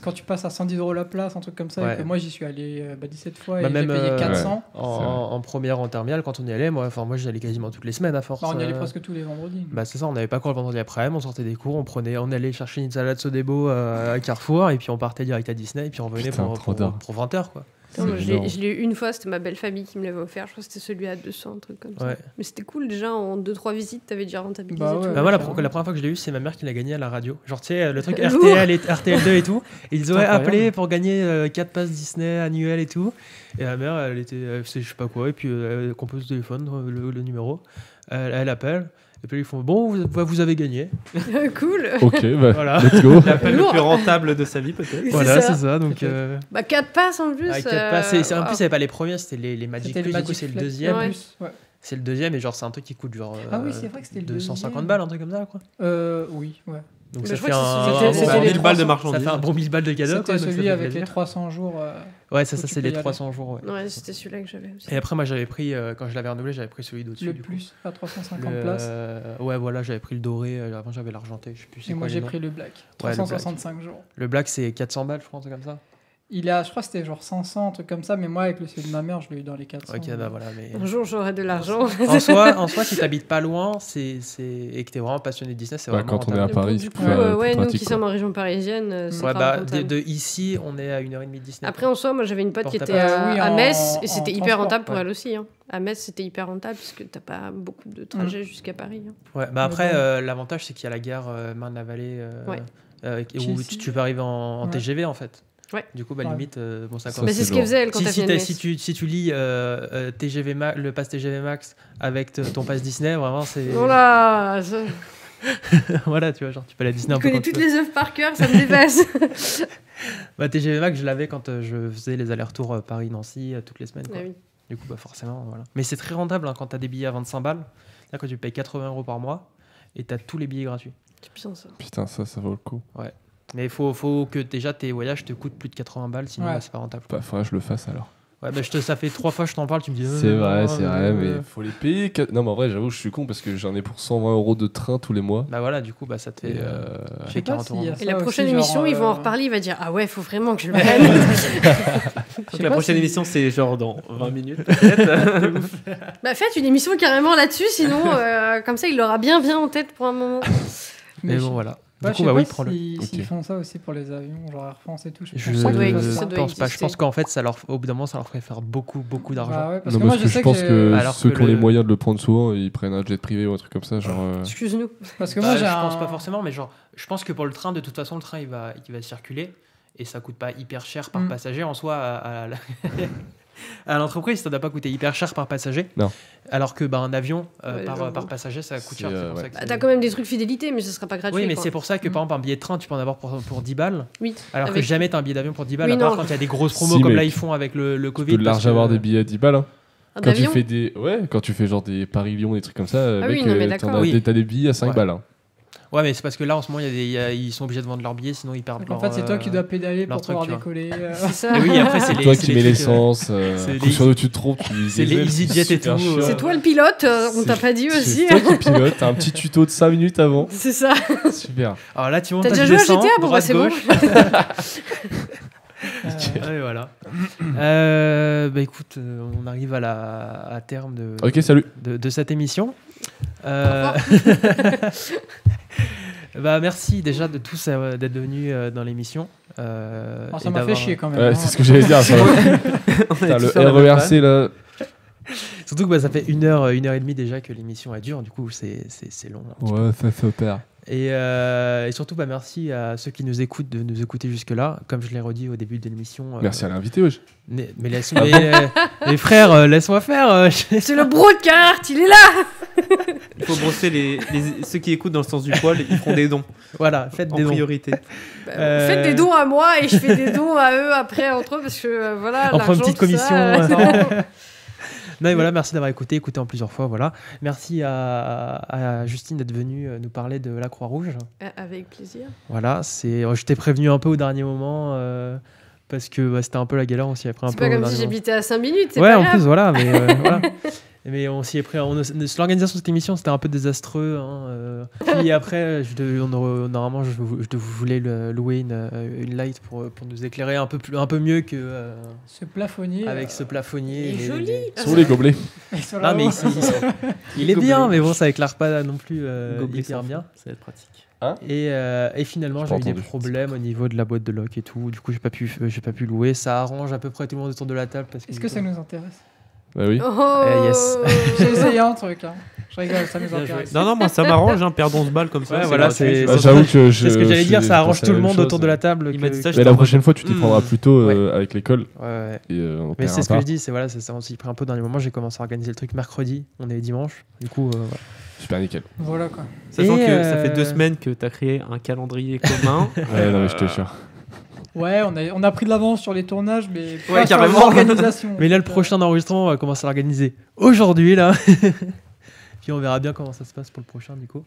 quand tu passes à 110 € la place, un truc comme ça, Ouais. et que moi j'y suis allé 17 fois et Bah, j'ai même, payé 400. En première, en terminale, quand on y allait, moi j'y allais quasiment toutes les semaines à force. Bah, on y allait presque tous les vendredis. Bah c'est ça, on n'avait pas cours le vendredi après, on sortait des cours, on allait chercher une salade Sodebo à Carrefour et puis on partait direct à Disney et puis on revenait Putain, trop d'art. pour 20 heures, quoi. non, moi, je énorme. l'ai eu une fois, c'était ma belle famille qui me l'avait offert. Je crois que c'était celui à 200, un truc comme ça. Ouais. Mais c'était cool déjà, en 2-3 visites, t'avais déjà rentabilisé. Bah tout. ouais. Bah moi la carrément. première fois que je l'ai eu, c'est ma mère qui l'a gagné à la radio. Genre tu sais le truc Lourd. RTL2 et tout. Et ils auraient incroyable. appelé pour gagner 4 passes Disney annuelles et tout. Et ma mère elle faisait je sais pas quoi et puis elle compose le téléphone le numéro. Elle appelle et puis ils font bon vous avez gagné. Cool. Ok, bah, Voilà. let's go. L'appel le Lourd. plus rentable de sa vie, peut-être. Voilà ça. c'est ça donc. Bah 4 passes en plus. Avec 4 passes, en plus, waouh. c'est pas les premiers, c'était les Magic C'était Plus, le du coup, Magic c'est le Flex deuxième. Ouais. Plus, ouais. C'est le deuxième, et genre, c'est un truc qui coûte genre. Ah oui, c'est vrai que c'était le 250 deuxième. balles, un truc comme ça, quoi. Oui, ouais. Donc Mais ça je fait crois que un. c'était bon, les 1000 balles de 300, marchandises. ça fait un bon 1000 balles de cadeau, quoi. C'était donc ça celui fait avec les plaisir. 300 jours. Ouais, ça, où tu c'est peux les y aller. 300 jours, ouais. Ouais, c'était celui-là que j'avais aussi. Et après, moi, j'avais pris, quand je l'avais renouvelé, j'avais pris celui d'au-dessus. Le du coup. plus à 350 Le- places. Ouais, voilà, j'avais pris le doré, avant j'avais l'argenté, je sais plus c'est Et quoi moi les j'ai noms. pris le black. Ouais, le black. 365 jours. Le black, c'est 400 balles, je crois, un truc comme ça. Je crois que c'était genre 500, un truc comme ça, mais moi avec le celui de ma mère, je l'ai eu dans les 400. Ok, bah voilà, mais. Un jour, j'aurai de l'argent. En soi, si t'habites pas loin et que t'es vraiment passionné de Disney, c'est Bah, vraiment quand on est à rentable. Paris, Du c'est coup, plus, ouais, plus nous pratique, qui quoi. sommes en région parisienne, c'est Ouais, pas bah, rentable. de ici, on est à 1h30 de Disney. Après, en soi, moi j'avais une pote qui Portable. était à, Oui, à en- Metz et en c'était hyper transport, rentable pour ouais. elle aussi. Hein. À Metz, c'était hyper rentable parce que t'as pas beaucoup de trajets jusqu'à Paris. Hein. Ouais, bah après, Mais bon. l'avantage, c'est qu'il y a la gare Marne-la-Vallée Ouais. où Chelsea. tu peux arriver en Ouais. TGV, en fait. Ouais. Du coup, bah, Ouais. limite, bon, ça Ça, coûte. Mais c'est c'est ce qu'elle lourd. faisait elle quand elle Si, venait de si, Metz. si tu lis le pass TGV Max avec ton pass Disney, vraiment, c'est. Voilà, Voilà, tu vois, genre, tu peux aller à Disney un je peu connais quand tu toutes veux. les œuvres par cœur, ça me dépasse. Bah, TGV Max, je l'avais quand je faisais les allers-retours Paris-Nancy toutes les semaines, quoi. Ah oui. Du coup, bah, forcément, voilà. Mais c'est très rentable hein, quand t'as des billets à 25 balles. Là, quand tu payes 80 € par mois et t'as tous les billets gratuits. C'est puissant ça. Putain, ça vaut le coup. Mais il faut que déjà tes voyages te coûtent plus de 80 balles, sinon Ouais. bah, c'est pas rentable. Bah, faudrait que je le fasse alors. Ouais, bah, ça fait 3 fois que je t'en parle, tu me dis. C'est vrai, mais faut les payer. Non, mais en vrai, j'avoue, je suis con parce que j'en ai pour 120 € de train tous les mois. Bah voilà, du coup, bah, ça te fait, Et, Je sais fait pas 40 s'il y a €. ça Et la aussi, prochaine genre, émission, ils vont en reparler, il va dire ah ouais, faut vraiment que je le Donc sais la pas prochaine si- émission, c'est genre dans 20 minutes, peut-être. Bah faites une émission carrément là-dessus, sinon comme ça il l'aura bien en tête pour un moment. Mais je- bon, voilà. Ouais, Du je coup, sais bah pas oui, prends-le. s'ils Ok. font ça aussi pour les avions, genre Air France et tout. Je pense pas doit qu'ils exister, fassent ça ça. doit pense pas. Je exister. pense qu'en fait, au bout d'un moment, ça leur ferait faire beaucoup d'argent. Bah ouais, parce Non, que moi parce je que sais je pense que Alors ceux que qui ont les le- moyens de le prendre souvent, ils prennent un jet privé ou un truc comme ça. Genre, Excuse-nous. Parce que Bah, moi je j'ai pense un- pas forcément, mais genre, je pense que pour le train, de toute façon, le train il va circuler et ça coûte pas hyper cher par Mm. passager en soi. À l'entreprise, ça doit pas coûter hyper cher par passager. Non. Alors que bah, un avion Ouais, par j'avoue. passager, ça coûte C'est, cher. C'est pour ouais. ça que Bah, c'est- t'as quand même des trucs fidélité, mais ce sera pas gratuit. Oui, mais quoi. c'est pour ça que par exemple, un billet de train, tu peux en avoir pour 10 balles. Oui. Alors que Avec- jamais t'as un billet d'avion pour 10 balles, Oui, à part non. quand il y a des grosses promos Si, comme mec. là ils font avec le tu Covid. peux large parce que- avoir des billets à 10 balles. Hein. Un Quand tu avion. fais des. Ouais, quand tu fais genre des Paris-Lyon, des trucs comme ça, Ah oui, mec, non, mais t'en d'accord. as Oui. t'as des billets à 5 Ouais. balles. Hein. Ouais, mais c'est parce que là, en ce moment, ils sont obligés de vendre leurs billets, sinon ils perdent Donc leur. en fait, c'est toi qui dois pédaler leur pour truc, pouvoir tu vois. décoller. C'est ça. Et oui, après, c'est Toi c'est qui mets trucs, l'essence, c'est coup les- sur le tu te trompes, c'est les EasyJet et tout, C'est toi le pilote, on t'a pas dit aussi. C'est toi qui pilote, t'as un petit tuto de 5 minutes avant. C'est ça. Super. Alors là, tu montes, T'as déjà tu joué à descends, GTA? Bon, bah, droite, c'est bon. gauche. Et voilà. Bah écoute, on arrive à terme Ok, salut. de cette émission. Bah merci déjà de tous d'être venus dans l'émission. Alors, et ça m'a fait d'avoir- chier quand même. Ouais, hein. c'est ce que j'allais dire. Ça. On Putain, est tous le sur la même page. RERC là. Surtout que bah, ça fait 1h30 déjà que l'émission est dure, du coup c'est long. un petit peu. Ouais, ça fait peur. Et surtout bah, merci à ceux qui nous écoutent de nous écouter jusque-là. Comme je l'ai redit au début de l'émission. Merci à l'invité, wesh. Mais les frères, laisse-moi faire. C'est le broadcast, il est là. Il faut brosser ceux qui écoutent dans le sens du poil, ils feront des dons Voilà, faites en des dons. priorité. Faites des dons à moi et je fais des dons à eux après entre eux parce que voilà. On prend une l'argent, petite tout ça, commission. Non, et voilà, merci d'avoir écouté en plusieurs fois. Voilà. Merci à Justine d'être venue nous parler de la Croix-Rouge. Avec plaisir. Voilà, je t'ai prévenu un peu au dernier moment parce que bah, c'était un peu la galère, on s'y est pris un C'est peu pas au comme dernier si moment. j'habitais à 5 minutes, c'est Ouais, pas en grave. plus, voilà, mais voilà. Mais on s'y est pris. L'organisation de cette émission, c'était un peu désastreux. Hein, puis après, normalement, je voulais louer une light pour nous éclairer un peu mieux que Ce plafonnier. avec ce plafonnier. Il est joli. Sur les gobelets. Sur Ah, la mais haut. il est bien, mais bon, ça éclaire pas non plus Gobelet hyper sans bien. fond, ça va être pratique. Et finalement, J'ai j'ai pas eu des entendu. problèmes au niveau de la boîte de lock et tout. Du coup, j'ai pas pu louer. Ça arrange à peu près tout le monde autour de la table. Parce Est-ce que ça nous intéresse? Bah oui. Oh. Yes. J'ai essayé un truc. Hein. Je rigole, ça nous Bien intéresse. Non, moi ça m'arrange, hein, perdons ce balle comme ça. Ouais, voilà, gratuit, c'est- je- Ah, j'avoue que C'est ce que j'allais dire, ça arrange tout le monde autour de la table. table. Il m'a dit ça, Mais j'étais la en prochaine fois, tu t'y Hmm. prendras plutôt Ouais. avec l'école. Ouais. Et on Mais paiera c'est ce que pas. je dis, c'est on s'y prend un peu dans les moments. J'ai commencé à organiser le truc mercredi, on est dimanche. Du coup, voilà. Super nickel. Voilà quoi. Sachant Et, que ça fait 2 semaines que tu as créé un calendrier commun. Ouais, non, mais je te jure. Ouais, on a pris de l'avance sur les tournages, mais Ouais, pas sur carrément. l'organisation. Mais là, le Donc, prochain enregistrement, on va commencer à l'organiser aujourd'hui, là. Puis on verra bien comment ça se passe pour le prochain, du coup.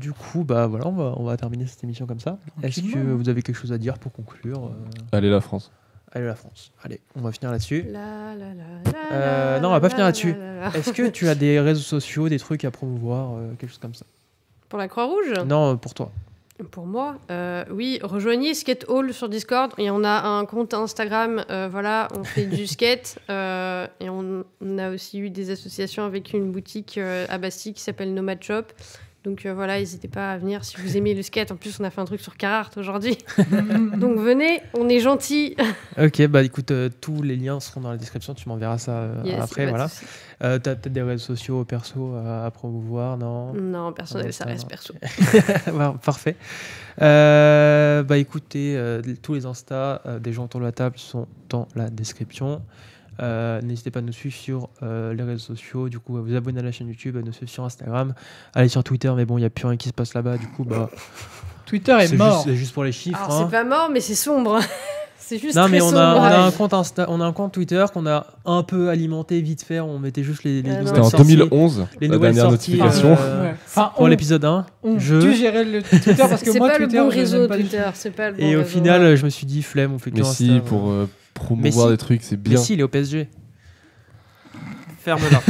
Du coup, bah voilà, on va terminer cette émission comme ça. Est-ce que Tranquillement. vous avez quelque chose à dire pour conclure Allez, la France. Allez, la France. Allez, on va finir là-dessus. La, la, la, la, Non, on va pas la, finir la, là-dessus. la, la. Est-ce que tu as des réseaux sociaux, des trucs à promouvoir, quelque chose comme ça Pour la Croix-Rouge Non, pour toi. Pour moi, oui, rejoignez Skate Hall sur Discord et on a un compte Instagram, voilà, on fait du skate et on a aussi eu des associations avec une boutique à Bastille qui s'appelle Nomad Shop. Donc voilà, n'hésitez pas à venir si vous aimez le skate. En plus, on a fait un truc sur Carhartt aujourd'hui. Donc venez, on est gentils. Ok, bah écoute, tous les liens seront dans la description, tu m'enverras ça Yes, après, pas de voilà. souci. T'as peut-être des réseaux sociaux perso à promouvoir, non Non, personnel, Ouais, ça ça reste va. perso. Bah, parfait. Bah écoutez, tous les Insta des gens autour de la table sont dans la description. N'hésitez pas à nous suivre sur les réseaux sociaux, du coup à vous abonner à la chaîne YouTube, à nous suivre sur Instagram, allez sur Twitter, mais bon il n'y a plus rien qui se passe là-bas, du coup bah Twitter est mort. c'est juste pour les chiffres. Alors, hein. c'est pas mort, mais c'est sombre. C'est juste Non très mais on sombre. a un compte on a un compte Twitter qu'on a un peu alimenté vite fait, on mettait juste les Ah, non. nouvelles C'était en sorties, 2011, les la nouvelles dernière sorties, notification. Ouais. Enfin, pour l'épisode 1. Tu gérais le Twitter parce que C'est moi, pas Twitter, le bon je l'aime réseau pas du Twitter. tout. C'est pas le bon Et au réseau. final je me suis dit flemme, on fait que Mais Insta, si, pour promouvoir Mais si. des trucs, c'est Mais bien. si, il est au PSG. Ferme-la.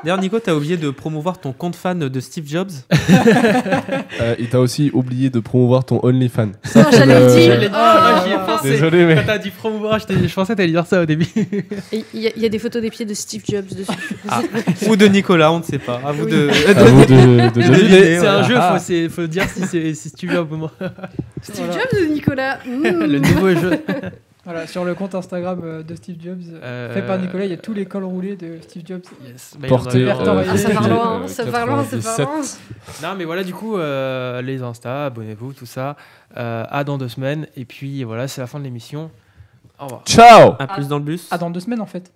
D'ailleurs, Nico, t'as oublié de promouvoir ton compte fan de Steve Jobs. Et t'as aussi oublié de promouvoir ton OnlyFans. Non, j'allais le dire. J'allais dire, Oh. j'y ai pensé. Désolé, mais. Quand t'as dit promouvoir, je pensais que t'allais dire ça au début. Et Il y a des photos des pieds de Steve Jobs dessus. Ou de Nicolas, on ne sait pas. À vous Oui. de. À vous de deviner. C'est un jeu, Ah. faut dire si tu veux un peu moins. Steve Voilà. Jobs ou Nicolas Le nouveau jeu. Voilà, sur le compte Instagram de Steve Jobs, fait par Nicolas, il y a tous les cols roulés de Steve Jobs. Yes. Bah, Porté. il y en a un. Ah, ça part Euh, loin, ça part loin, ça part 97. loin. Non, mais voilà, du coup, les Insta, abonnez-vous, tout ça. À dans 2 semaines. Et puis voilà, c'est la fin de l'émission. Au revoir. Ciao! À plus dans le bus. Ah, dans 2 semaines en fait.